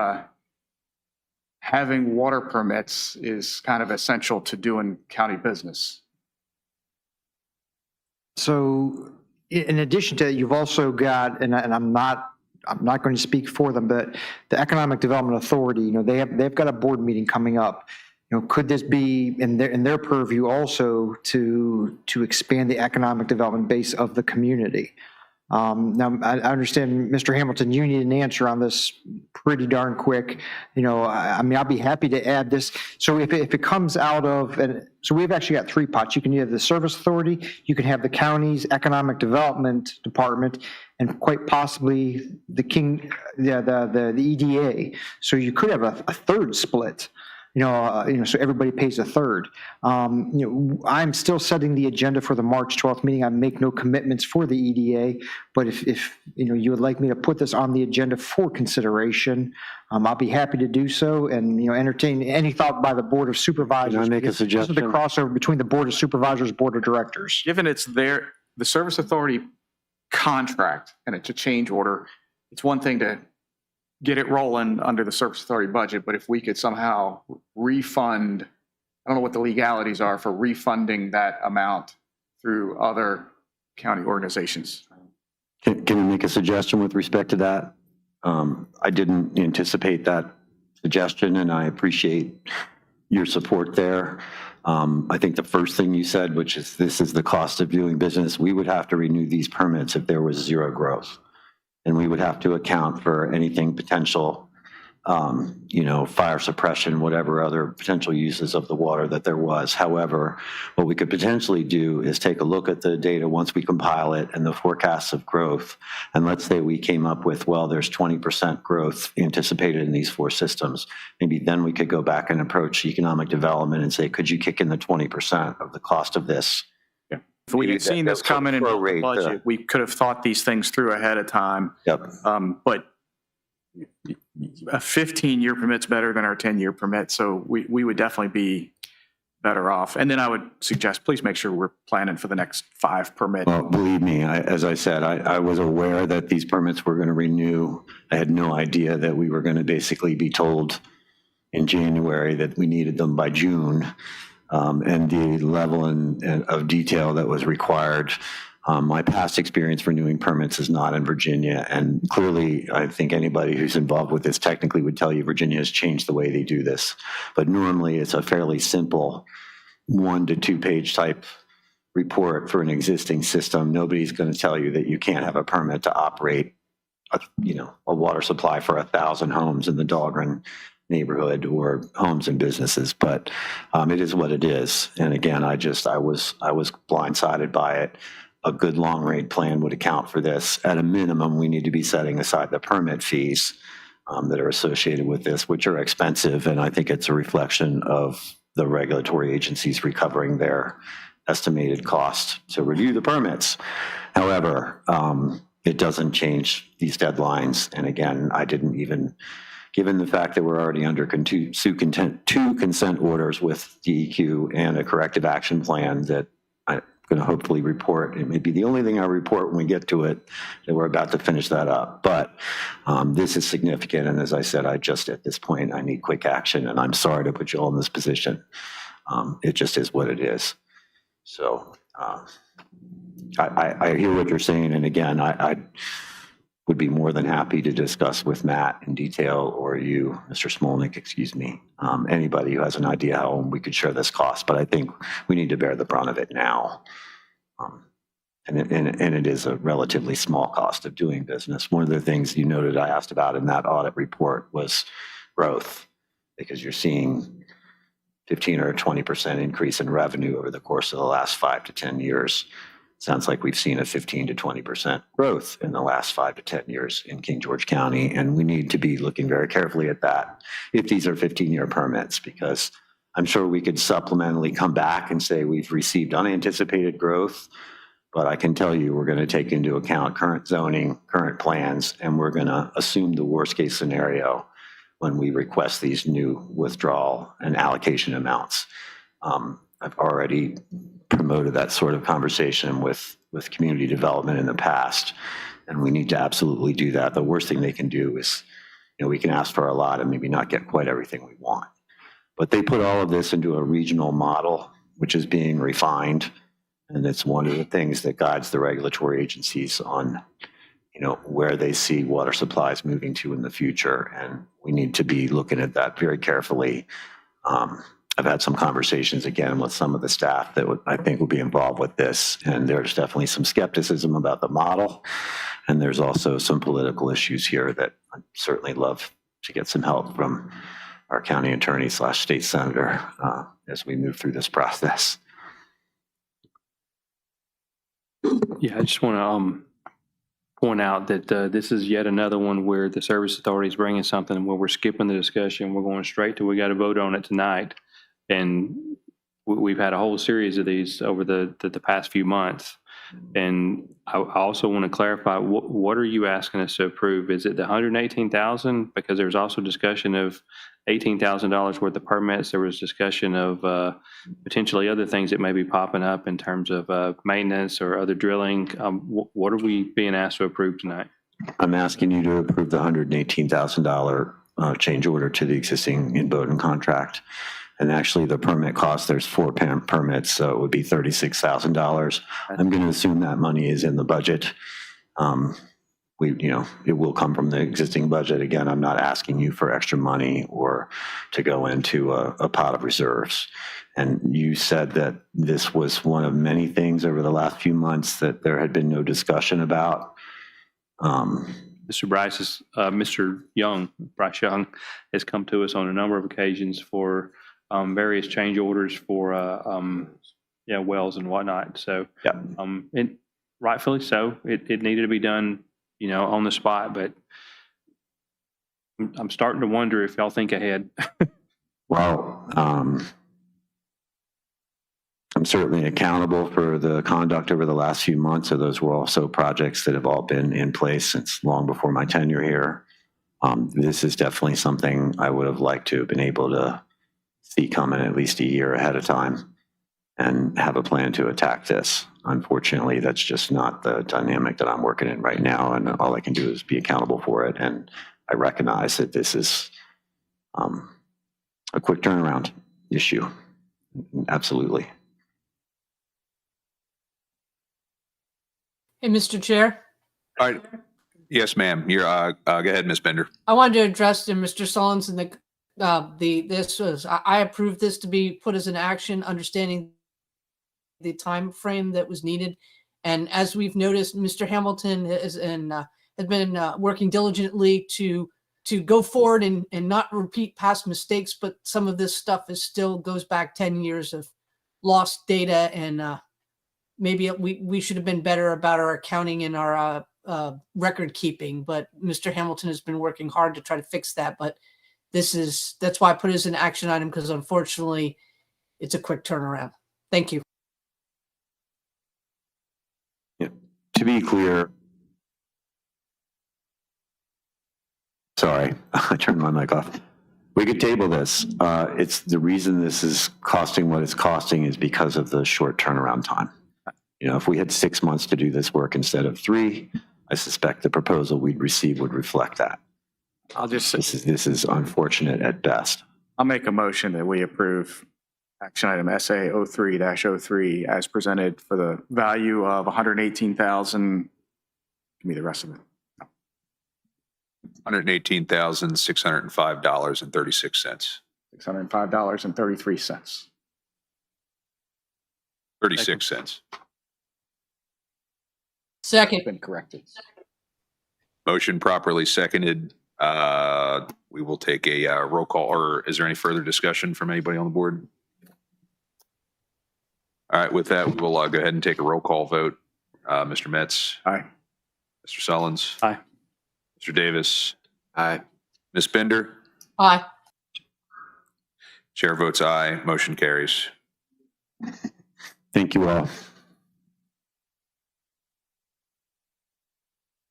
Speaker 3: having water permits is kind of essential to doing county business.
Speaker 14: So in addition to that, you've also got, and I'm not going to speak for them, but the Economic Development Authority, they've got a board meeting coming up. Could this be in their purview also to expand the economic development base of the community? Now, I understand, Mr. Hamilton, you need an answer on this pretty darn quick. I mean, I'll be happy to add this. So if it comes out of, and so we've actually got three pots. You can have the Service Authority, you can have the county's Economic Development Department, and quite possibly the the EDA. So you could have a third split. So everybody pays a third. I'm still setting the agenda for the March 12th meeting. I make no commitments for the EDA, but if you would like me to put this on the agenda for consideration, I'll be happy to do so and entertain any thought by the Board of Supervisors.
Speaker 16: Can I make a
Speaker 14: This is
Speaker 16: suggestion?
Speaker 14: the crossover between the Board of Supervisors, Board of Directors.
Speaker 3: Given it's the Service Authority contract and it's a change order, it's one thing to get it rolling under the Service Authority budget, but if we could somehow refund, I don't know what the legalities are for refunding that amount through other county organizations.
Speaker 16: Can I make a suggestion with respect to that? I didn't anticipate that suggestion, and I appreciate your support there. I think the first thing you said, which is this is the cost of doing business, we would have to renew these permits if there was zero growth. And we would have to account for anything potential, fire suppression, whatever other potential uses of the water that there was. However, what we could potentially do is take a look at the data once we compile it and the forecasts of growth. And let's say we came up with, well, there's 20% growth anticipated in these four systems. Maybe then we could go back and approach economic development and say, could you kick in the 20% of the cost of this?
Speaker 3: If we had seen this coming in the budget, we could have thought these things through ahead of time.
Speaker 16: Yep.
Speaker 3: But a 15-year permit's better than our 10-year permit, so we would definitely be better off. And then I would suggest, please make sure we're planning for the next 5 permits.
Speaker 16: Well, believe me, as I said, I was aware that these permits were going to renew. I had no idea that we were going to basically be told in January that we needed them by June. And the level of detail that was required. My past experience renewing permits is not in Virginia, and clearly I think anybody who's involved with this technically would tell you Virginia has changed the way they do this. But normally it's a fairly simple 1 to 2 page type report for an existing system. Nobody's going to tell you that you can't have a permit to operate a water supply for 1,000 homes in the Dahlgren neighborhood or homes and businesses, but it is what it is. And again, I was blindsided by it. A good long range plan would account for this. At a minimum, we need to be setting aside the permit fees that are associated with this, which are expensive. And I think it's a reflection of the regulatory agencies recovering their estimated cost to review the permits. However, it doesn't change these deadlines. And again, I didn't even, given the fact that we're already under two consent orders with DEQ and a corrective action plan that I'm going to hopefully report. It may be the only thing I report when we get to it, that we're about to finish that up. But this is significant. And as I said, at this point, I need quick action. And I'm sorry to put you all in this position. It just is what it is. So I hear what you're saying. And again, I would be more than happy to discuss with Matt in detail, or you, Mr. Smolnik, excuse me, anybody who has an idea how we could share this cost. But I think we need to bear the brunt of it now. And it is a relatively small cost of doing business. One of the things you noted I asked about in that audit report was growth, because you're seeing 15 or 20% increase in revenue over the course of the last 5 to 10 years. Sounds like we've seen a 15 to 20% growth in the last 5 to 10 years in King George County. And we need to be looking very carefully at that if these are 15-year permits, because I'm sure we could supplementally come back and say we've received unanticipated growth. But I can tell you we're going to take into account current zoning, current plans, and we're going to assume the worst case scenario when we request these new withdrawal and allocation amounts. I've already promoted that sort of conversation with community development in the past, and we need to absolutely do that. The worst thing they can do is, we can ask for a lot and maybe not get quite everything we want. But they put all of this into a regional model, which is being refined, and it's one of the things that guides the regulatory agencies on, where they see water supplies moving to in the future, and we need to be looking at that very carefully. I've had some conversations again with some of the staff that I think will be involved with this. And there's definitely some skepticism about the model. And there's also some political issues here that I'd certainly love to get some help from our county attorney / state senator as we move through this process.
Speaker 2: Yeah, I just want to point out that this is yet another one where the service authority is bringing something where we're skipping the discussion. We're going straight to we got to vote on it tonight. And we've had a whole series of these over the past few months. And I also want to clarify, what are you asking us to approve? Is it the $118,000? Because there's also discussion of $18,000 worth of permits. There was discussion of potentially other things that may be popping up in terms of maintenance or other drilling. What are we being asked to approve tonight?
Speaker 16: I'm asking you to approve the $118,000 change order to the existing in-Bowden contract. And actually the permit cost, there's 4 permits, so it would be $36,000. I'm going to assume that money is in the budget. It will come from the existing budget. Again, I'm not asking you for extra money or to go into a pot of reserves. And you said that this was one of many things over the last few months that there had been no discussion about.
Speaker 2: Bryce Young has come to us on a number of occasions for various change orders for wells and whatnot. So, and rightfully so, it needed to be done, on the spot. But I'm starting to wonder if y'all think ahead.
Speaker 16: Well, I'm certainly accountable for the conduct over the last few months. So those were also projects that have all been in place since long before my tenure here. This is definitely something I would have liked to have been able to see coming at least a year ahead of time and have a plan to attack this. Unfortunately, that's just not the dynamic that I'm working in right now, and all I can do is be accountable for it. And I recognize that this is a quick turnaround issue. Absolutely.
Speaker 10: Hey, Mr. Chair.
Speaker 1: All right. Yes, ma'am. You're, go ahead, Ms. Bender.
Speaker 10: I wanted to address to Mr. Solensen I approved this to be put as an action, understanding the time frame that was needed. And as we've noticed, Mr. Hamilton has been working diligently to go forward and not repeat past mistakes. But some of this stuff still goes back 10 years of lost data, and maybe we should have been better about our accounting and our record keeping. But Mr. Hamilton has been working hard to try to fix that. But that's why I put it as an action item, because unfortunately it's a quick turnaround. Thank you.
Speaker 16: Yeah. To be clear, sorry, I turned my mic off. We could table this. It's the reason this is costing what it's costing is because of the short turnaround time. If we had 6 months to do this work instead of 3, I suspect the proposal we'd receive would reflect that. This is unfortunate at best.
Speaker 3: I'll make a motion that we approve action item SA 03-03 as presented for the value of $118,000. Give me the rest of it.
Speaker 1: $118,605.36.
Speaker 3: $605.33.
Speaker 1: 36 cents.
Speaker 10: Second.
Speaker 3: Been corrected.
Speaker 1: Motion properly seconded. We will take a roll call, or is there any further discussion from anybody on the board? All right, with that, we will go ahead and take a roll call vote. Mr. Metz.
Speaker 3: Aye.
Speaker 1: Mr. Sullins.
Speaker 2: Aye.
Speaker 1: Mr. Davis. Aye. Ms. Bender.
Speaker 10: Aye.
Speaker 1: Chair votes aye. Motion carries.
Speaker 16: Thank you all.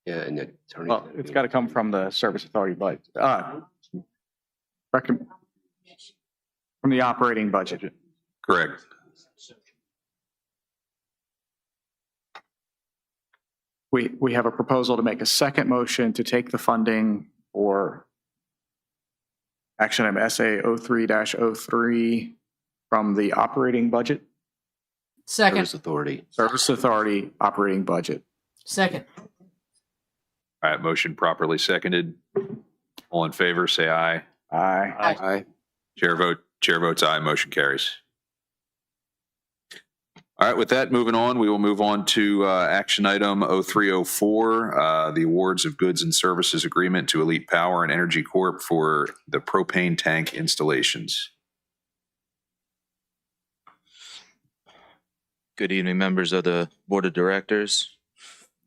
Speaker 11: Yeah, and the attorney.
Speaker 3: Well, it's got to come from the service authority budget. From the operating budget.
Speaker 1: Correct.
Speaker 3: We have a proposal to make a second motion to take the funding for action item SA 03-03 from the operating budget.
Speaker 10: Second.
Speaker 11: Service authority
Speaker 3: operating budget.
Speaker 10: Second.
Speaker 1: All right, motion properly seconded. All in favor, say aye.
Speaker 3: Aye.
Speaker 10: Aye.
Speaker 1: Chair Chair votes aye, motion carries. All right, with that, moving on, we will move on to action item 0304, the awards of goods and services agreement to Elite Power and Energy Corp for the propane tank installations.
Speaker 17: Good evening, members of the Board of Directors.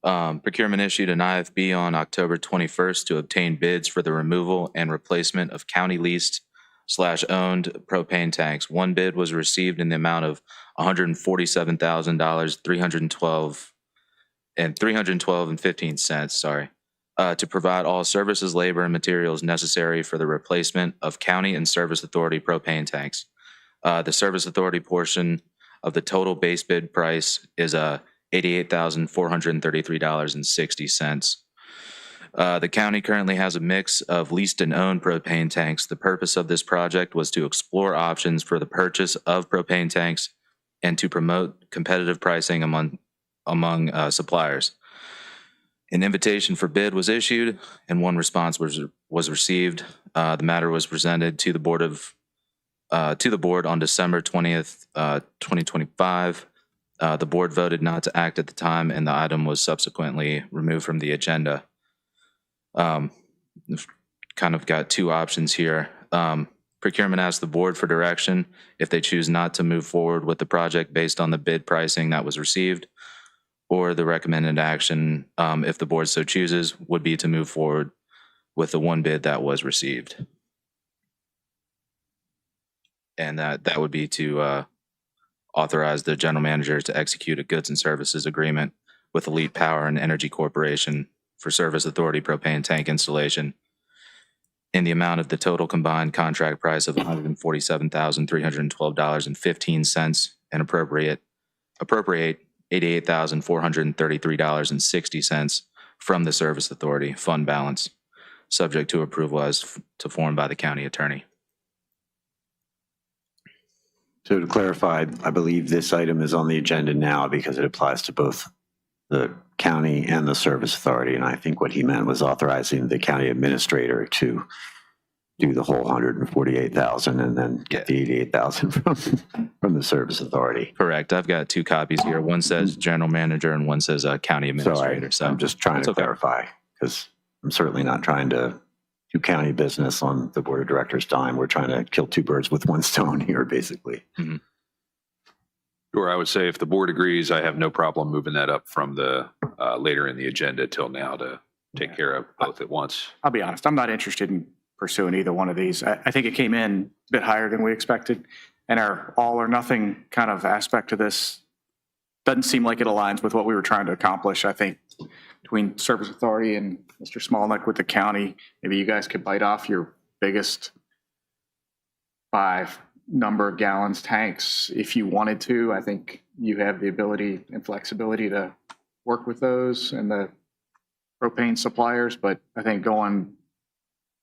Speaker 17: Procurement issued an IFB on October 21st to obtain bids for the removal and replacement of county leased / owned propane tanks. One bid was received in the amount of $147,000, $312.15, to provide all services, labor, and materials necessary for the replacement of county and service authority propane tanks. The service authority portion of the total base bid price is $88,433.60. The county currently has a mix of leased and owned propane tanks. The purpose of this project was to explore options for the purchase of propane tanks and to promote competitive pricing among suppliers. An invitation for bid was issued and one response was received. The matter was presented to the board on December 20th, 2025. The board voted not to act at the time, and the item was subsequently removed from the agenda. We've kind of got two options here. Procurement asks the board for direction if they choose not to move forward with the project based on the bid pricing that was received, or the recommended action, if the board so chooses, would be to move forward with the one bid that was received. And that would be to authorize the general manager to execute a goods and services agreement with Elite Power and Energy Corporation for service authority propane tank installation in the amount of the total combined contract price of $147,312.15 and appropriate $88,433.60 from the service authority fund balance, subject to approval as to form by the county attorney.
Speaker 16: So to clarify, I believe this item is on the agenda now because it applies to both the county and the service authority. And I think what he meant was authorizing the county administrator to do the whole 148,000 and then get the 88,000 from the service authority.
Speaker 17: Correct. I've got two copies here. One says general manager and one says county administrator. So
Speaker 16: I'm just trying to clarify because I'm certainly not trying to do county business on the board of directors' dime. We're trying to kill two birds with one stone here, basically.
Speaker 17: Mm-hmm.
Speaker 1: Sure, I would say if the board agrees, I have no problem moving that up from the later in the agenda till now to take care of both at once.
Speaker 3: I'll be honest, I'm not interested in pursuing either one of these. I think it came in a bit higher than we expected, and our all or nothing kind of aspect to this doesn't seem like it aligns with what we were trying to accomplish. I think between Service Authority and Mr. Smolnick with the county, maybe you guys could bite off your biggest 5 number of gallons tanks if you wanted to. I think you have the ability and flexibility to work with those and the propane suppliers, but I think going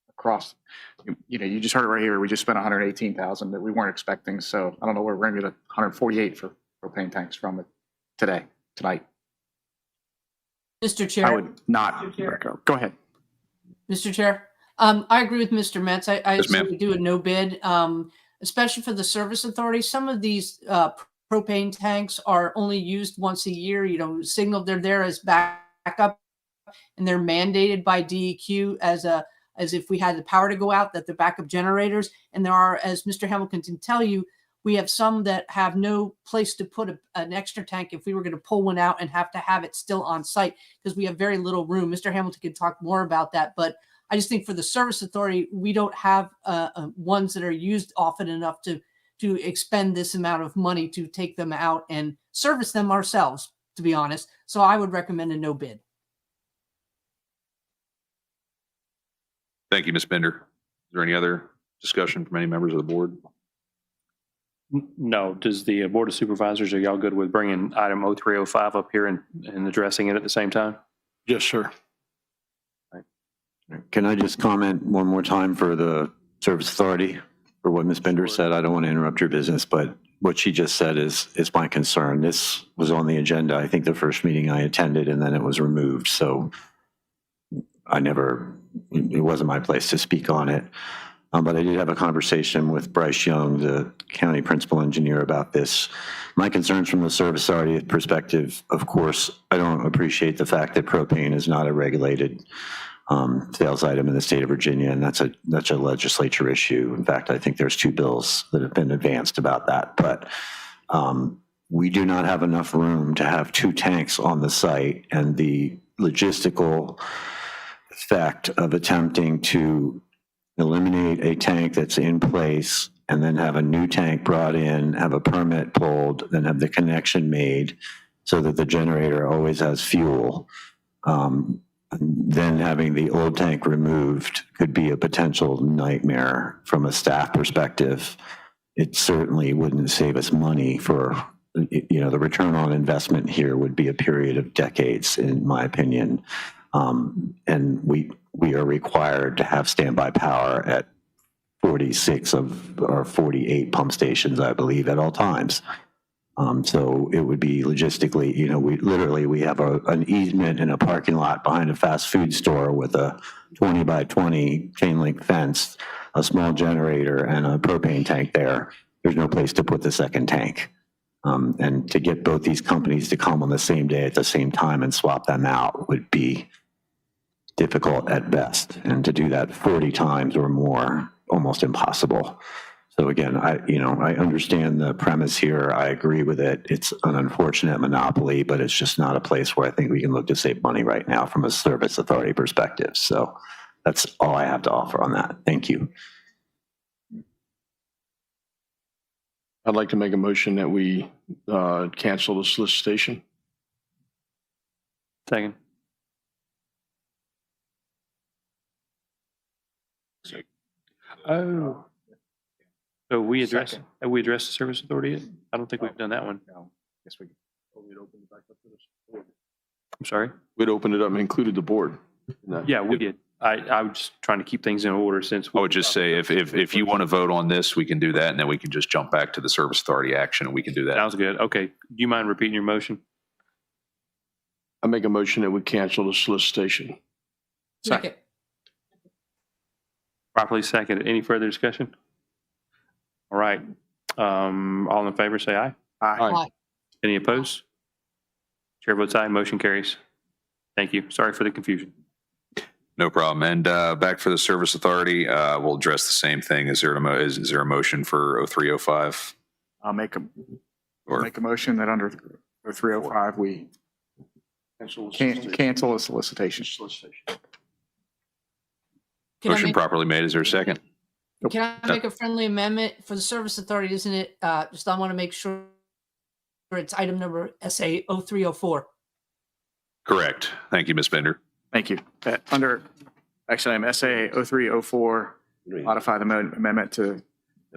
Speaker 3: across, you just heard it right here. We just spent $118,000 that we weren't expecting. So I don't know where we're going to get $148 for propane tanks from it tonight.
Speaker 10: Mr. Chair.
Speaker 3: I would not. Go ahead.
Speaker 10: Mr. Chair, I agree with Mr. Metz. I
Speaker 1: Yes, ma'am.
Speaker 10: would do a no bid, especially for the service authority. Some of these propane tanks are only used once a year. Signal they're there as backup, and they're mandated by DEQ as if we had the power to go out, that they're backup generators. And there are, as Mr. Hamilton can tell you, we have some that have no place to put an extra tank if we were going to pull one out and have to have it still on site because we have very little room. Mr. Hamilton can talk more about that, but I just think for the service authority, we don't have ones that are used often enough to expend this amount of money to take them out and service them ourselves, to be honest. So I would recommend a no bid.
Speaker 1: Thank you, Ms. Bender. Is there any other discussion from any members of the board?
Speaker 2: No. Does the Board of Supervisors, are y'all good with bringing item 0305 up here and addressing it at the same time?
Speaker 5: Yes, sir.
Speaker 16: Can I just comment one more time for the service authority for what Ms. Bender said? I don't want to interrupt your business, but what she just said is my concern. This was on the agenda, I think the first meeting I attended, and then it was removed. So it wasn't my place to speak on it. But I did have a conversation with Bryce Young, the county principal engineer, about this. My concerns from the service authority perspective, of course, I don't appreciate the fact that propane is not a regulated sales item in the state of Virginia, and that's a legislature issue. In fact, I think there's 2 bills that have been advanced about that. But we do not have enough room to have 2 tanks on the site, and the logistical effect of attempting to eliminate a tank that's in place and then have a new tank brought in, have a permit pulled, then have the connection made so that the generator always has fuel. Then having the old tank removed could be a potential nightmare from a staff perspective. It certainly wouldn't save us money for, the return on investment here would be a period of decades, in my opinion. And we are required to have standby power at 46 of our 48 pump stations, I believe, at all times. So it would be logistically, we have an easement in a parking lot behind a fast food store with a 20 by 20 chain link fence, a small generator, and a propane tank there. There's no place to put the second tank. And to get both these companies to come on the same day at the same time and swap them out would be difficult at best. And to do that 40 times or more, almost impossible. So again, I understand the premise here. I agree with it. It's an unfortunate monopoly, but it's just not a place where I think we can look to save money right now from a service authority perspective. So that's all I have to offer on that. Thank you.
Speaker 5: I'd like to make a motion that we cancel the solicitation.
Speaker 2: Second. Oh. So have we addressed the service authority yet? I don't think we've done that one.
Speaker 3: Yes, we open it back up to this board.
Speaker 2: I'm sorry?
Speaker 5: We'd opened it up and included the board.
Speaker 2: Yeah, we did. I was just trying to keep things in order since.
Speaker 1: I would just say if you want to vote on this, we can do that, and then we can just jump back to the service authority action, and we can do that.
Speaker 2: Sounds good. Okay. Do you mind repeating your motion?
Speaker 5: I make a motion that we cancel the solicitation.
Speaker 10: Second.
Speaker 2: Properly seconded. Any further discussion? All right. All in favor, say aye.
Speaker 3: Aye.
Speaker 2: Any opposed? Chair votes aye. Motion carries. Thank you. Sorry for the confusion.
Speaker 1: No problem. And back for the service authority, we'll address the same thing. Is there a motion for 0305?
Speaker 3: I'll make a motion that under 305, we cancel the solicitation.
Speaker 1: Motion properly made. Is there a second?
Speaker 10: Can I make a friendly amendment for the service authority? Isn't it, just I want to make sure it's item number SA 0304.
Speaker 1: Correct. Thank you, Ms. Bender.
Speaker 3: Thank you. Under action item SA 0304, modify the amendment to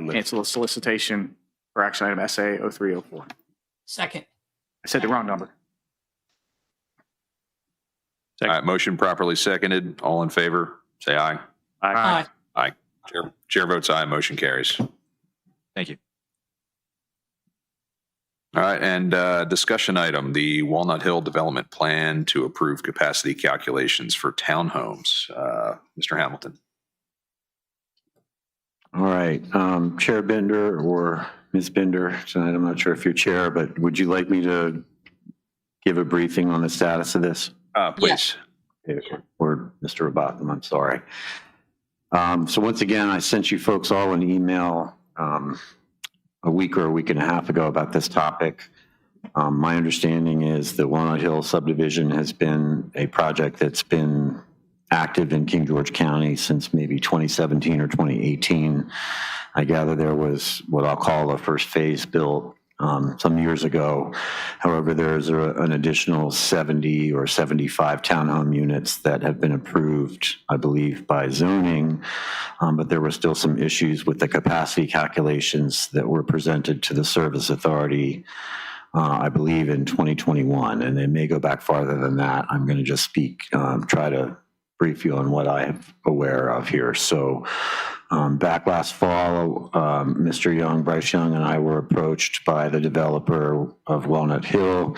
Speaker 3: cancel the solicitation for action item SA 0304.
Speaker 10: Second.
Speaker 3: I said the wrong number.
Speaker 1: All right, motion properly seconded. All in favor, say aye.
Speaker 10: Aye.
Speaker 1: Aye. Chair votes aye. Motion carries.
Speaker 17: Thank you.
Speaker 1: All right, and discussion item, the Walnut Hill Development Plan to approve capacity calculations for townhomes. Mr. Hamilton.
Speaker 16: All right, Chair Bender or Ms. Bender tonight, I'm not sure if you're chair, but would you like me to give a briefing on the status of this?
Speaker 1: Please.
Speaker 16: Or Mr. Robotham, I'm sorry. So once again, I sent you folks all an email a week or a week and a half ago about this topic. My understanding is the Walnut Hill subdivision has been a project that's been active in King George County since maybe 2017 or 2018. I gather there was what I'll call a first phase built some years ago. However, there's an additional 70 or 75 townhome units that have been approved, I believe, by zoning, but there were still some issues with the capacity calculations that were presented to the service authority, I believe, in 2021, and they may go back farther than that. I'm going to just try to brief you on what I am aware of here. So back last fall, Mr. Young, Bryce Young, and I were approached by the developer of Walnut Hill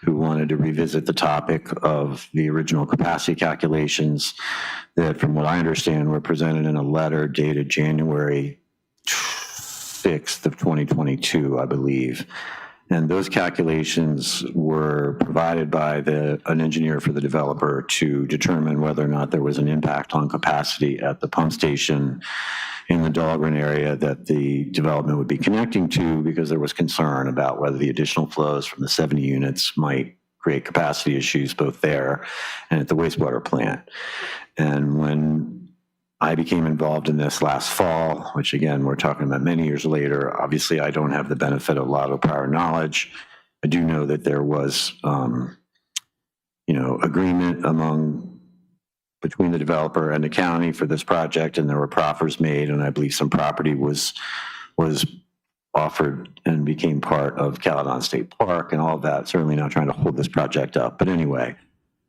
Speaker 16: who wanted to revisit the topic of the original capacity calculations that, from what I understand, were presented in a letter dated January 6th of 2022, I believe. And those calculations were provided by an engineer for the developer to determine whether or not there was an impact on capacity at the pump station in the Dahlgren area that the development would be connecting to, because there was concern about whether the additional flows from the 70 units might create capacity issues both there and at the wastewater plant. And when I became involved in this last fall, which again, we're talking about many years later, obviously I don't have the benefit of a lot of prior knowledge. I do know that there was, agreement between the developer and the county for this project, and there were proffers made, and I believe some property was offered and became part of Caledon State Park and all of that. Certainly not trying to hold this project up. But anyway,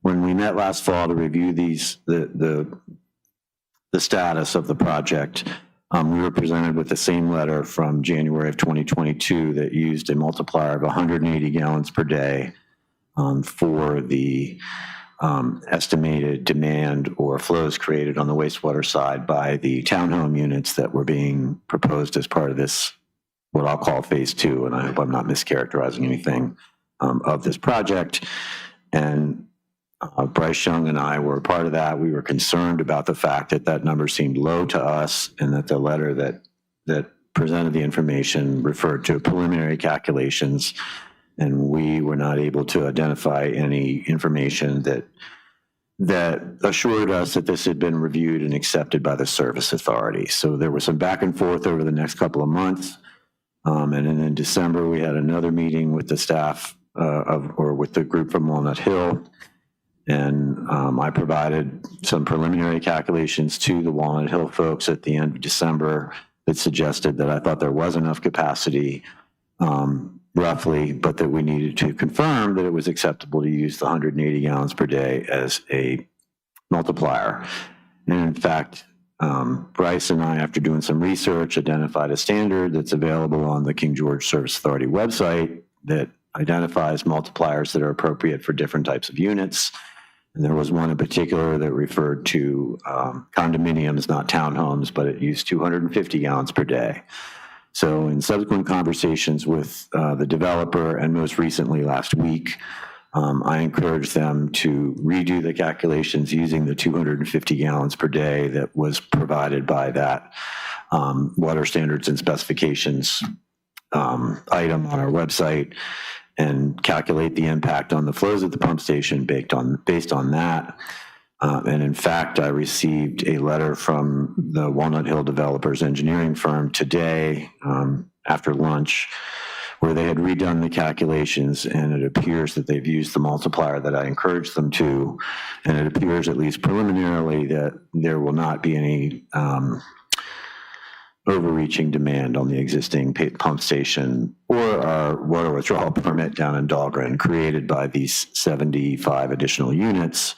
Speaker 16: when we met last fall to review the status of the project, we were presented with the same letter from January of 2022 that used a multiplier of 180 gallons per day for the estimated demand or flows created on the wastewater side by the townhome units that were being proposed as part of this, what I'll call phase 2, and I hope I'm not mischaracterizing anything of this project. And Bryce Young and I were part of that. We were concerned about the fact that that number seemed low to us, and that the letter that presented the information referred to preliminary calculations, and we were not able to identify any information that assured us that this had been reviewed and accepted by the service authority. So there was some back and forth over the next couple of months. And then in December, we had another meeting with the staff with the group from Walnut Hill. And I provided some preliminary calculations to the Walnut Hill folks at the end of December that suggested that I thought there was enough capacity, roughly, but that we needed to confirm that it was acceptable to use the 180 gallons per day as a multiplier. And in fact, Bryce and I, after doing some research, identified a standard that's available on the King George Service Authority website that identifies multipliers that are appropriate for different types of units. And there was one in particular that referred to condominiums, not townhomes, but it used 250 gallons per day. So in subsequent conversations with the developer, and most recently last week, I encouraged them to redo the calculations using the 250 gallons per day that was provided by that water standards and specifications item on our website, and calculate the impact on the flows at the pump station based on that. And in fact, I received a letter from the Walnut Hill Developers Engineering firm today after lunch, where they had redone the calculations, and it appears that they've used the multiplier that I encouraged them to, and it appears, at least preliminarily, that there will not be any overreaching demand on the existing pump station or our water withdrawal permit down in Dahlgren, created by these 75 additional units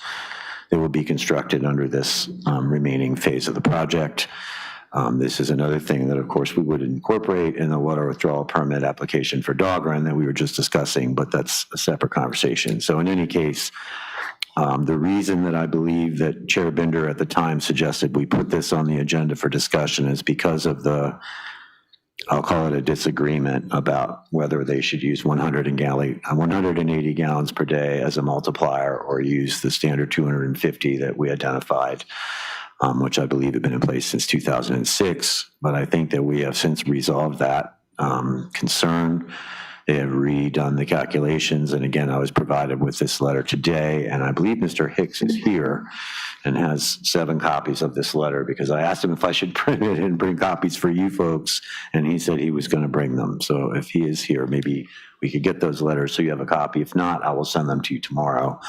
Speaker 16: that will be constructed under this remaining phase of the project. This is another thing that, of course, we would incorporate in the water withdrawal permit application for Dahlgren that we were just discussing, but that's a separate conversation. So in any case, the reason that I believe that Chair Binder at the time suggested we put this on the agenda for discussion is because of I'll call it a disagreement about whether they should use 180 gallons per day as a multiplier or use the standard 250 that we identified, which I believe had been in place since 2006. But I think that we have since resolved that concern. They have redone the calculations. And again, I was provided with this letter today, and I believe Mr. Hicks is here and has 7 copies of this letter, because I asked him if I should print it and bring copies for you folks, and he said he was going to bring them. So if he is here, maybe we could get those letters so you have a copy. If not, I will send them to you tomorrow.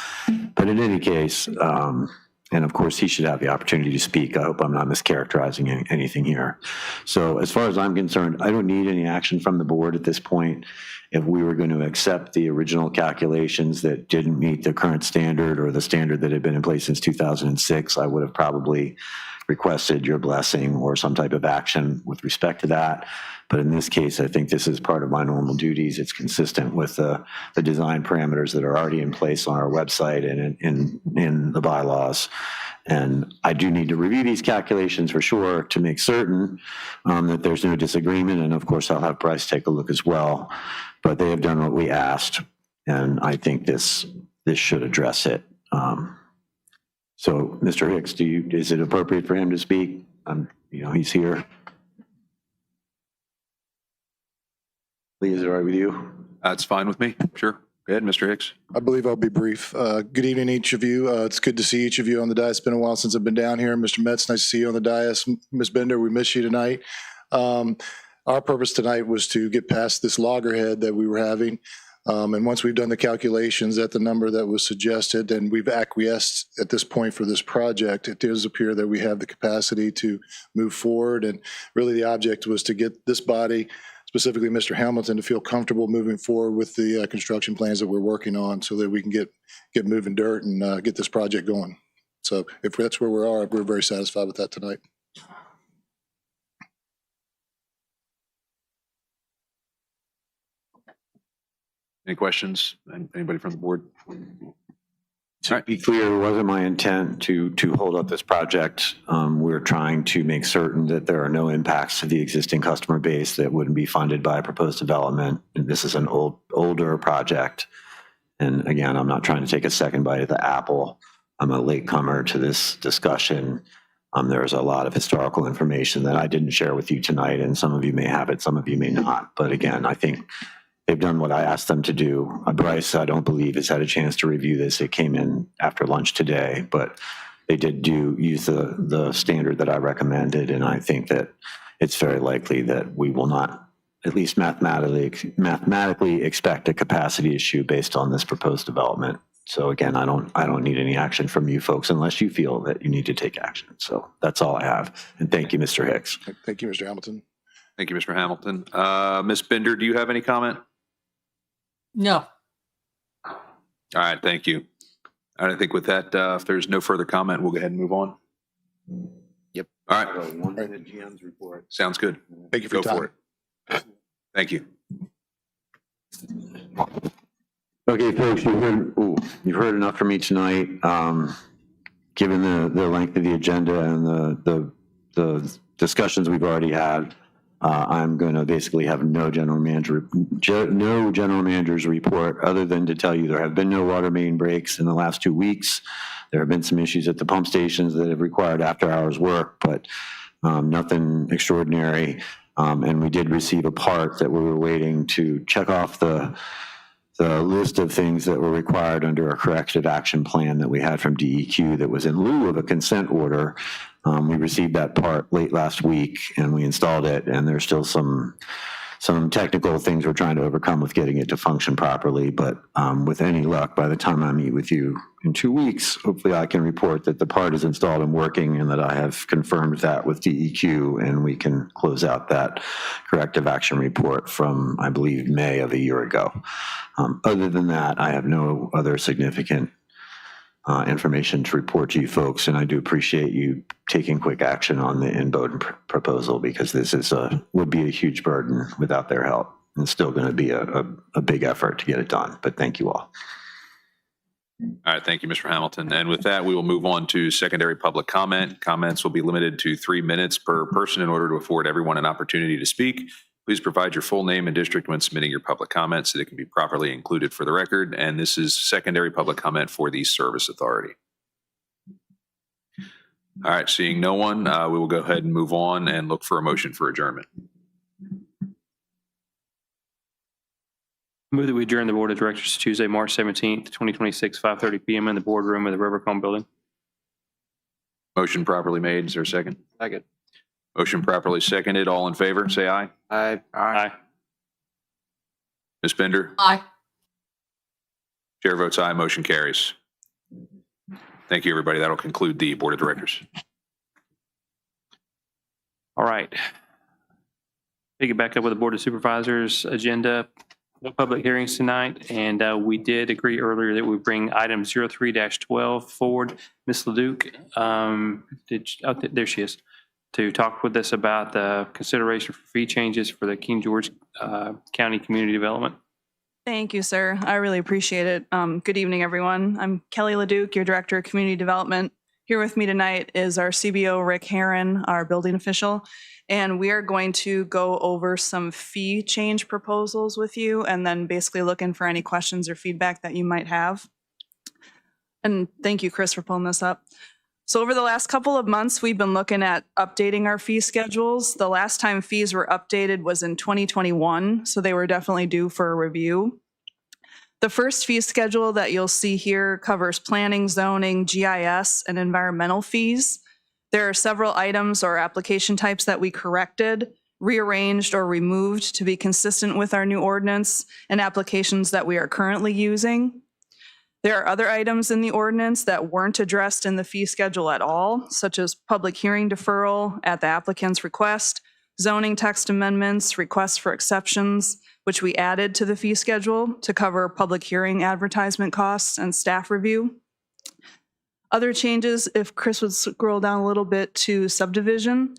Speaker 16: But in any case, and of course, he should have the opportunity to speak. I hope I'm not mischaracterizing anything here. So as far as I'm concerned, I don't need any action from the board at this point. If we were going to accept the original calculations that didn't meet the current standard or the standard that had been in place since 2006, I would have probably requested your blessing or some type of action with respect to that. But in this case, I think this is part of my normal duties. It's consistent with the design parameters that are already in place on our website and in the bylaws. And I do need to review these calculations for sure to make certain that there's no disagreement. And of course, I'll have Bryce take a look as well. But they have done what we asked, and I think this should address it. So, Mr. Hicks, is it appropriate for him to speak? He's here. Lee, is it all right with you?
Speaker 1: That's fine with me. Sure. Go ahead, Mr. Hicks.
Speaker 8: I believe I'll be brief. Good evening, each of you. It's good to see each of you on the dais. It's been a while since I've been down here. Mr. Metz, nice to see you on the dais. Ms. Bender, we miss you tonight. Our purpose tonight was to get past this loggerhead that we were having. And once we've done the calculations at the number that was suggested and we've acquiesced at this point for this project, it does appear that we have the capacity to move forward. And really the object was to get this body, specifically Mr. Hamilton, to feel comfortable moving forward with the construction plans that we're working on so that we can get moving dirt and get this project going. So if that's where we are, we're very satisfied with that tonight.
Speaker 1: Any questions? Anybody from the board?
Speaker 16: To be clear, it wasn't my intent to hold up this project. We're trying to make certain that there are no impacts to the existing customer base that wouldn't be funded by a proposed development. And this is an older project. And again, I'm not trying to take a second bite at the apple. I'm a latecomer to this discussion. There's a lot of historical information that I didn't share with you tonight, and some of you may have it, some of you may not. But again, I think they've done what I asked them to do. Bryce, I don't believe, has had a chance to review this. It came in after lunch today, but they did use the standard that I recommended, and I think that it's very likely that we will not, at least mathematically expect a capacity issue based on this proposed development. So again, I don't need any action from you folks unless you feel that you need to take action. So that's all I have. And thank you, Mr. Hicks.
Speaker 8: Thank you, Mr. Hamilton.
Speaker 1: Thank you, Mr. Hamilton. Ms. Bender, do you have any comment?
Speaker 10: No.
Speaker 1: All right, thank you. I think with that, if there's no further comment, we'll go ahead and move on.
Speaker 11: Yep.
Speaker 1: All right.
Speaker 16: GM's report.
Speaker 1: Sounds good.
Speaker 8: Thank you for your
Speaker 1: Go
Speaker 8: time.
Speaker 1: for it. Thank you.
Speaker 16: Okay, folks, you've heard enough from me tonight. Given the length of the agenda and the discussions we've already had, I'm going to basically have no general manager's report other than to tell you there have been no water main breaks in the last 2 weeks. There have been some issues at the pump stations that have required after-hours work, but nothing extraordinary. And we did receive a part that we were waiting to check off the list of things that were required under a corrective action plan that we had from DEQ that was in lieu of a consent order. We received that part late last week and we installed it, and there's still some technical things we're trying to overcome with getting it to function properly. But with any luck, by the time I meet with you in 2 weeks, hopefully I can report that the part is installed and working and that I have confirmed that with DEQ, and we can close out that corrective action report from, I believe, May of a year ago. Other than that, I have no other significant information to report to you folks, and I do appreciate you taking quick action on the in-BOD proposal, because this would be a huge burden without their help. It's still going to be a big effort to get it done, but thank you all.
Speaker 1: All right, thank you, Mr. Hamilton. And with that, we will move on to secondary public comment. Comments will be limited to 3 minutes per person in order to afford everyone an opportunity to speak. Please provide your full name and district when submitting your public comments so that it can be properly included for the record. And this is secondary public comment for the service authority. All right, seeing no one, we will go ahead and move on and look for a motion for adjournment.
Speaker 2: Move that we adjourn the Board of Directors Tuesday, March 17th, 2026, 5:30 PM in the boardroom of the Rivercomb Building.
Speaker 1: Motion properly made. Is there a second?
Speaker 6: Second.
Speaker 1: Motion properly seconded. All in favor, say aye.
Speaker 6: Aye.
Speaker 2: Aye.
Speaker 1: Ms. Bender?
Speaker 10: Aye.
Speaker 1: Chair votes aye. Motion carries. Thank you, everybody. That'll conclude the Board of Directors.
Speaker 2: All right. Pick it back up with the Board of Supervisors agenda. No public hearings tonight, and we did agree earlier that we bring item 03-12 forward. Ms. Leduc, there she is, to talk with us about the consideration for fee changes for the King George County Community Development.
Speaker 18: Thank you, sir. I really appreciate it. Good evening, everyone. I'm Kelly Leduc, your Director of Community Development. Here with me tonight is our CBO, Rick Herron, our building official, and we are going to go over some fee change proposals with you and then basically looking for any questions or feedback that you might have. And thank you, Chris, for pulling this up. So over the last couple of months, we've been looking at updating our fee schedules. The last time fees were updated was in 2021, so they were definitely due for a review. The first fee schedule that you'll see here covers planning, zoning, GIS, and environmental fees. There are several items or application types that we corrected, rearranged, or removed to be consistent with our new ordinance and applications that we are currently using. There are other items in the ordinance that weren't addressed in the fee schedule at all, such as public hearing deferral at the applicant's request, zoning text amendments, requests for exceptions, which we added to the fee schedule to cover public hearing advertisement costs and staff review. Other changes, if Chris would scroll down a little bit to subdivision,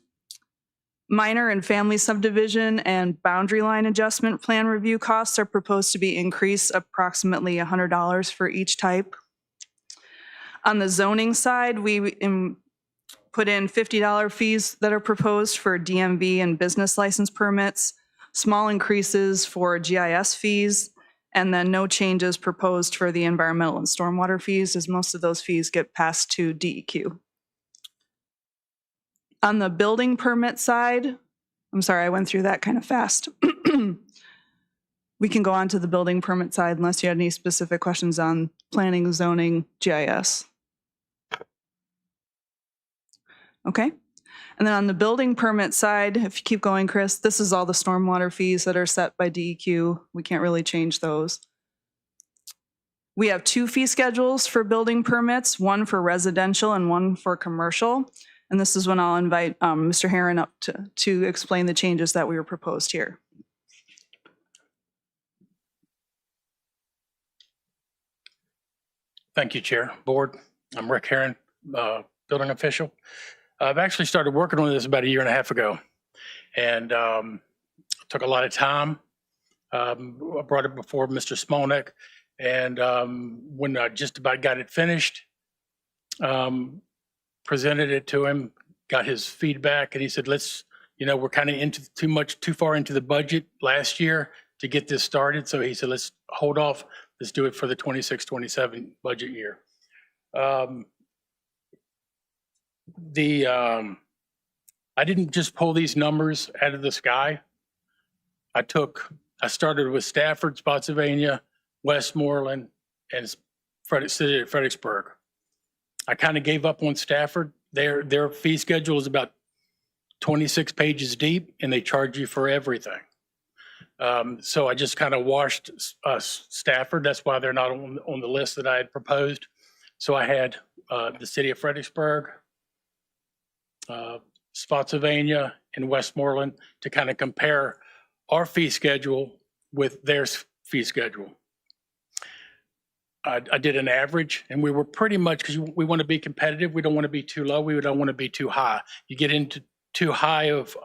Speaker 18: minor and family subdivision and boundary line adjustment plan review costs are proposed to be increased approximately $100 for each type. On the zoning side, we put in $50 fees that are proposed for DMV and business license permits, small increases for GIS fees, and then no changes proposed for the environmental and stormwater fees, as most of those fees get passed to DEQ. On the building permit side, I'm sorry, I went through that kind of fast. We can go on to the building permit side unless you had any specific questions on planning, zoning, GIS. Okay. And then on the building permit side, if you keep going, Chris, this is all the stormwater fees that are set by DEQ. We can't really change those. We have two fee schedules for building permits, one for residential and one for commercial. And this is when I'll invite Mr. Herron up to explain the changes that we were proposed here.
Speaker 19: Thank you, Chair, Board. I'm Rick Herron, building official. I've actually started working on this about a year and a half ago, and took a lot of time. I brought it before Mr. Smolnick, and when I just about got it finished, presented it to him, got his feedback, and he said, we're kind of too far into the budget last year to get this started. So he said, let's hold off. Let's do it for the 26-27 budget year. I didn't just pull these numbers out of the sky. I started with Stafford, Spotsylvania, Westmoreland, and City of Fredericksburg. I kind of gave up on Stafford. Their fee schedule is about 26 pages deep, and they charge you for everything. So I just kind of washed Stafford. That's why they're not on the list that I had proposed. So I had the City of Fredericksburg, Spotsylvania, and Westmoreland to kind of compare our fee schedule with their fee schedule. I did an average, and we were pretty much, because we want to be competitive. We don't want to be too low. We don't want to be too high. You get into too high of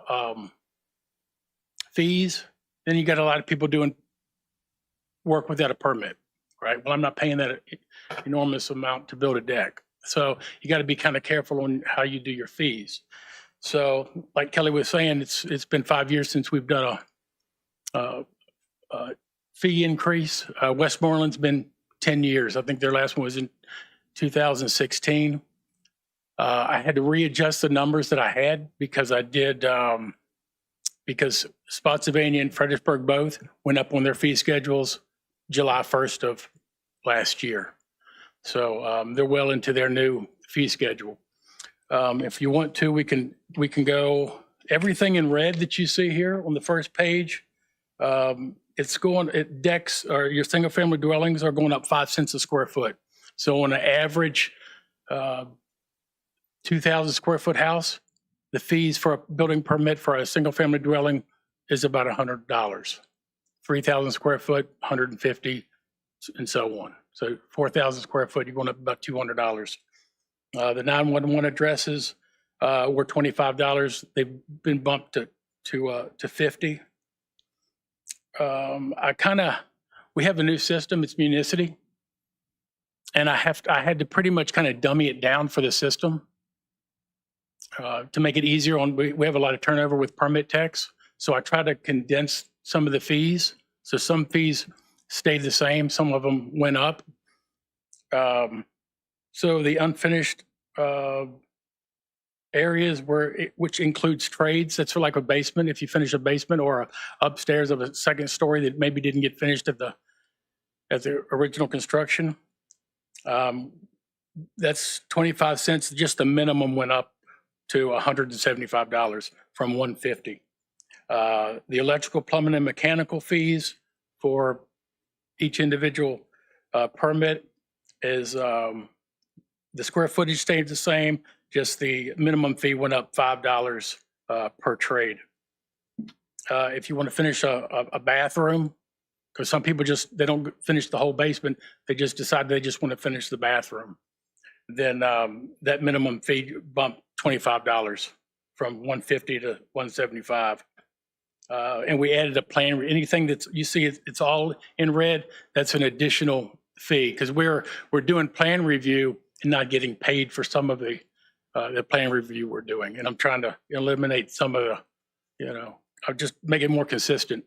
Speaker 19: fees, then you got a lot of people doing work without a permit, right? Well, I'm not paying that enormous amount to build a deck. So you got to be kind of careful on how you do your fees. So like Kelly was saying, it's been 5 years since we've done a fee increase. Westmoreland's been 10 years. I think their last one was in 2016. I had to readjust the numbers that I had because because Spotsylvania and Fredericksburg both went up on their fee schedules July 1st of last year. So they're well into their new fee schedule. If you want to, we can go everything in red that you see here on the first page. Decks or your single family dwellings are going up 5 cents a square foot. So on an average 2,000 square foot house, the fees for a building permit for a single family dwelling is about $100 3,000 square foot, 150, and so on. So 4,000 square foot, you're going up about $200. The 911 addresses were $25. They've been bumped to 50. We have a new system. It's Municity, and I had to pretty much kind of dummy it down for the system to make it easier. We have a lot of turnover with permit techs, so I try to condense some of the fees. So some fees stayed the same, some of them went up. So the unfinished areas which includes trades, that's for like a basement. If you finish a basement or upstairs of a second story that maybe didn't get finished at the original construction, that's 25 cents. Just the minimum went up to $175 from $150. The electrical, plumbing, and mechanical fees for each individual permit is the square footage stayed the same, just the minimum fee went up $5 per trade. If you want to finish a bathroom, because some people they don't finish the whole basement, they just decide they just want to finish the bathroom, then that minimum fee bumped $25 from $150 to $175. And we added a plan. Anything that you see, it's all in red. That's an additional fee because we're doing plan review and not getting paid for some of the plan review we're doing. And I'm trying to eliminate some of I'll just make it more consistent.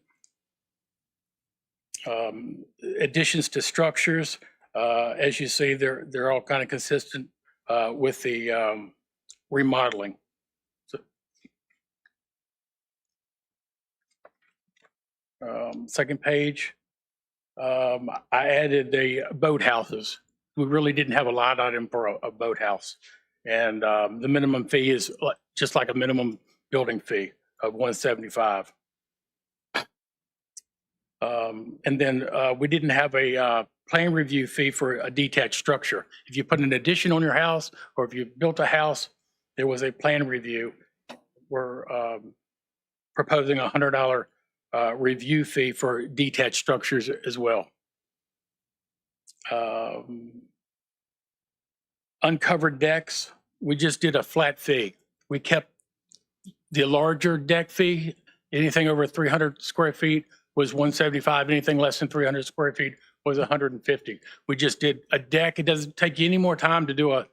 Speaker 19: Additions to structures, as you see, they're all kind of consistent with the remodeling. Second page, I added the boathouses. We really didn't have a line item for a boathouse. And the minimum fee is just like a minimum building fee of $175. And then we didn't have a plan review fee for a detached structure. If you put an addition on your house or if you built a house, there was a plan review. We're proposing a $100 review fee for detached structures as well. Uncovered decks, we just did a flat fee. We kept the larger deck fee. Anything over 300 square feet was $175. Anything less than 300 square feet was $150. We just did a deck. It doesn't take you any more time to do a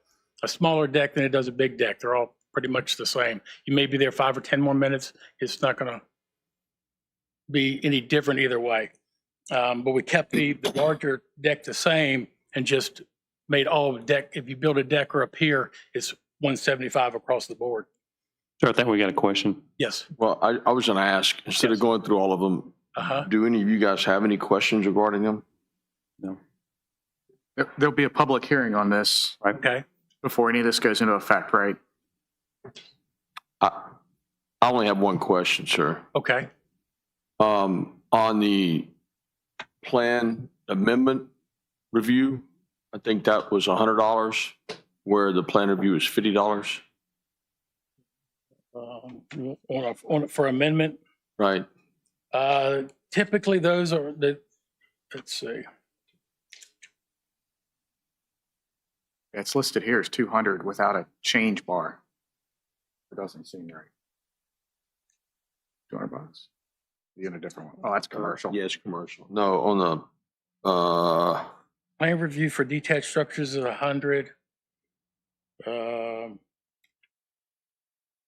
Speaker 19: smaller deck than it does a big deck. They're all pretty much the same. You may be there 5 or 10 more minutes. It's not going to be any different either way. But we kept the larger deck the same and just made all the deck. If you build a deck or a pier, it's $175 across the board.
Speaker 2: Sir, I think we got a question.
Speaker 19: Yes.
Speaker 5: Well, I was going to ask, instead of going through all of them, do any of you guys have any questions regarding them?
Speaker 2: No.
Speaker 20: There'll be a public hearing on this.
Speaker 2: Right.
Speaker 19: Okay.
Speaker 20: Before any of this goes into effect, right?
Speaker 5: I only have one question, sir.
Speaker 19: Okay.
Speaker 5: On the plan amendment review, I think that was $100, where the plan review is $50.
Speaker 19: For amendment,
Speaker 5: Right.
Speaker 19: typically those are let's see.
Speaker 20: It's listed here as 200 without a change bar. It doesn't seem right. $200. You in a different one? Oh, that's commercial.
Speaker 5: Yes, commercial. No, on the,
Speaker 19: Plan review for detached structures is 100.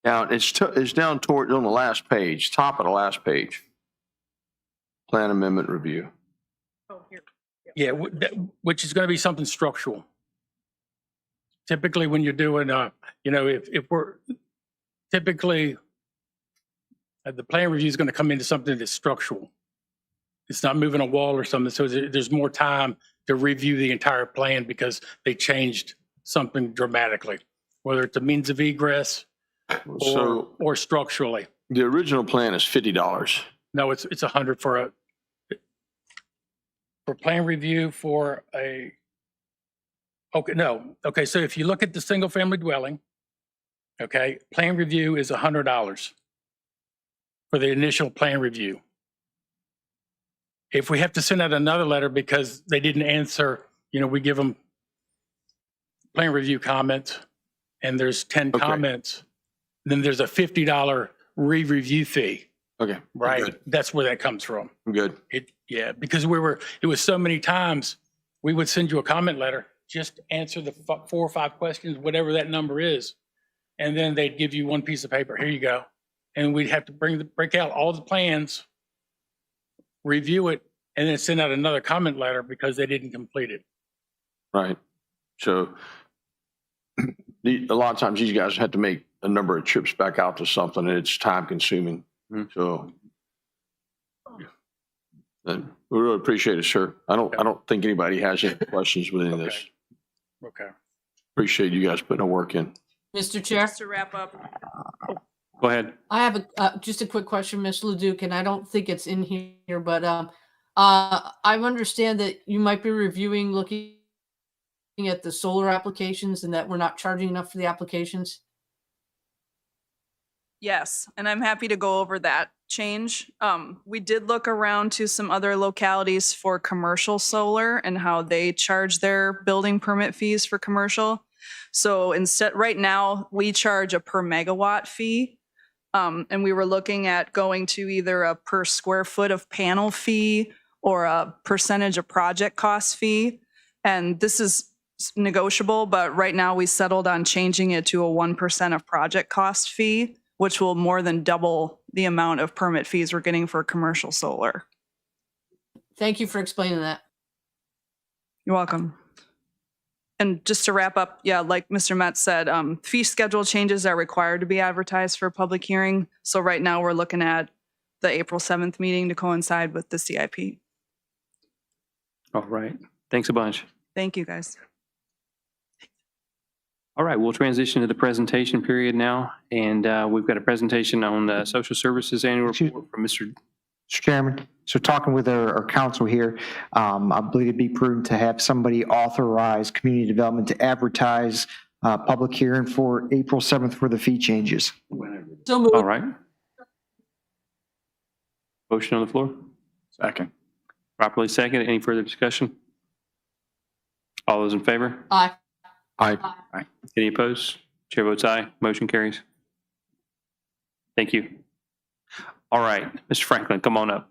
Speaker 5: now it's down toward, on the last page, top of the last page. Plan amendment review.
Speaker 19: Yeah, which is going to be something structural. Typically, when you're doing, if we're typically the plan review is going to come into something that's structural. It's not moving a wall or something. So there's more time to review the entire plan because they changed something dramatically, whether it's a means of egress or structurally.
Speaker 5: The original plan is $50.
Speaker 19: No, it's 100 for plan review for a. Okay, no. Okay, so if you look at the single family dwelling, okay, plan review is $100 for the initial plan review. if we have to send out another letter because they didn't answer, we give them plan review comments and there's 10 comments, then there's a $50 re-review fee,
Speaker 5: Okay.
Speaker 19: right?
Speaker 5: Good.
Speaker 19: That's where that comes from.
Speaker 5: Good.
Speaker 19: Because it was so many times, we would send you a comment letter, just answer the 4 or 5 questions, whatever that number is. And then they'd give you one piece of paper, here you go. And we'd have to break out all the plans, review it, and then send out another comment letter because they didn't complete it.
Speaker 5: Right. So a lot of times these guys had to make a number of trips back out to something and it's time consuming. So we really appreciate it, sir. I don't think anybody has any questions with any of this.
Speaker 19: Okay.
Speaker 5: Appreciate you guys putting the work in.
Speaker 10: Mr. Chair,
Speaker 18: Just to wrap up,
Speaker 2: Go ahead.
Speaker 10: I have just a quick question, Ms. Leduc, and I don't think it's in here, but I understand that you might be looking at the solar applications and that we're not charging enough for the applications.
Speaker 18: yes, and I'm happy to go over that change. We did look around to some other localities for commercial solar and how they charge their building permit fees for commercial. So instead, right now, we charge a per megawatt fee. And we were looking at going to either a per square foot of panel fee or a percentage of project cost fee. And this is negotiable, but right now we settled on changing it to a 1% of project cost fee, which will more than double the amount of permit fees we're getting for commercial solar.
Speaker 10: Thank you for explaining that.
Speaker 18: You're welcome. And just to wrap up, yeah, like Mr. Metz said, fee schedule changes are required to be advertised for a public hearing. So right now we're looking at the April 7th meeting to coincide with the CIP.
Speaker 2: All right. Thanks a bunch.
Speaker 18: Thank you, guys.
Speaker 2: All right, we'll transition to the presentation period now. And we've got a presentation on the Social Services Annual Report from Mr.
Speaker 14: Chairman, so talking with our council here, I believe it'd be prudent to have somebody authorize community development to advertise public hearing for April 7th for the fee changes.
Speaker 10: So moved.
Speaker 2: All right. Motion on the floor.
Speaker 20: Second.
Speaker 2: Properly second. Any further discussion? All those in favor?
Speaker 10: Aye.
Speaker 5: Aye.
Speaker 2: Any opposed? Chair votes aye. Motion carries. Thank you. All right, Mr. Franklin, come on up.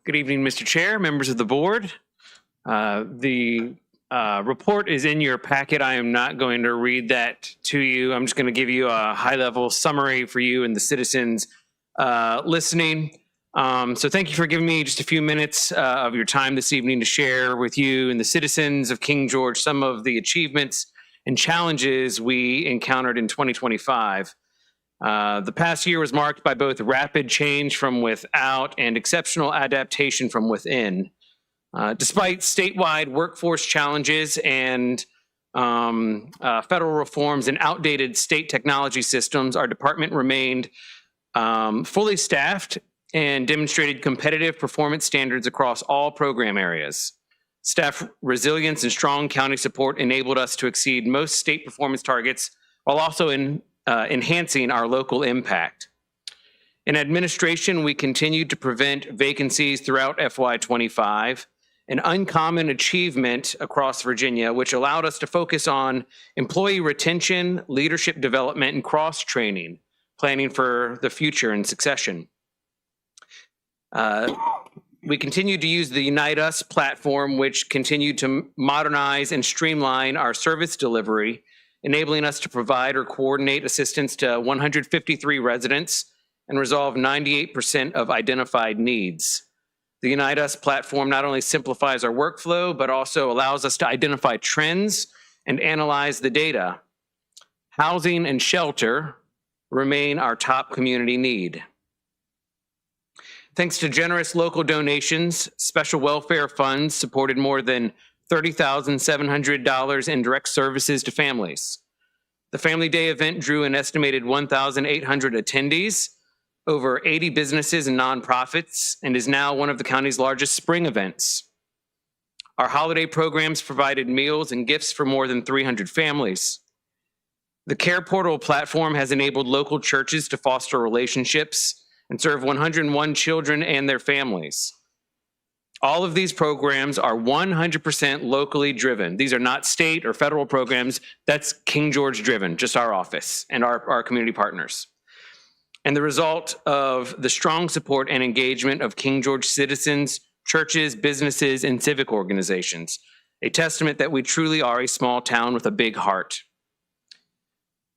Speaker 21: Good evening, Mr. Chair, members of the board. The report is in your packet. I am not going to read that to you. I'm just going to give you a high-level summary for you and the citizens listening. So thank you for giving me just a few minutes of your time this evening to share with you and the citizens of King George some of the achievements and challenges we encountered in 2025. The past year was marked by both rapid change from without and exceptional adaptation from within. Despite statewide workforce challenges and federal reforms and outdated state technology systems, our department remained fully staffed and demonstrated competitive performance standards across all program areas. Staff resilience and strong county support enabled us to exceed most state performance targets while also enhancing our local impact. In administration, we continued to prevent vacancies throughout FY25, an uncommon achievement across Virginia, which allowed us to focus on employee retention, leadership development, and cross-training, planning for the future and succession. We continued to use the Unite Us platform, which continued to modernize and streamline our service delivery, enabling us to provide or coordinate assistance to 153 residents and resolve 98% of identified needs. The Unite Us platform not only simplifies our workflow, but also allows us to identify trends and analyze the data. Housing and shelter remain our top community need. Thanks to generous local donations, special welfare funds supported more than $30,700 in direct services to families. The Family Day event drew an estimated 1,800 attendees, over 80 businesses and nonprofits, and is now one of the county's largest spring events. Our holiday programs provided meals and gifts for more than 300 families. The Care Portal platform has enabled local churches to foster relationships and serve 101 children and their families. All of these programs are 100% locally driven. These are not state or federal programs. That's King George driven, just our office and our community partners. And the result of the strong support and engagement of King George citizens, churches, businesses, and civic organizations, a testament that we truly are a small town with a big heart.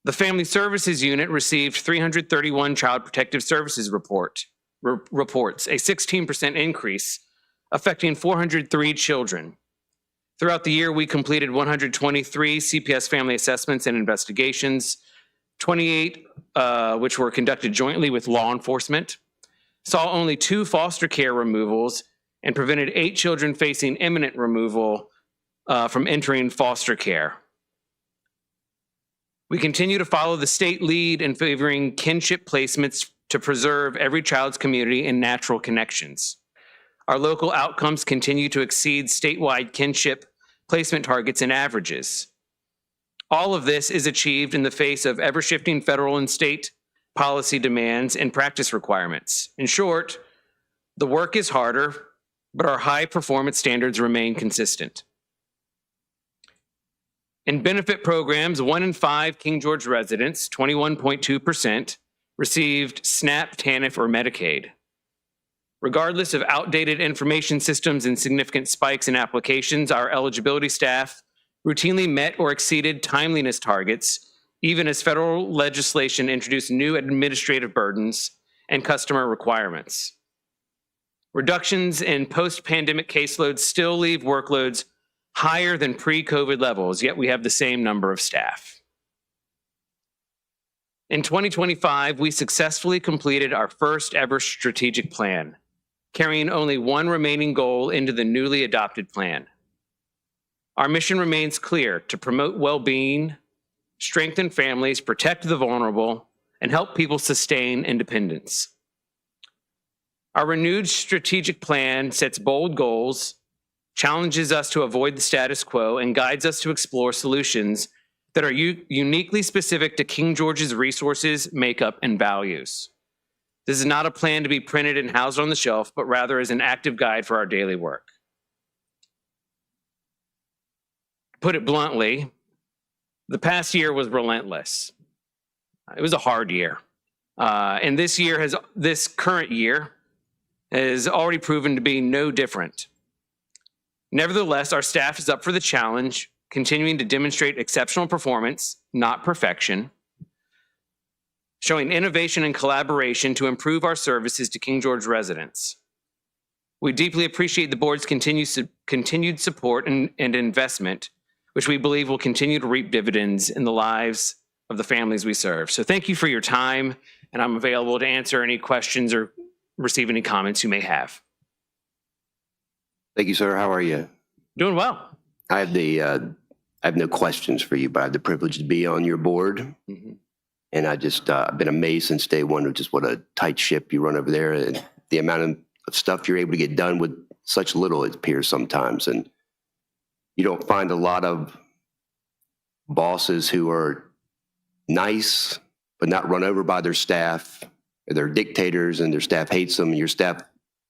Speaker 21: The Family Services Unit received 331 Child Protective Services reports, a 16% increase, affecting 403 children. Throughout the year, we completed 123 CPS family assessments and investigations, 28 which were conducted jointly with law enforcement, saw only 2 foster care removals, and prevented 8 children facing imminent removal from entering foster care. We continue to follow the state lead in favoring kinship placements to preserve every child's community and natural connections. Our local outcomes continue to exceed statewide kinship placement targets and averages. All of this is achieved in the face of ever-shifting federal and state policy demands and practice requirements. In short, the work is harder, but our high performance standards remain consistent. In benefit programs, 1 in 5 King George residents, 21.2%, received SNAP, TANF, or Medicaid. Regardless of outdated information systems and significant spikes in applications, our eligibility staff routinely met or exceeded timeliness targets, even as federal legislation introduced new administrative burdens and customer requirements. Reductions in post-pandemic caseloads still leave workloads higher than pre-COVID levels, yet we have the same number of staff. In 2025, we successfully completed our first ever strategic plan, carrying only one remaining goal into the newly adopted plan. Our mission remains clear: to promote well-being, strengthen families, protect the vulnerable, and help people sustain independence. Our renewed strategic plan sets bold goals, challenges us to avoid the status quo, and guides us to explore solutions that are uniquely specific to King George's resources, makeup, and values. This is not a plan to be printed and housed on the shelf, but rather is an active guide for our daily work. Put it bluntly, the past year was relentless. It was a hard year. And this current year has already proven to be no different. Nevertheless, our staff is up for the challenge, continuing to demonstrate exceptional performance, not perfection, showing innovation and collaboration to improve our services to King George residents. We deeply appreciate the board's continued support and investment, which we believe will continue to reap dividends in the lives of the families we serve. So thank you for your time, and I'm available to answer any questions or receive any comments you may have.
Speaker 11: Thank you, sir. How are you?
Speaker 21: Doing well.
Speaker 11: I have no questions for you, but I have the privilege to be on your board.
Speaker 21: Mm-hmm.
Speaker 11: And I've been amazed since day one of just what a tight ship you run over there, and the amount of stuff you're able to get done with such little, it appears sometimes. And you don't find a lot of bosses who are nice, but not run over by their staff. They're dictators and their staff hates them, and your staff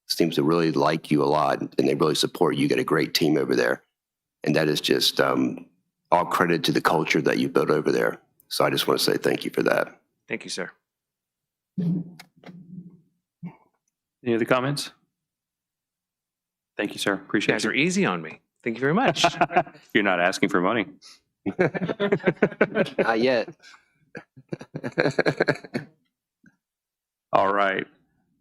Speaker 11: seems to really like you a lot, and they really support you. You got a great team over there. And that is just all credit to the culture that you built over there. So I just want to say thank you for that.
Speaker 21: Thank you, sir.
Speaker 2: Any other comments? Thank you, sir.
Speaker 21: You
Speaker 2: Appreciate
Speaker 21: guys
Speaker 2: it.
Speaker 21: are easy on me. Thank you very much.
Speaker 2: You're not asking for money.
Speaker 11: Not yet.
Speaker 2: All right.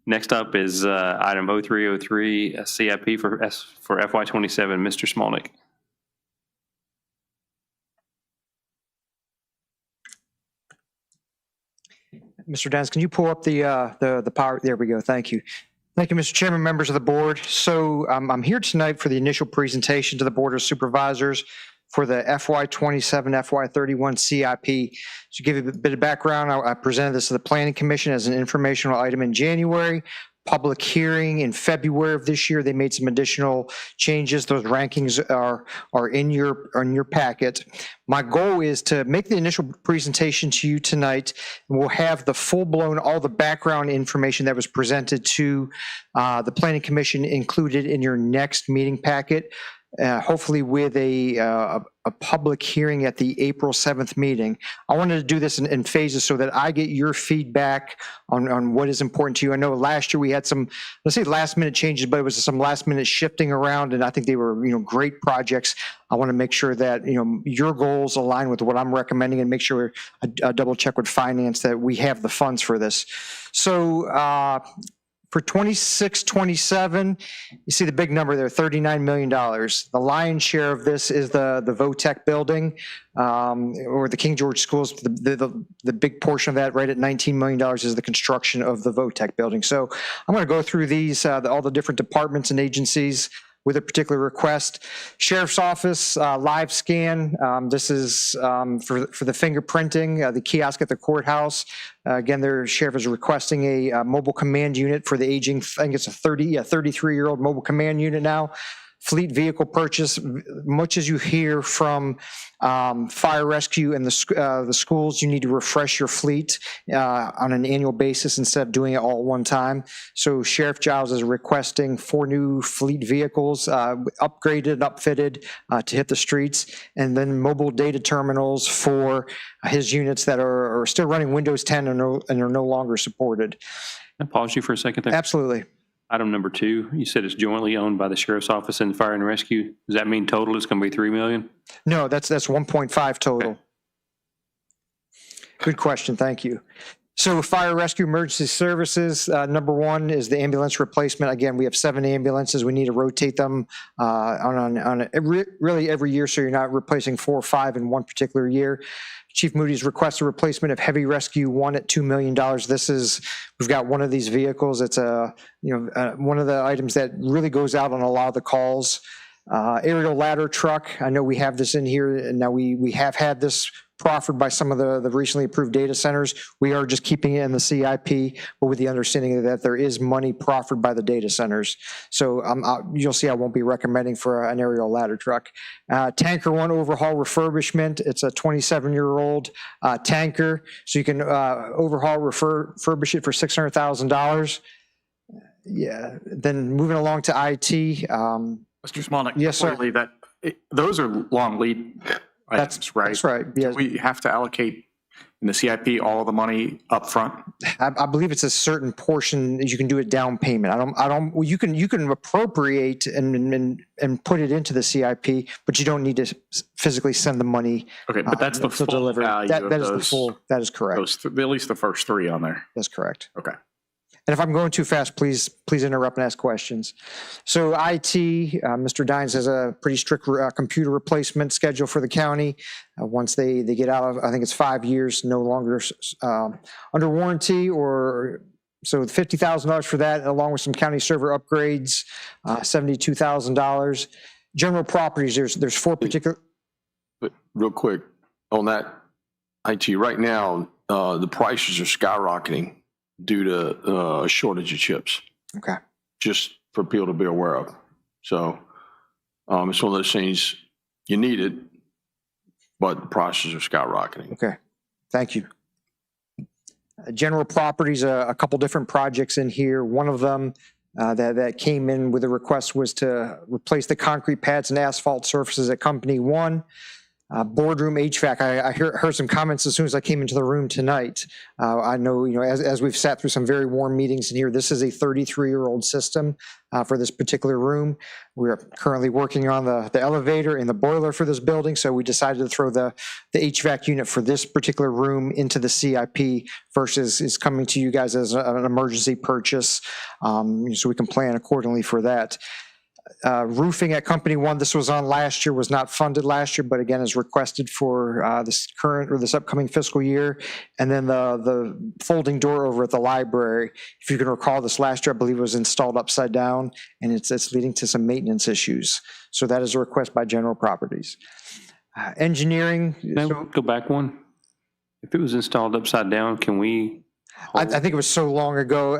Speaker 2: Next up is item 0303, CIP for FY27. Mr. Smolnick.
Speaker 14: Mr. Dennis, can you pull up the power? There we go. Thank you. Thank you, Mr. Chairman, members of the board. So I'm here tonight for the initial presentation to the Board of Supervisors for the FY27, FY31 CIP. To give you a bit of background, I presented this to the Planning Commission as an informational item in January. public hearing in February of this year. They made some additional changes. Those rankings are in your packet. My goal is to make the initial presentation to you tonight, and we'll have the full-blown, all the background information that was presented to the Planning Commission included in your next meeting packet. Hopefully with a public hearing at the April 7th meeting. I wanted to do this in phases so that I get your feedback on what is important to you. I know last year we had some, let's say last minute changes, but it was some last minute shifting around, and I think they were, great projects. I want to make sure that, your goals align with what I'm recommending, and make sure I double check with finance that we have the funds for this. So, for 26, 27, you see the big number there, $39 million. The lion's share of this is the VOTEC building, or the King George Schools. The big portion of that, right at $19 million, is the construction of the VOTEC building. So I'm going to go through these, all the different departments and agencies with a particular request. Sheriff's Office, live scan. This is for the fingerprinting, the kiosk at the courthouse. Again, their sheriff is requesting a mobile command unit for the aging, I think it's a 33-year-old mobile command unit now. Fleet vehicle purchase, much as you hear from fire rescue and the schools, you need to refresh your fleet on an annual basis instead of doing it all at one time. So Sheriff Giles is requesting 4 new fleet vehicles, upgraded, upfitted to hit the streets, and then mobile data terminals for his units that are still running Windows 10 and are no longer supported.
Speaker 2: Can I pause you for a second there?
Speaker 14: Absolutely.
Speaker 2: Item number 2, you said it's jointly owned by the Sheriff's Office and Fire and Rescue. Does that mean total it's going to be $3 million?
Speaker 14: No, that's 1.5 total.
Speaker 2: Okay.
Speaker 14: Good question. Thank you. So Fire Rescue Emergency Services, number 1 is the ambulance replacement. Again, we have 7 ambulances. We need to rotate them really every year, so you're not replacing 4 or 5 in one particular year. Chief Moody's requests a replacement of Heavy Rescue 1 at $2 million. We've got one of these vehicles. It's one of the items that really goes out on a lot of the calls. Aerial ladder truck. I know we have this in here, and now we have had this proffered by some of the recently approved data centers. We are just keeping it in the CIP, but with the understanding that there is money proffered by the data centers. So you'll see I won't be recommending for an aerial ladder truck. Tanker 1 overhaul refurbishment. It's a 27-year-old tanker, so you can overhaul, refurbish it for $600,000. Yeah. Then moving along to IT.
Speaker 20: Mr. Smolnick.
Speaker 14: Yes, sir.
Speaker 20: Those are long lead items, right?
Speaker 14: That's right. Yes.
Speaker 20: We have to allocate in the CIP all of the money up front.
Speaker 14: I believe it's a certain portion that you can do it down payment. Well, you can appropriate and put it into the CIP, but you don't need to physically send the money.
Speaker 20: Okay, but that's the full
Speaker 14: delivery.
Speaker 20: value
Speaker 14: That
Speaker 20: of
Speaker 14: is
Speaker 20: those,
Speaker 14: the full. That is correct.
Speaker 20: at least the first 3 on there.
Speaker 14: That's correct.
Speaker 20: Okay.
Speaker 14: And if I'm going too fast, please interrupt and ask questions. So IT, Mr. Dines has a pretty strict computer replacement schedule for the county. Once they get out of, I think it's 5 years, no longer under warranty, or so $50,000 for that, along with some county server upgrades, $72,000. General properties, there's 4 particular.
Speaker 5: But real quick on that IT, right now, the prices are skyrocketing due to a shortage of chips.
Speaker 14: Okay.
Speaker 5: Just for people to be aware of. So it's one of those things, you need it, but the prices are skyrocketing.
Speaker 14: Okay. Thank you. General properties, a couple different projects in here. One of them that came in with a request was to replace the concrete pads and asphalt surfaces at Company 1. Boardroom HVAC. I heard some comments as soon as I came into the room tonight. I know, as we've sat through some very warm meetings in here, this is a 33-year-old system for this particular room. We're currently working on the elevator and the boiler for this building, so we decided to throw the HVAC unit for this particular room into the CIP versus is coming to you guys as an emergency purchase, so we can plan accordingly for that. Roofing at Company 1, this was on last year, was not funded last year, but again is requested for this current or this upcoming fiscal year. And then the folding door over at the library, if you can recall, this last year I believe it was installed upside down, and it's leading to some maintenance issues. So that is a request by General Properties. Engineering.
Speaker 2: Go back one. If it was installed upside down, can we?
Speaker 14: I think it was so long ago.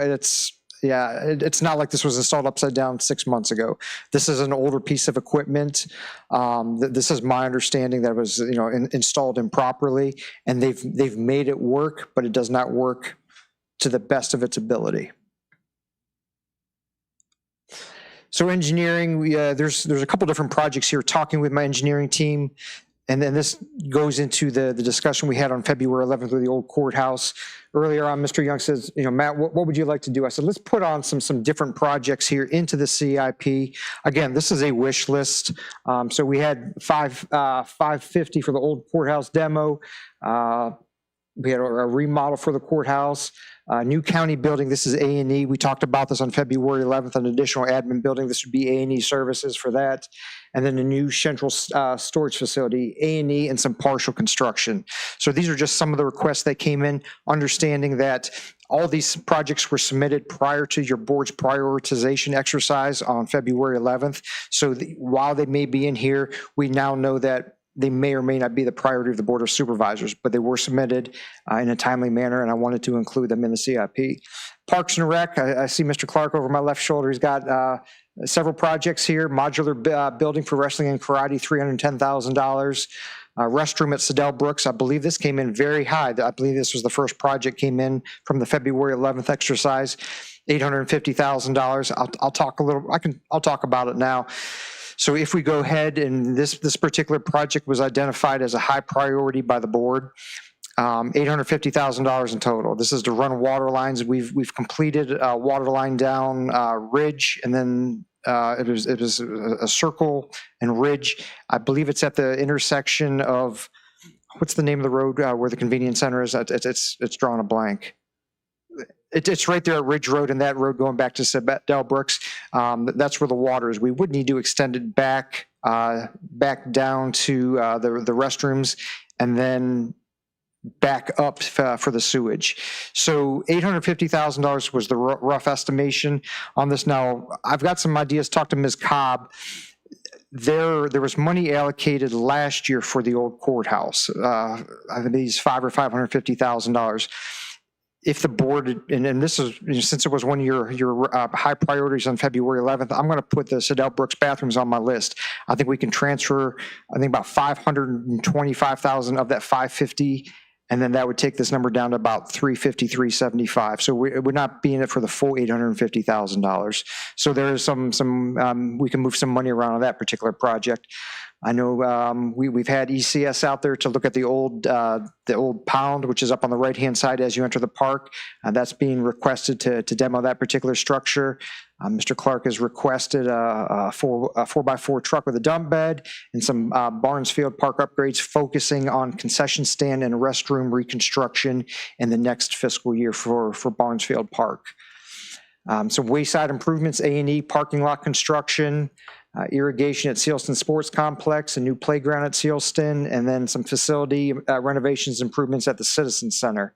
Speaker 14: it's not like this was installed upside down 6 months ago. This is an older piece of equipment. This is my understanding that it was, installed improperly, and they've made it work, but it does not work to the best of its ability. So engineering, there's a couple different projects here. Talking with my engineering team, and then this goes into the discussion we had on February 11th with the old courthouse. Earlier on, Mr. Young says, Matt, what would you like to do? I said, let's put on some different projects here into the CIP. Again, this is a wish list. So we had $550 for the old courthouse demo. We had a remodel for the courthouse. New county building, this is A&E. We talked about this on February 11th, an additional admin building. This would be A&E services for that. And then a new central storage facility, A&E, and some partial construction. So these are just some of the requests that came in, understanding that all these projects were submitted prior to your board's prioritization exercise on February 11th. So while they may be in here, we now know that they may or may not be the priority of the Board of Supervisors, but they were submitted in a timely manner, and I wanted to include them in the CIP. Parks and Rec, I see Mr. Clark over my left shoulder. He's got several projects here. Modular building for wrestling and karate, $310,000. Restroom at Sedell Brooks, I believe this came in very high. I believe this was the first project came in from the February 11th exercise, $850,000. I'll talk about it now. So if we go ahead, and this particular project was identified as a high priority by the board, $850,000 in total. This is to run water lines. We've completed a water line down Ridge, and then it was a circle and Ridge. I believe it's at the intersection of, what's the name of the road where the convenience center is? It's drawing a blank. It's right there at Ridge Road, and that road going back to Sedell Brooks. That's where the water is. We would need to extend it back down to the restrooms, and then back up for the sewage. So $850,000 was the rough estimation on this. Now, I've got some ideas. Talked to Ms. Cobb. There was money allocated last year for the old courthouse. I think it's $550,000. If the board, and this is, since it was one of your high priorities on February 11th, I'm going to put the Sedell Brooks bathrooms on my list. I think we can transfer, about $525,000 of that $550, and then that would take this number down to about $350, $375. So it would not be in it for the full $850,000. So there is some we can move some money around on that particular project. I know we've had ECS out there to look at the old pound, which is up on the right-hand side as you enter the park. That's being requested to demo that particular structure. Mr. Clark has requested a 4x4 truck with a dump bed and some Barnesfield Park upgrades focusing on concession stand and restroom reconstruction in the next fiscal year for Barnesfield Park. Some wayside improvements, A&E parking lot construction, irrigation at Sealston Sports Complex, a new playground at Sealston, and then some facility renovations improvements at the Citizen Center.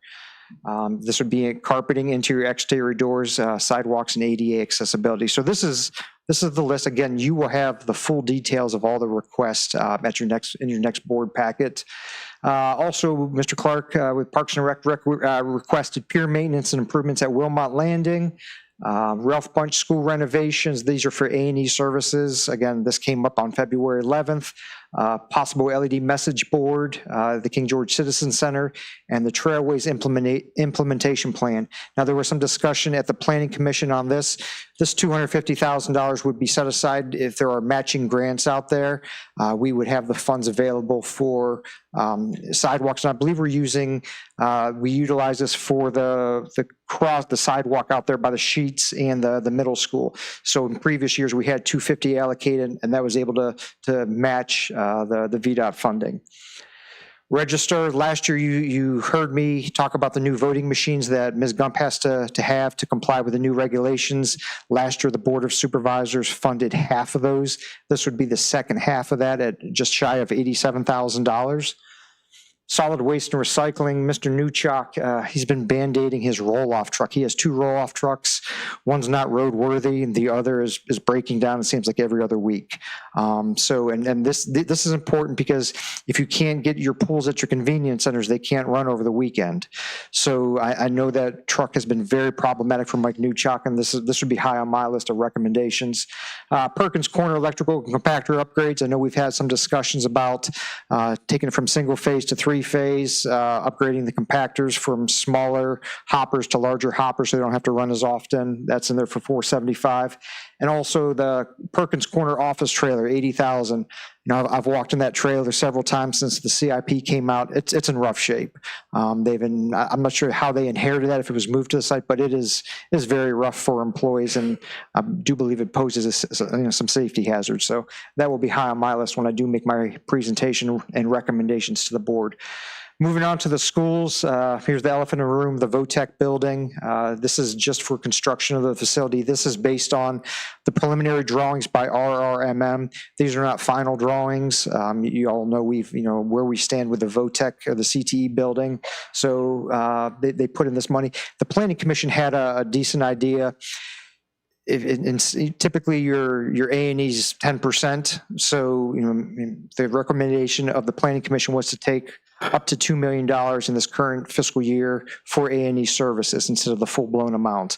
Speaker 14: This would be carpeting, interior, exterior doors, sidewalks, and ADA accessibility. So this is the list. Again, you will have the full details of all the requests in your next board packet. Also, Mr. Clark with Parks and Rec requested pier maintenance and improvements at Wilmot Landing. Ralph Bunch School renovations, these are for A&E services. Again, this came up on February 11th. Possible LED message board, the King George Citizen Center, and the Trailways implementation plan. Now, there was some discussion at the Planning Commission on this. This $250,000 would be set aside if there are matching grants out there. We would have the funds available for sidewalks, and I believe we utilize this for the sidewalk out there by the Sheets and the middle school. So in previous years, we had $250 allocated, and that was able to match the VDOT funding. Register, last year you heard me talk about the new voting machines that Ms. Gump has to have to comply with the new regulations. Last year, the Board of Supervisors funded half of those. This would be the second half of that at just shy of $87,000. Solid waste and recycling, Mr. Newchok, he's been band-aiding his roll-off truck. He has 2 roll-off trucks. One's not roadworthy and the other is breaking down, it seems like every other week. This is important because if you can't get your pools at your convenience centers, they can't run over the weekend. So I know that truck has been very problematic for Mike Newchok, and this would be high on my list of recommendations. Perkins Corner electrical compactor upgrades. I know we've had some discussions about taking it from single phase to 3-phase, upgrading the compactors from smaller hoppers to larger hoppers so they don't have to run as often. That's in there for $475. And also the Perkins Corner office trailer, $80,000. I've walked in that trailer several times since the CIP came out. It's in rough shape. I'm not sure how they inherited that, if it was moved to the site, but it is very rough for employees, and I do believe it poses some safety hazards. So that will be high on my list when I do make my presentation and recommendations to the board. Moving on to the schools, here's the elephant in the room, the VOTEC building. This is just for construction of the facility. This is based on the preliminary drawings by RRMM. These are not final drawings. You all know where we stand with the VOTEC or the CTE building. So they put in this money. The Planning Commission had a decent idea. Typically your A&E is 10%. So the recommendation of the Planning Commission was to take up to $2 million in this current fiscal year for A&E services instead of the full-blown amount.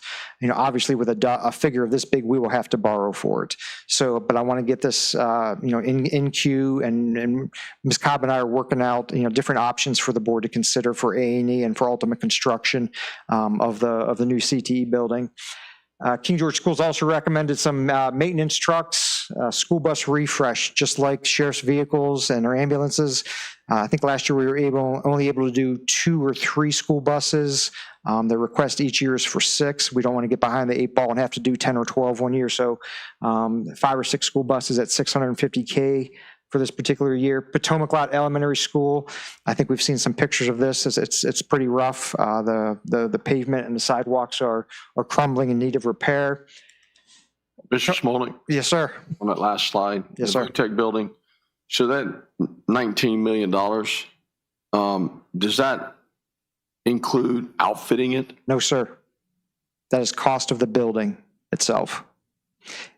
Speaker 14: Obviously with a figure of this big, we will have to borrow for it. So, but I want to get this, in queue, and Ms. Cobb and I are working out, different options for the board to consider for A&E and for ultimate construction of the new CTE building. King George Schools also recommended some maintenance trucks, school bus refresh, just like sheriff's vehicles and our ambulances. I think last year we were only able to do 2 or 3 school buses. The request each year is for 6. We don't want to get behind the 8 ball and have to do 10 or 12 one year. So 5 or 6 school buses at $650K for this particular year. Potomac Lot Elementary School, I think we've seen some pictures of this. It's pretty rough. The pavement and the sidewalks are crumbling in need of repair.
Speaker 5: Mr. Smolnik?
Speaker 14: Yes, sir.
Speaker 5: On that last slide.
Speaker 14: Yes, sir.
Speaker 5: The Tech building. So that $19 million, does that include outfitting it?
Speaker 14: No, sir. That is cost of the building itself.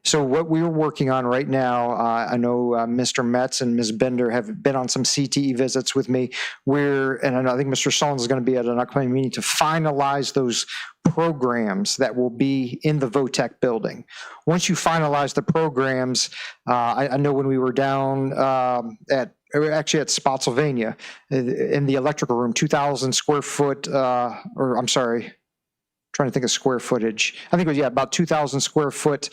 Speaker 14: So what we are working on right now, I know Mr. Metz and Ms. Bender have been on some CTE visits with me, and I think Mr. Sullins is going to be at an upcoming meeting to finalize those programs that will be in the VOTEC building. Once you finalize the programs, I know when we were down actually at Spotsylvania in the electrical room, 2,000 square foot, trying to think of square footage. I think it was, about 2,000 square foot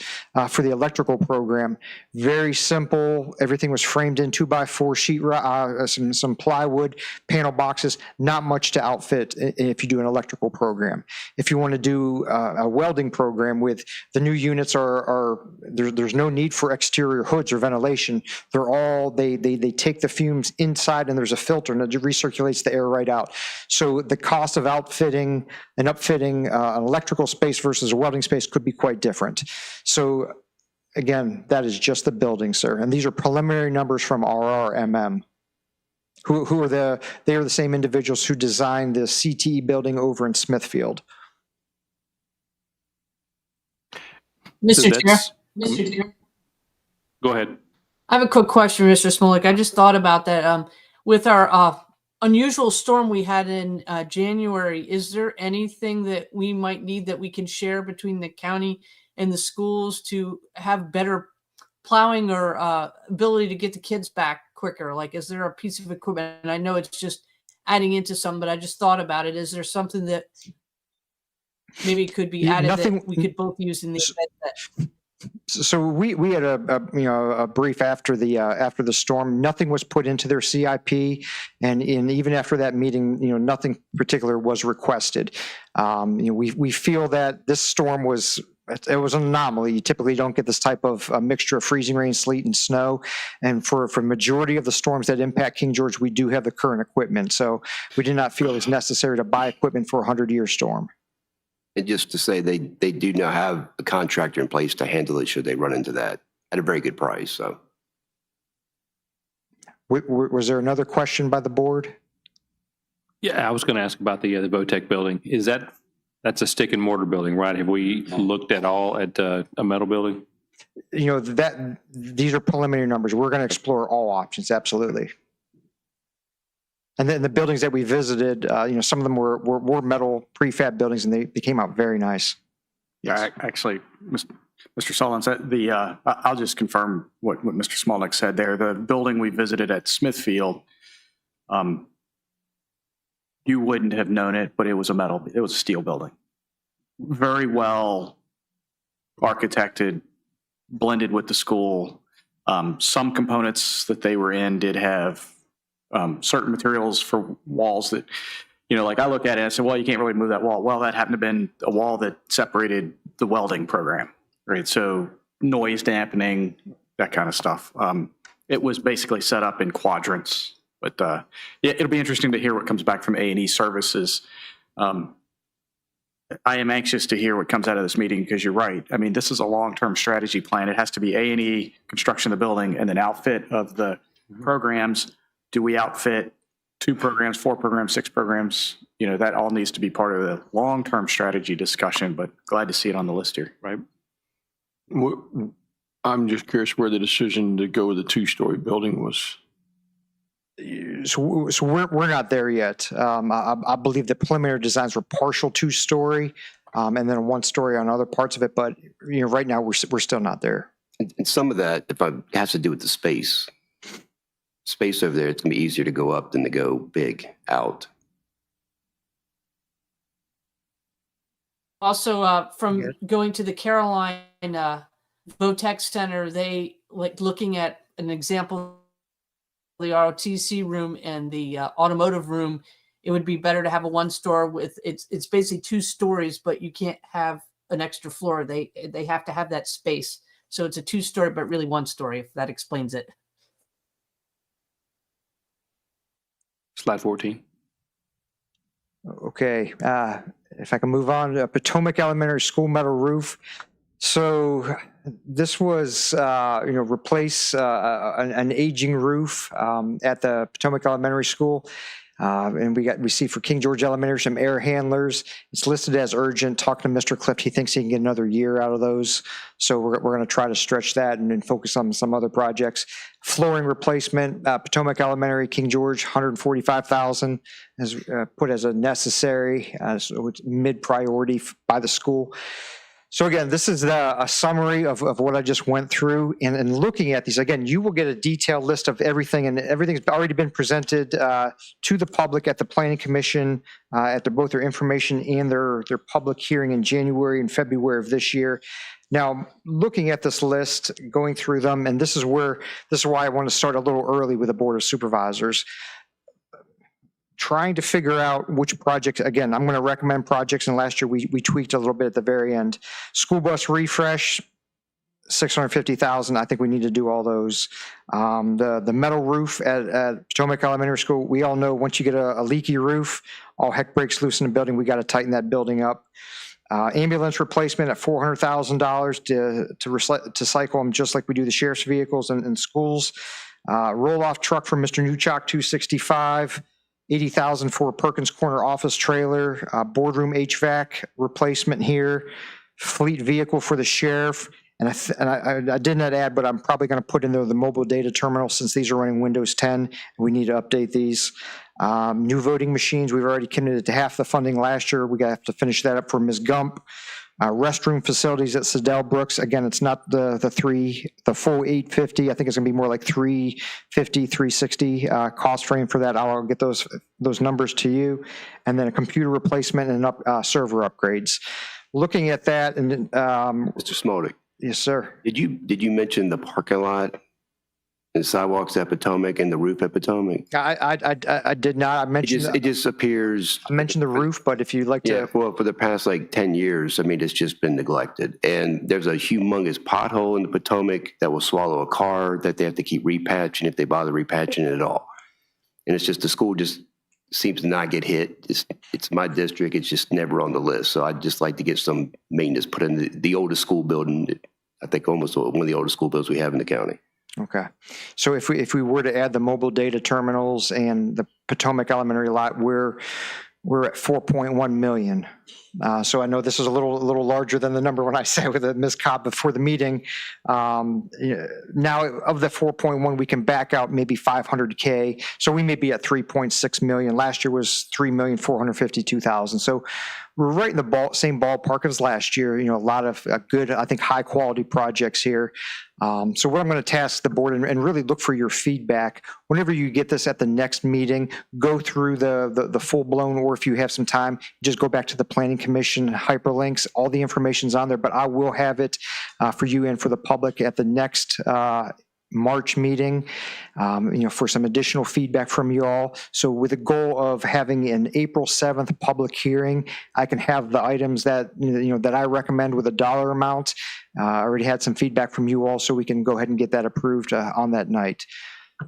Speaker 14: for the electrical program. Very simple. Everything was framed in 2x4 sheet, some plywood, panel boxes, not much to outfit if you do an electrical program. If you want to do a welding program with the new units there's no need for exterior hoods or ventilation. They take the fumes inside and there's a filter and it recirculates the air right out. So the cost of outfitting and upfitting an electrical space versus a welding space could be quite different. So again, that is just the building, sir. And these are preliminary numbers from RRMM, they are the same individuals who designed the CTE building over in Smithfield.
Speaker 10: Mr. Chair.
Speaker 2: Go ahead.
Speaker 10: I have a quick question, Mr. Smolik. I just thought about that. With our unusual storm we had in January, is there anything that we might need that we can share between the county and the schools to have better plowing or ability to get the kids back quicker? Like, is there a piece of equipment? And I know it's just adding into some, but I just thought about it. Is there something that maybe could be added that we could both use in the event that...
Speaker 14: So we had a brief after the storm. Nothing was put into their CIP, and even after that meeting, nothing particular was requested. We feel that this storm was an anomaly. You typically don't get this type of mixture of freezing rain, sleet, and snow. And for majority of the storms that impact King George, we do have the current equipment. So we did not feel it was necessary to buy equipment for a 100-year storm.
Speaker 11: And just to say, they do now have a contractor in place to handle it should they run into that at a very good price. So,
Speaker 14: was there another question by the board?
Speaker 2: Yeah, I was going to ask about the VOTEC building. That's a stick and mortar building, right? Have we looked at all at a metal building?
Speaker 14: You know, these are preliminary numbers. We're going to explore all options, absolutely. And then the buildings that we visited, you know, some of them were metal prefab buildings, and they came out very nice.
Speaker 3: Yeah, actually, Mr. Sullins, I'll just confirm what Mr. Smolnick said there. The building we visited at Smithfield, you wouldn't have known it, but it was a steel building. Very well architected, blended with the school. Some components that they were in did have certain materials for walls that, you know, like I look at it and I say, well, you can't really move that wall. Well, that happened to have been a wall that separated the welding program, right? So noise dampening, that kind of stuff. It was basically set up in quadrants, but yeah, it'll be interesting to hear what comes back from A&E Services. I am anxious to hear what comes out of this meeting because you're right. I mean, this is a long-term strategy plan. It has to be A&E, construction of the building, and then outfit of the programs. Do we outfit 2 programs, 4 programs, 6 programs? You know, that all needs to be part of the long-term strategy discussion, but glad to see it on the list here. Right.
Speaker 5: I'm just curious where the decision to go with a 2-story building was.
Speaker 14: So we're not there yet. I believe the preliminary designs were partial 2-story, and then 1-story on other parts of it. But you know, right now we're still not there.
Speaker 11: And some of that, has to do with the space. Space over there, it's going to be easier to go up than to go big out.
Speaker 10: Also, from going to the Caroline VOTEC Center, they like looking at an example of the ROTC room and the automotive room. It would be better to have a 1-story with it's basically 2 stories, but you can't have an extra floor. They have to have that space. So it's a 2-story, but really 1-story, if that explains it.
Speaker 2: Slide 14.
Speaker 14: Okay, if I can move on to Potomac Elementary School metal roof. So this was, replace an aging roof at the Potomac Elementary School. And we received for King George Elementary some air handlers. It's listed as urgent. Talking to Mr. Clift, he thinks he can get another year out of those. So we're going to try to stretch that and then focus on some other projects. Flooring replacement, Potomac Elementary, King George, $145,000 is put as a necessary, so it's mid-priority by the school. So again, this is a summary of what I just went through. And looking at these, again, you will get a detailed list of everything, and everything's already been presented to the public at the Planning Commission at both their information and their public hearing in January and February of this year. Now, looking at this list, going through them, and this is why I want to start a little early with the Board of Supervisors. Trying to figure out which projects, again, I'm going to recommend projects, and last year we tweaked a little bit at the very end. School bus refresh, $650,000. I think we need to do all those. The metal roof at Potomac Elementary School, we all know once you get a leaky roof, all heck breaks loose in the building. We got to tighten that building up. Ambulance replacement at $400,000 to cycle them just like we do the sheriff's vehicles in schools. Roll-off truck for Mr. Newchok, $265,000. $80,000 for Perkins Corner office trailer, boardroom HVAC replacement here, fleet vehicle for the sheriff, and I did not add, but I'm probably going to put in there the mobile data terminal since these are running Windows 10. We need to update these. New voting machines, we've already committed to half the funding last year. We have to finish that up for Ms. Gump. Restroom facilities at Sedell Brooks. Again, it's not the full 850. I think it's gonna be more like 350, 360 cost frame for that. I'll get those numbers to you. And then a computer replacement and server upgrades. Looking at that, and
Speaker 11: Mr. Smolnick.
Speaker 14: Yes, sir.
Speaker 11: Did you mention the parking lot and sidewalks at Potomac and the roof at Potomac?
Speaker 14: I did not. I mentioned
Speaker 11: it just appears.
Speaker 14: I mentioned the roof, but if you'd like to.
Speaker 11: Yeah, well, for the past like 10 years, I mean, it's just been neglected. And there's a humongous pothole in the Potomac that will swallow a car that they have to keep repatching if they bother repatching it at all. And it's just the school just seems to not get hit. It's my district. It's just never on the list. So I'd just like to get some maintenance put in the oldest school building. I think almost one of the oldest school buildings we have in the county.
Speaker 14: Okay. So if we were to add the mobile data terminals and the Potomac Elementary lot, we're at 4.1 million. So I know this is a little larger than the number when I said with Ms. Cobb before the meeting. Now of the 4.1, we can back out maybe 500K. So we may be at 3.6 million. Last year was 3,452,000. So we're right in the same ballpark as last year. A lot of good, I think, high quality projects here. So what I'm going to task the board and really look for your feedback. Whenever you get this at the next meeting, go through the full blown, or if you have some time, just go back to the Planning Commission hyperlinks. All the information's on there, but I will have it for you and for the public at the next March meeting, for some additional feedback from you all. So with the goal of having an April 7th public hearing, I can have the items that, that I recommend with a dollar amount. I already had some feedback from you all, so we can go ahead and get that approved on that night.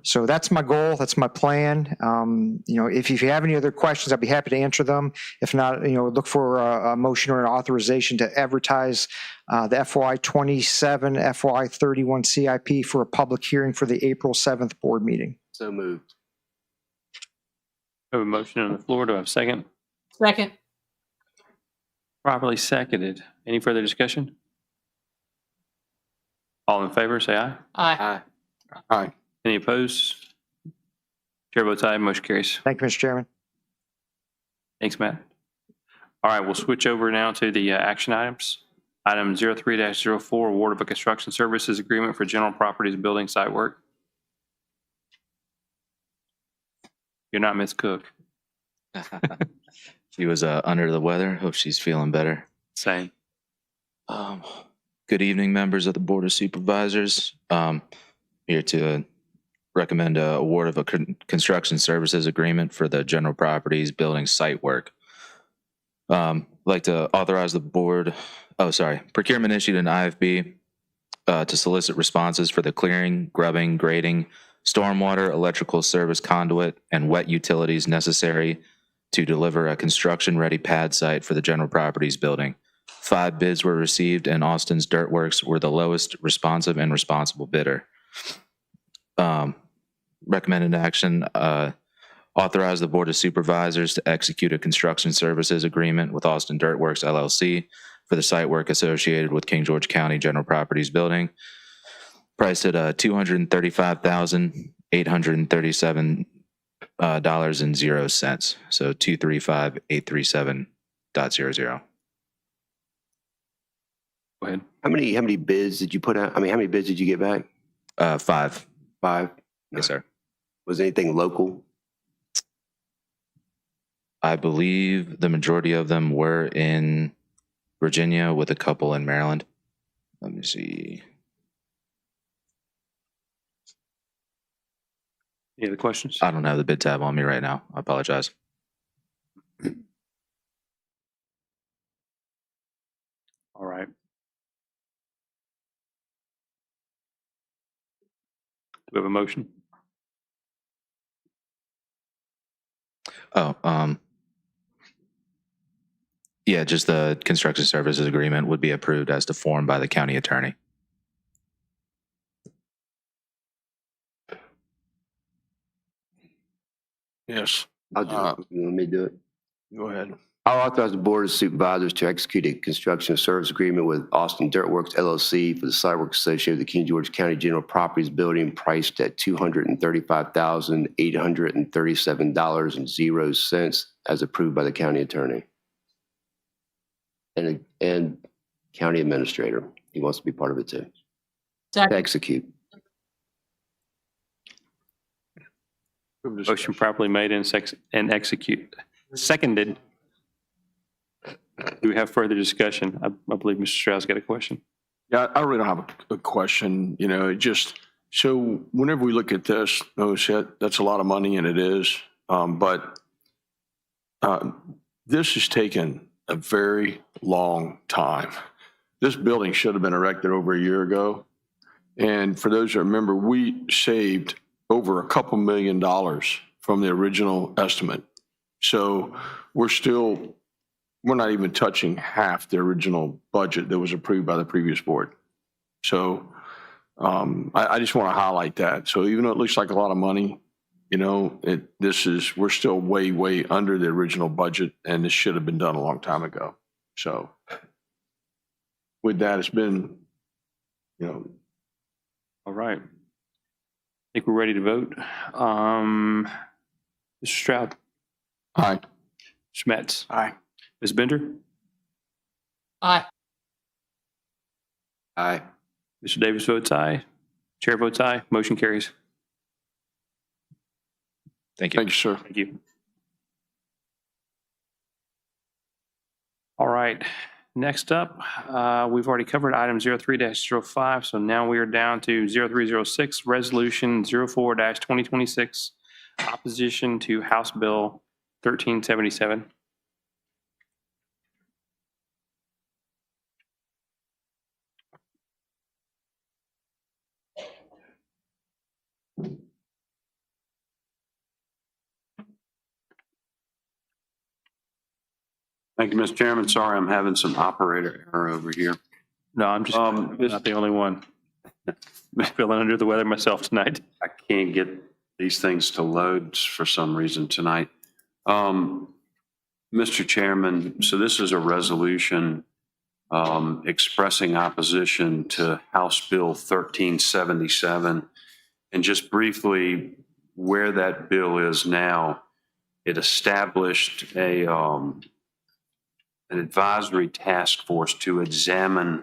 Speaker 14: So that's my goal. That's my plan. If you have any other questions, I'd be happy to answer them. If not, look for a motion or an authorization to advertise the FY27, FY31 CIP for a public hearing for the April 7th board meeting.
Speaker 11: So moved.
Speaker 2: We have a motion on the floor. Do I have a second?
Speaker 10: Second.
Speaker 2: Properly seconded. Any further discussion? All in favor, say aye.
Speaker 10: Aye.
Speaker 5: Aye.
Speaker 2: Any opposed? Chair votes aye. Motion carries.
Speaker 14: Thank you, Mr. Chairman.
Speaker 2: Thanks, Matt. All right, we'll switch over now to the action items. Item 03-04, award of a construction services agreement for general properties building site work. You're not Ms. Cook.
Speaker 17: She was under the weather. Hope she's feeling better.
Speaker 2: Same.
Speaker 17: Good evening, members of the Board of Supervisors. Here to recommend a award of a construction services agreement for the general properties building site work. I'd like to authorize the board, procurement issued an IFB to solicit responses for the clearing, grubbing, grading, stormwater, electrical service conduit, and wet utilities necessary to deliver a construction-ready pad site for the general properties building. 5 bids were received, and Austin's Dirt Works were the lowest responsive and responsible bidder. Recommended action, authorize the Board of Supervisors to execute a construction services agreement with Austin Dirt Works LLC for the site work associated with King George County General Properties Building, priced at $235,837.00. So 235,837.00.
Speaker 2: Go ahead.
Speaker 11: How many bids did you put out? How many bids did you get back?
Speaker 17: 5.
Speaker 11: 5?
Speaker 17: Yes, sir.
Speaker 11: Was anything local?
Speaker 17: I believe the majority of them were in Virginia with a couple in Maryland. Let me see.
Speaker 2: Any other questions?
Speaker 17: I don't have the bid tab on me right now. I apologize.
Speaker 2: All right. Do we have a motion?
Speaker 17: Yeah, just the construction services agreement would be approved as to form by the county attorney.
Speaker 5: Yes.
Speaker 11: Let me do it.
Speaker 5: Go ahead.
Speaker 11: I'll authorize the Board of Supervisors to execute a construction service agreement with Austin Dirt Works LLC for the site work associated with the King George County General Properties Building, priced at $235,837.00 as approved by the county attorney and county administrator. He wants to be part of it too. To execute.
Speaker 2: Motion properly made and execute. Seconded. Do we have further discussion? I believe Mr. Strauss got a question.
Speaker 5: Yeah, I really don't have a question. So whenever we look at this, that's a lot of money, and it is. But this has taken a very long time. This building should have been erected over a year ago. And for those that remember, we saved over a couple $1 million from the original estimate. So we're not even touching half the original budget that was approved by the previous board. So I just want to highlight that. So even though it looks like a lot of money, we're still way, way under the original budget, and this should have been done a long time ago. So with that, it's been,
Speaker 2: All right. I think we're ready to vote. Mr. Stroud.
Speaker 5: Aye.
Speaker 2: Schmetz.
Speaker 3: Aye.
Speaker 2: Ms. Bender.
Speaker 10: Aye.
Speaker 16: Aye.
Speaker 2: Mr. Davis votes aye. Chair votes aye. Motion carries.
Speaker 17: Thank you.
Speaker 5: Thank you, sir.
Speaker 2: Thank you. All right. Next up, we've already covered item 03-05, so now we are down to 0306, Resolution 04-2026, opposition to House Bill 1377.
Speaker 1: Thank you, Mr. Chairman. Sorry, I'm having some operator error over here.
Speaker 2: No, I'm just not the only one. Feeling under the weather myself tonight.
Speaker 1: I can't get these things to load for some reason tonight. Mr. Chairman, so this is a resolution expressing opposition to House Bill 1377. And just briefly, where that bill is now, it established an advisory task force to examine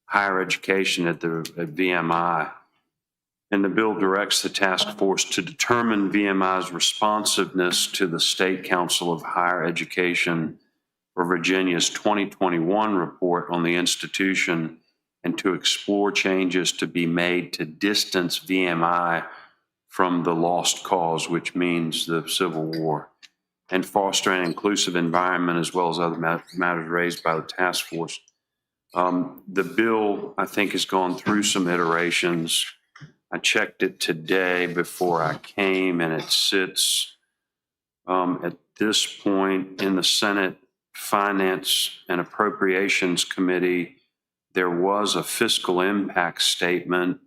Speaker 1: higher education at VMI. And the bill directs the task force to determine VMI's responsiveness to the State Council of Higher Education for Virginia's 2021 report on the institution and to explore changes to be made to distance VMI from the lost cause, which means the Civil War, and foster an inclusive environment as well as other matters raised by the task force. The bill, I think, has gone through some iterations. I checked it today before I came, and it sits at this point in the Senate Finance and Appropriations Committee. There was a fiscal impact statement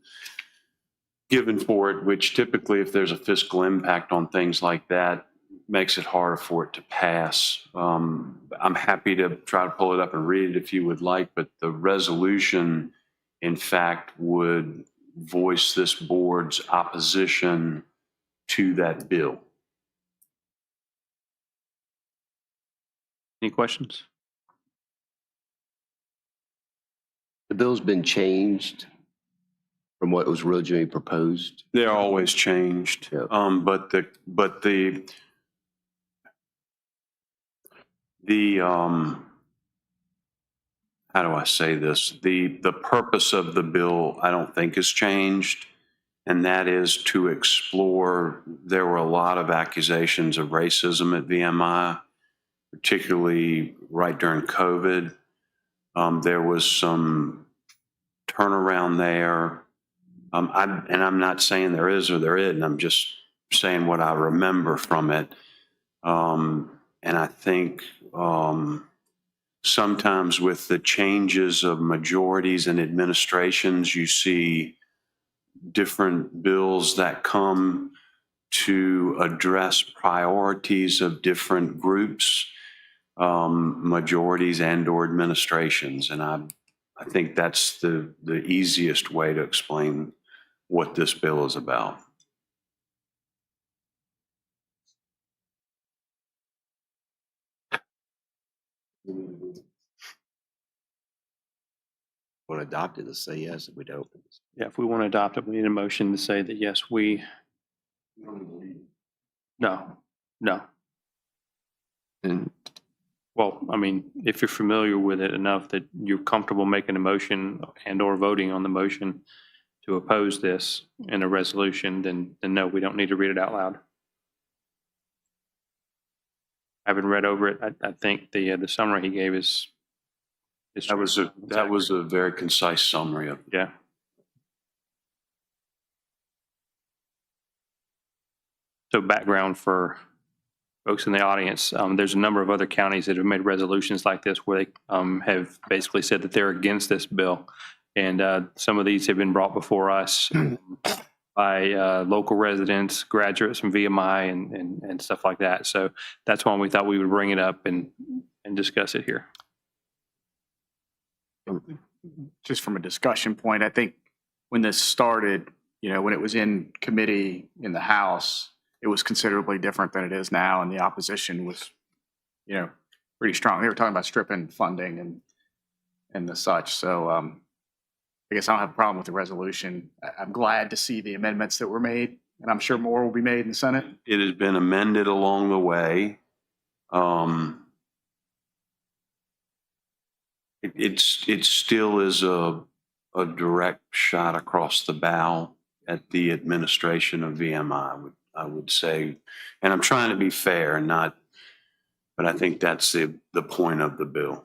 Speaker 1: given for it, which typically, if there's a fiscal impact on things like that, makes it harder for it to pass. I'm happy to try to pull it up and read it if you would like, but the resolution, in fact, would voice this board's opposition to that bill.
Speaker 2: Any questions?
Speaker 11: The bill's been changed from what was originally proposed.
Speaker 1: They're always changed,
Speaker 11: Yeah.
Speaker 1: but the how do I say this? The purpose of the bill, I don't think, has changed, and that is to explore. There were a lot of accusations of racism at VMI, particularly right during COVID. There was some turnaround there. I'm not saying there is or there isn't. I'm just saying what I remember from it. And I think sometimes with the changes of majorities and administrations, you see different bills that come to address priorities of different groups, majorities and or administrations. And I think that's the easiest way to explain what this bill is about.
Speaker 11: Want to adopt it, let's say yes. If we don't,
Speaker 2: Yeah, if we want to adopt it, we need a motion to say that, yes, we. No.
Speaker 5: And
Speaker 2: Well, I mean, if you're familiar with it enough that you're comfortable making a motion and or voting on the motion to oppose this in a resolution, then no, we don't need to read it out loud. Having read over it, I think the summary he gave is
Speaker 1: That was a very concise summary of it.
Speaker 2: Yeah. So background for folks in the audience, there's a number of other counties that have made resolutions like this where they have basically said that they're against this bill. And some of these have been brought before us by local residents, graduates from VMI and stuff like that. So that's why we thought we would bring it up and discuss it here.
Speaker 20: Just from a discussion point, I think when this started, when it was in committee in the House, it was considerably different than it is now, and the opposition was, pretty strong. They were talking about stripping funding and the such. So I guess I don't have a problem with the resolution. I'm glad to see the amendments that were made, and I'm sure more will be made in the Senate.
Speaker 4: It has been amended along the way. It still is a direct shot across the bow at the administration of VMI, I would say. And I'm trying to be fair, but I think that's the point of the bill.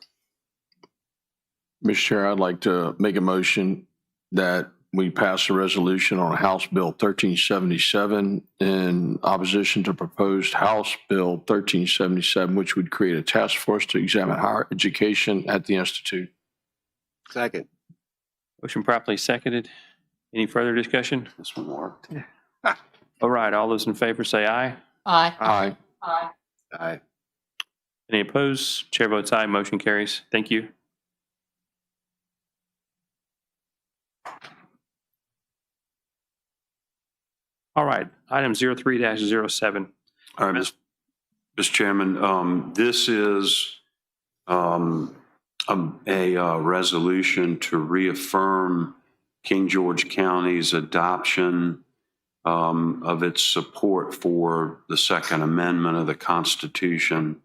Speaker 5: Mr. Chair, I'd like to make a motion that we pass a resolution on House Bill 1377 in opposition to proposed House Bill 1377, which would create a task force to examine higher education at the Institute.
Speaker 11: Second.
Speaker 2: Motion properly seconded. Any further discussion?
Speaker 4: This one worked.
Speaker 2: All right, all those in favor say aye.
Speaker 10: Aye.
Speaker 5: Aye.
Speaker 10: Aye.
Speaker 4: Aye.
Speaker 2: Any opposed? Chair votes aye. Motion carries. Thank you. All right, item 03-07.
Speaker 4: All right, Mr. Chairman, this is a resolution to reaffirm King George County's adoption of its support for the Second Amendment of the Constitution.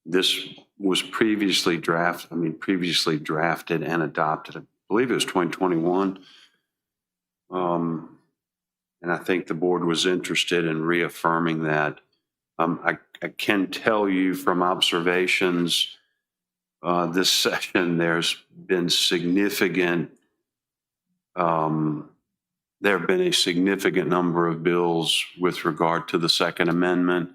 Speaker 4: This was previously drafted and adopted. I believe it was 2021. And I think the board was interested in reaffirming that. I can tell you from observations this session, there's been there have been a significant number of bills with regard to the Second Amendment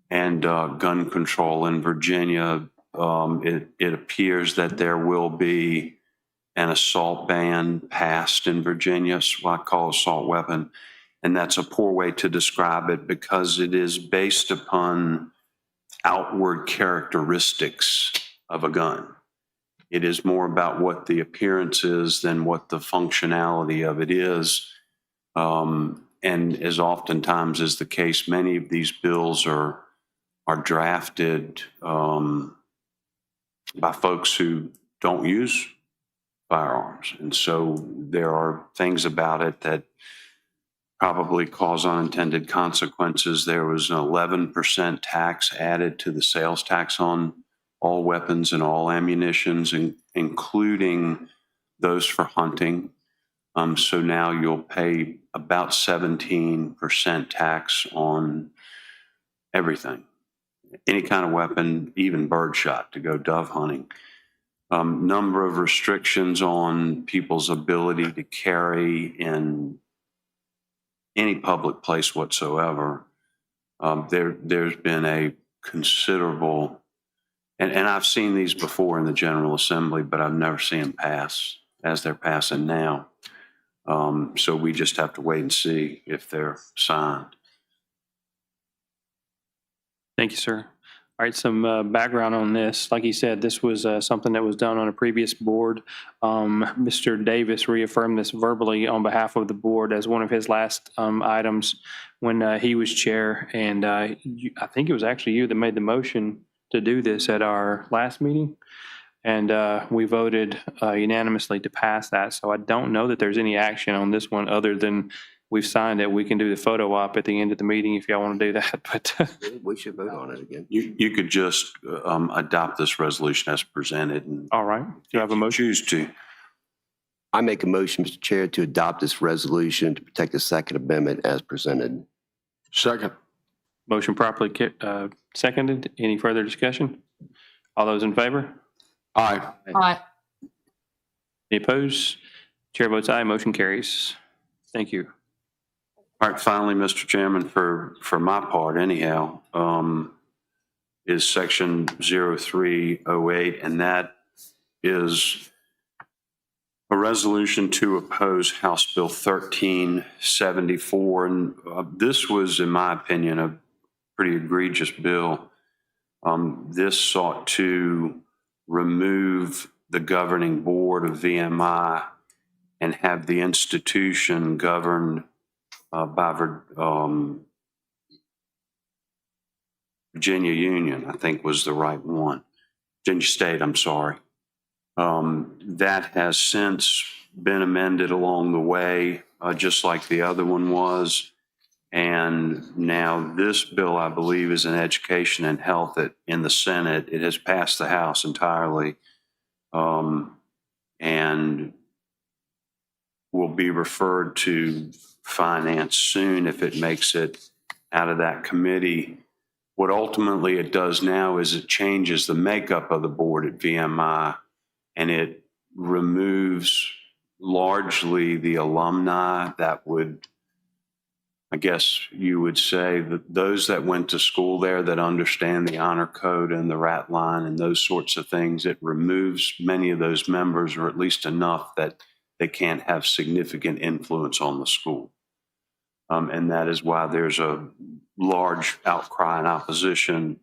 Speaker 4: and gun control in Virginia. It appears that there will be an assault ban passed in Virginia, what I call assault weapon. And that's a poor way to describe it because it is based upon outward characteristics of a gun. It is more about what the appearance is than what the functionality of it is. And as oftentimes is the case, many of these bills are drafted by folks who don't use firearms. And so there are things about it that probably cause unintended consequences. There was an 11% tax added to the sales tax on all weapons and all ammunitions, including those for hunting. So now you'll pay about 17% tax on everything, any kind of weapon, even birdshot to go dove hunting. Number of restrictions on people's ability to carry in any public place whatsoever. There's been a considerable, and I've seen these before in the General Assembly, but I've never seen them pass as they're passing now. So we just have to wait and see if they're signed.
Speaker 2: Thank you, sir. All right, some background on this. Like you said, this was something that was done on a previous board. Mr. Davis reaffirmed this verbally on behalf of the board as one of his last items when he was chair. And I think it was actually you that made the motion to do this at our last meeting. And we voted unanimously to pass that. So I don't know that there's any action on this one other than we've signed it. We can do the photo op at the end of the meeting if y'all want to do that. But
Speaker 11: we should vote on it again.
Speaker 4: You could just adopt this resolution as presented. And
Speaker 2: all right. Do you have a motion?
Speaker 4: Choose to.
Speaker 11: I make a motion, Mr. Chair, to adopt this resolution to protect the Second Amendment as presented.
Speaker 5: Second.
Speaker 2: Motion properly seconded. Any further discussion? All those in favor?
Speaker 5: Aye.
Speaker 10: Aye.
Speaker 2: Any opposed? Chair votes aye. Motion carries. Thank you.
Speaker 4: All right, finally, Mr. Chairman, for my part anyhow, is section 0308, and that is a resolution to oppose House Bill 1374. And this was, in my opinion, a pretty egregious bill. This sought to remove the governing board of VMI and have the institution governed by Virginia Union, I think was the right one. Virginia State, I'm sorry. That has since been amended along the way, just like the other one was. And now this bill, I believe, is in education and health in the Senate. It has passed the House entirely and will be referred to finance soon if it makes it out of that committee. What ultimately it does now is it changes the makeup of the board at VMI, and it removes largely the alumni that would, I guess you would say, that those that went to school there that understand the honor code and the rat line and those sorts of things. It removes many of those members, or at least enough that they can't have significant influence on the school. And that is why there's a large outcry and opposition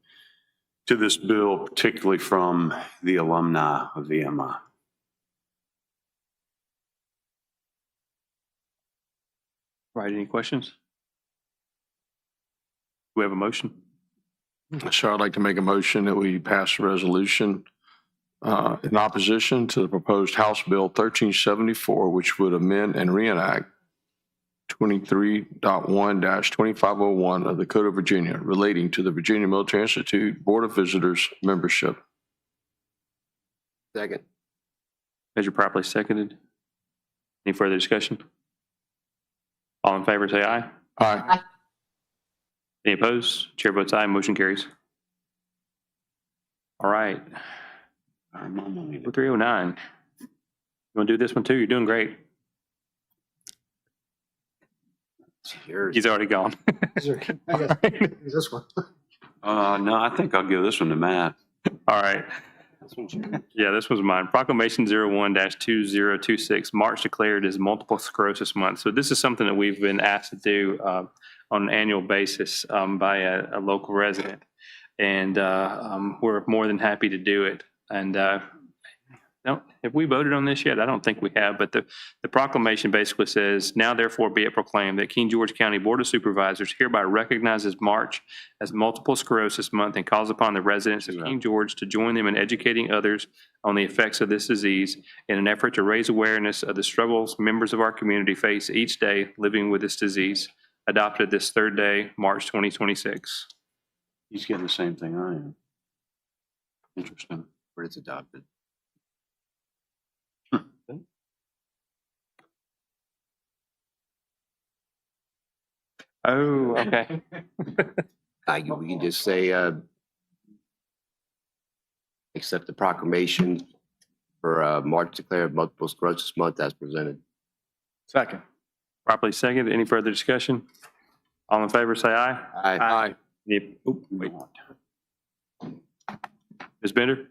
Speaker 4: to this bill, particularly from the alumni of VMI.
Speaker 2: Right, any questions? Do we have a motion?
Speaker 5: Sure, I'd like to make a motion that we pass a resolution in opposition to the proposed House Bill 1374, which would amend and reenact 23.1-2501 of the Code of Virginia relating to the Virginia Military Institute Board of Visitors membership.
Speaker 11: Second.
Speaker 2: Measure properly seconded. Any further discussion? All in favor, say aye.
Speaker 5: Aye.
Speaker 2: Any opposed? Chair votes aye, motion carries. All right. 309. You want to do this one too? You're doing great. He's already gone.
Speaker 5: Is this one?
Speaker 4: No, I think I'll give this one to Matt.
Speaker 2: All right. Yeah, this was mine. Proclamation 01-2026, March declared as Multiple Sclerosis Month. So this is something that we've been asked to do on an annual basis by a local resident. And we're more than happy to do it. And have we voted on this yet? I don't think we have, but the proclamation basically says, now therefore be it proclaimed that King George County Board of Supervisors hereby recognizes March as Multiple Sclerosis Month and calls upon the residents of King George to join them in educating others on the effects of this disease in an effort to raise awareness of the struggles members of our community face each day living with this disease. Adopted this third day, March 2026.
Speaker 4: He's getting the same thing I am. Interesting.
Speaker 11: Where it's adopted.
Speaker 2: Oh, okay.
Speaker 11: We can just say, accept the proclamation for March declared Multiple Sclerosis Month as presented.
Speaker 3: Second.
Speaker 2: Properly seconded. Any further discussion? All in favor, say aye.
Speaker 11: Aye.
Speaker 2: Wait. Ms. Bender?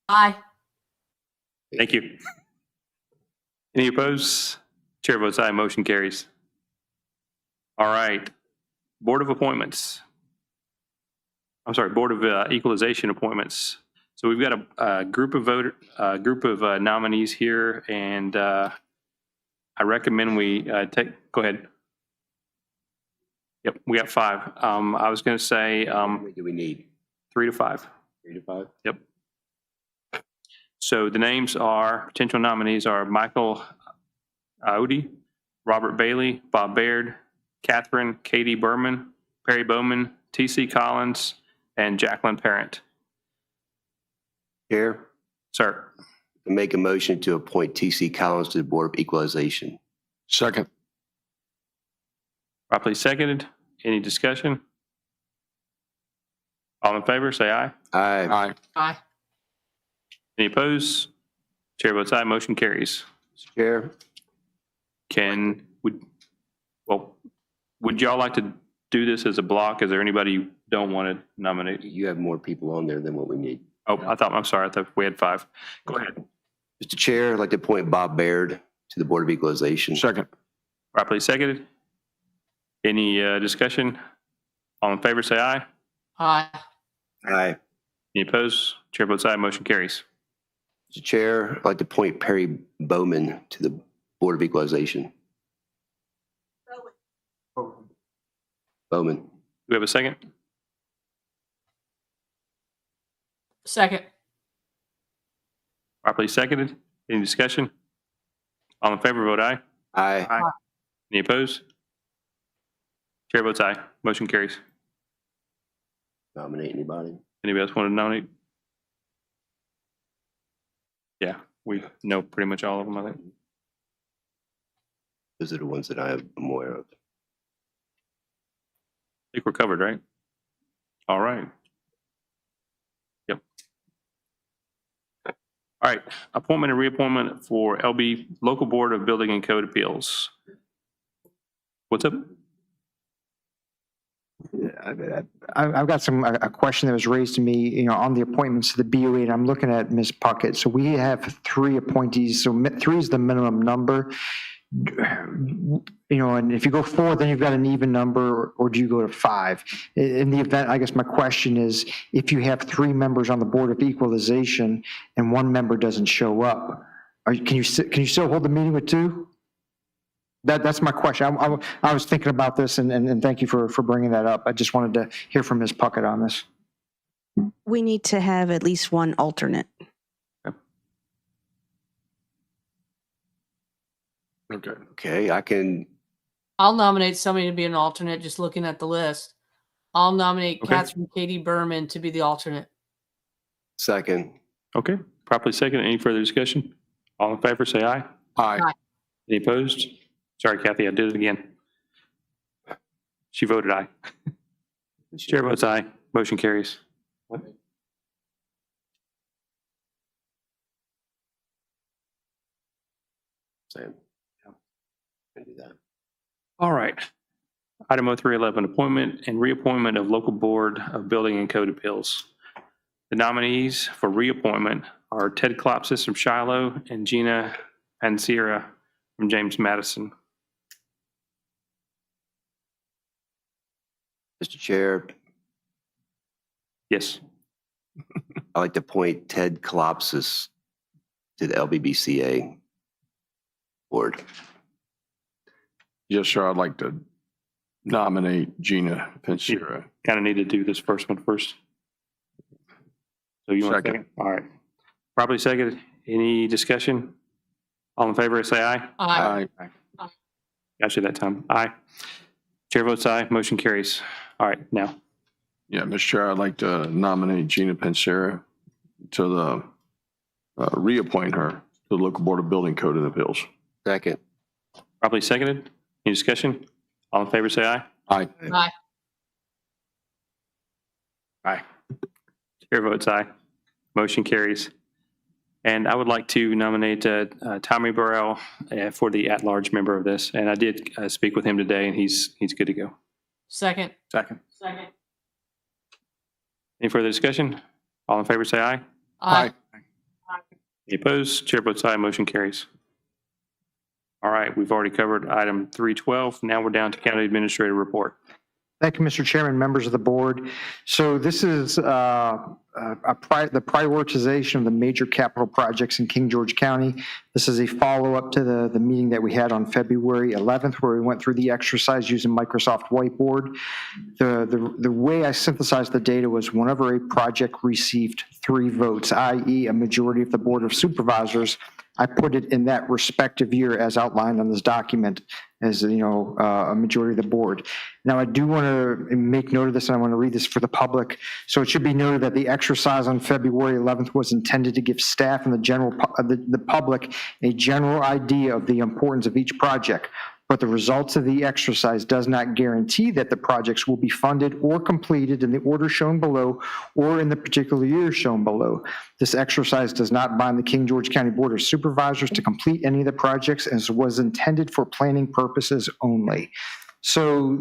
Speaker 9: Aye.
Speaker 2: Thank you. Any opposed? Chair votes aye, motion carries. All right. Board of Appointments. I'm sorry, Board of Equalization Appointments. So we've got a group of nominees here, and I recommend we go ahead. Yep, we got 5. I was going to say.
Speaker 11: How many do we need?
Speaker 2: 3 to 5.
Speaker 11: 3 to 5?
Speaker 2: Yep. So the names are, potential nominees are Michael Audi, Robert Bailey, Bob Baird, Catherine Katie Berman, Perry Bowman, T.C. Collins, and Jacqueline Parent.
Speaker 11: Chair?
Speaker 2: Sir.
Speaker 11: Make a motion to appoint T.C. Collins to the Board of Equalization.
Speaker 5: Second.
Speaker 2: Properly seconded. Any discussion? All in favor, say aye.
Speaker 11: Aye.
Speaker 5: Aye.
Speaker 9: Aye.
Speaker 2: Any opposed? Chair votes aye, motion carries.
Speaker 11: Chair?
Speaker 2: Would y'all like to do this as a block? Is there anybody you don't want to nominate?
Speaker 11: You have more people on there than what we need.
Speaker 2: Oh, I'm sorry. I thought we had 5. Go ahead.
Speaker 11: Mr. Chair, I'd like to appoint Bob Baird to the Board of Equalization.
Speaker 5: Second.
Speaker 2: Properly seconded. Any discussion? All in favor, say aye.
Speaker 10: Aye.
Speaker 11: Aye.
Speaker 2: Any opposed? Chair votes aye, motion carries.
Speaker 11: Mr. Chair, I'd like to appoint Perry Bowman to the Board of Equalization. Bowman.
Speaker 2: Do we have a second?
Speaker 10: Second.
Speaker 2: Properly seconded. Any discussion? All in favor, vote aye.
Speaker 11: Aye.
Speaker 2: Any opposed? Chair votes aye, motion carries.
Speaker 11: Nominate anybody?
Speaker 2: Anybody else want to nominate? Yeah, we know pretty much all of them, I think.
Speaker 11: Those are the ones that I'm aware of.
Speaker 2: I think we're covered, right? All right. Yep. All right, appointment and reappointment for LB Local Board of Building and Code Appeals. What's up?
Speaker 14: I've got a question that was raised to me, on the appointments to the BOE, and I'm looking at Ms. Puckett. So we have 3 appointees, so 3 is the minimum number. And if you go 4, then you've got an even number, or do you go to 5? In the event, I guess my question is, if you have 3 members on the Board of Equalization and 1 member doesn't show up, can you still hold the meeting with 2? That's my question. I was thinking about this, and thank you for bringing that up. I just wanted to hear from Ms. Puckett on this.
Speaker 12: We need to have at least 1 alternate.
Speaker 5: Okay.
Speaker 11: Okay, I can,
Speaker 10: I'll nominate somebody to be an alternate, just looking at the list. I'll nominate
Speaker 2: Okay.
Speaker 10: Catherine Katie Berman to be the alternate.
Speaker 11: second.
Speaker 2: Okay, properly second. Any further discussion? All in favor, say aye.
Speaker 5: Aye.
Speaker 10: Aye.
Speaker 2: Any opposed? Sorry, Kathy, I did it again. She voted aye. Chair votes aye, motion carries.
Speaker 11: Same. Can do that.
Speaker 2: All right. Item 0311, appointment and reappointment of Local Board of Building and Code Appeals. The nominees for reappointment are Ted Klopsis from Shiloh and Gina Pansera from James Madison.
Speaker 11: Mr. Chair,
Speaker 2: Yes.
Speaker 11: I'd like to appoint Ted Kalopsis to the LBBCA Board.
Speaker 5: Yes, sir. I'd like to nominate Gina Pansera.
Speaker 2: Kind of need to do this first one first. So you want
Speaker 5: Second.
Speaker 2: second? All right. Properly seconded. Any discussion? All in favor, say aye.
Speaker 10: Aye.
Speaker 2: Got you that time. Aye. Chair votes aye. Motion carries. All right, now.
Speaker 5: Yeah, Mr. Chair, I'd like to nominate Gina Pansera to the, reappoint her to the Local Board of Building Code and Appeals.
Speaker 11: Second.
Speaker 2: Properly seconded. Any discussion? All in favor, say aye.
Speaker 5: Aye.
Speaker 10: Aye.
Speaker 2: Aye. Chair votes aye. Motion carries. And I would like to nominate Tommy Burrell for the at-large member of this. And I did speak with him today, and he's good to go.
Speaker 10: Second.
Speaker 19: Second.
Speaker 10: Second.
Speaker 2: Any further discussion? All in favor, say aye.
Speaker 10: Aye.
Speaker 2: Any opposed? Chair votes aye. Motion carries. All right, we've already covered item 312. Now we're down to County Administrator Report.
Speaker 14: Thank you, Mr. Chairman, members of the board. So this is the prioritization of the major capital projects in King George County. This is a follow-up to the meeting that we had on February 11th, where we went through the exercise using Microsoft Whiteboard. The way I synthesized the data was whenever a project received 3 votes, i.e. a majority of the Board of Supervisors, I put it in that respective year as outlined on this document as, a majority of the board. Now, I do want to make note of this, and I want to read this for the public. So it should be noted that the exercise on February 11th was intended to give staff and the public a general idea of the importance of each project. But the results of the exercise does not guarantee that the projects will be funded or completed in the order shown below or in the particular year shown below. This exercise does not bind the King George County Board of Supervisors to complete any of the projects, and was intended for planning purposes only. So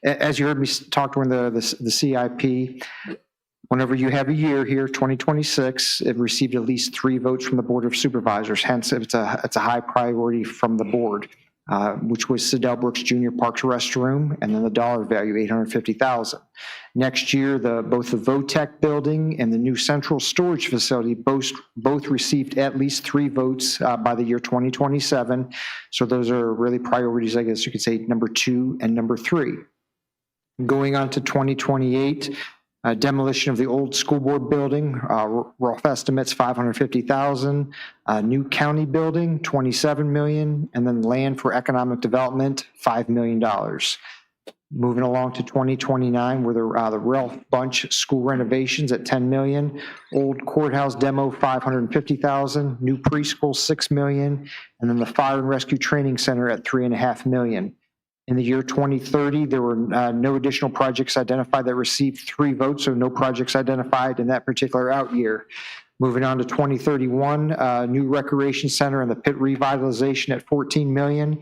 Speaker 14: as you heard me talk during the CIP, Whenever you have a year here, 2026, it received at least 3 votes from the Board of Supervisors. Hence, it's a high priority from the board, which was Sidell Brooks Jr. Parks Restroom, and then the dollar value, $850,000. Next year, both the VOTEC building and the new central storage facility both received at least 3 votes by the year 2027. So those are really priorities, I guess you could say, number 2 and number 3. Going on to 2028, demolition of the old school board building, rough estimates $550,000. New county building, $27 million, and then land for economic development, $5 million. Moving along to 2029, where the Ralph Bunch school renovations at $10 million, old courthouse demo $550,000, new preschool $6 million, and then the fire and rescue training center at $3.5 million. In the year 2030, there were no additional projects identified that received 3 votes, so no projects identified in that particular out year. Moving on to 2031, new recreation center and the pit revitalization at $14 million.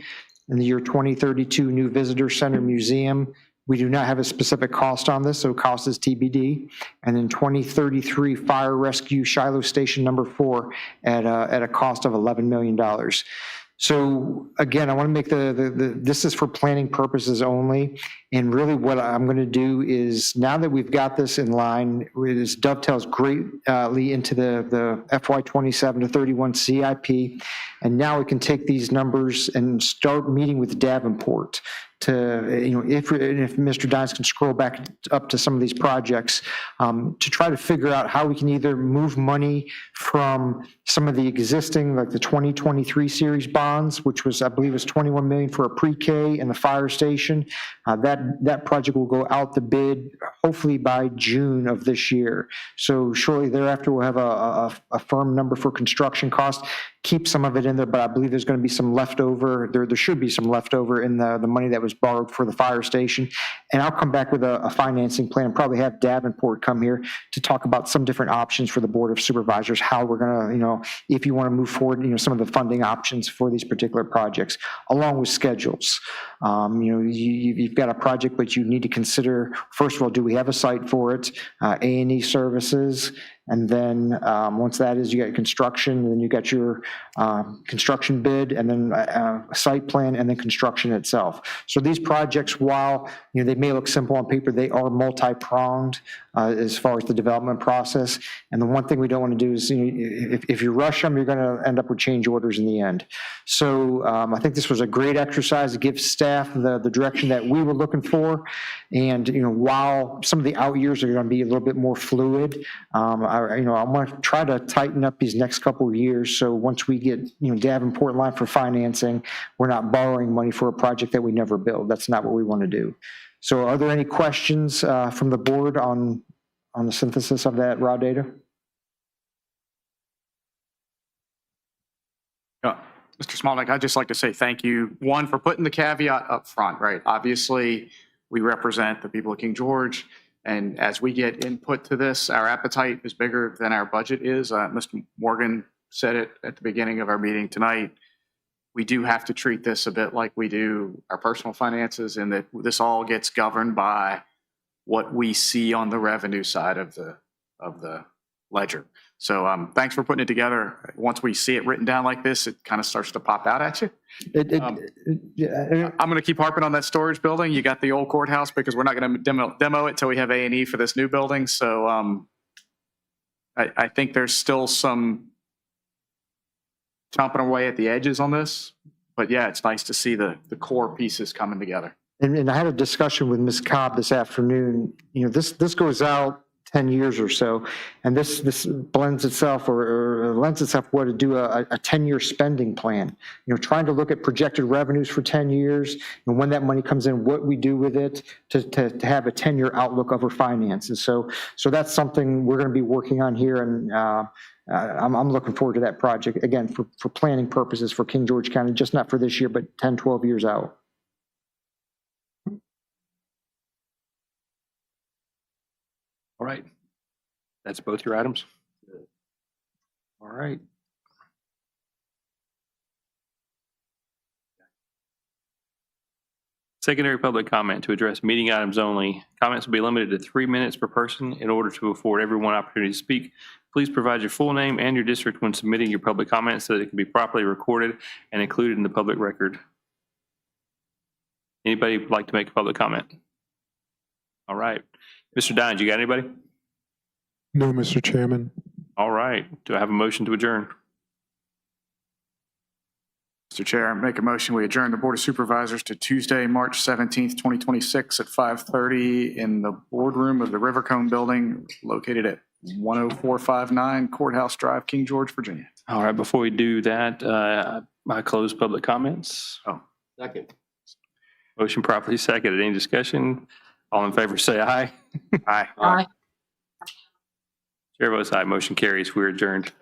Speaker 14: In the year 2032, new visitor center museum. We do not have a specific cost on this, so cost is TBD. And in 2033, fire rescue Shiloh Station number 4 at a cost of $11 million. So again, I want to make this is for planning purposes only. And really what I'm going to do is, now that we've got this in line, it dovetails greatly into the FY27 to 31 CIP. And now we can take these numbers and start meeting with Davenport to, if Mr. Dines can scroll back up to some of these projects, to try to figure out how we can either move money from some of the existing, like the 2023 series bonds, which was, I believe, was $21 million for a pre-K and the fire station. That project will go out the bid hopefully by June of this year. So shortly thereafter, we'll have a firm number for construction costs. Keep some of it in there, but I believe there's going to be some leftover. There should be some leftover in the money that was borrowed for the fire station. And I'll come back with a financing plan and probably have Davenport come here to talk about some different options for the Board of Supervisors, how we're going to, if you want to move forward, some of the funding options for these particular projects, along with schedules. You've got a project, but you need to consider, first of all, do we have a site for it? A&E services. And then once that is, you got construction, and then you got your construction bid, and then a site plan, and then construction itself. So these projects, while they may look simple on paper, they are multi-pronged as far as the development process. And the one thing we don't want to do is, if you rush them, you're going to end up with change orders in the end. So I think this was a great exercise to give staff the direction that we were looking for. And while some of the out years are going to be a little bit more fluid, I want to try to tighten up these next couple of years. So once we get, Davenport line for financing, we're not borrowing money for a project that we never build. That's not what we want to do. So are there any questions from the board on the synthesis of that raw data?
Speaker 3: Mr. Smolnick, I'd just like to say thank you, one, for putting the caveat up front, right? Obviously, we represent the people of King George. And as we get input to this, our appetite is bigger than our budget is. Mr. Morgan said it at the beginning of our meeting tonight. We do have to treat this a bit like we do our personal finances, and that this all gets governed by what we see on the revenue side of the ledger. So thanks for putting it together. Once we see it written down like this, it kind of starts to pop out at you. I'm going to keep harping on that storage building. You got the old courthouse, because we're not going to demo it till we have A&E for this new building. So I think there's still some chomping away at the edges on this. But yeah, it's nice to see the core pieces coming together.
Speaker 14: And I had a discussion with Ms. Cobb this afternoon. This goes out 10 years or so, and this blends itself or lends itself what to do a 10-year spending plan. Trying to look at projected revenues for 10 years, and when that money comes in, what we do with it to have a 10-year outlook of our finances. So that's something we're going to be working on here, and I'm looking forward to that project, again, for planning purposes for King George County, just not for this year, but 10, 12 years out.
Speaker 1: All right. That's both your items? All right.
Speaker 2: Secondary public comment to address meeting items only. Comments will be limited to 3 minutes per person. In order to afford everyone opportunity to speak, please provide your full name and your district when submitting your public comments so that it can be properly recorded and included in the public record. Anybody would like to make a public comment? All right. Mr. Dines, you got anybody?
Speaker 7: No, Mr. Chairman.
Speaker 2: All right. Do I have a motion to adjourn?
Speaker 20: Mr. Chair, I make a motion, we adjourn the Board of Supervisors to Tuesday, March 17th, 2026 at 5:30 in the boardroom of the Rivercombe Building located at 10459 Courthouse Drive, King George, Virginia.
Speaker 2: All right. Before we do that, I close public comments.
Speaker 6: Second.
Speaker 2: Motion properly seconded. Any discussion? All in favor, say aye.
Speaker 20: Aye.
Speaker 10: Aye.
Speaker 2: Chair votes aye. Motion carries. We're adjourned.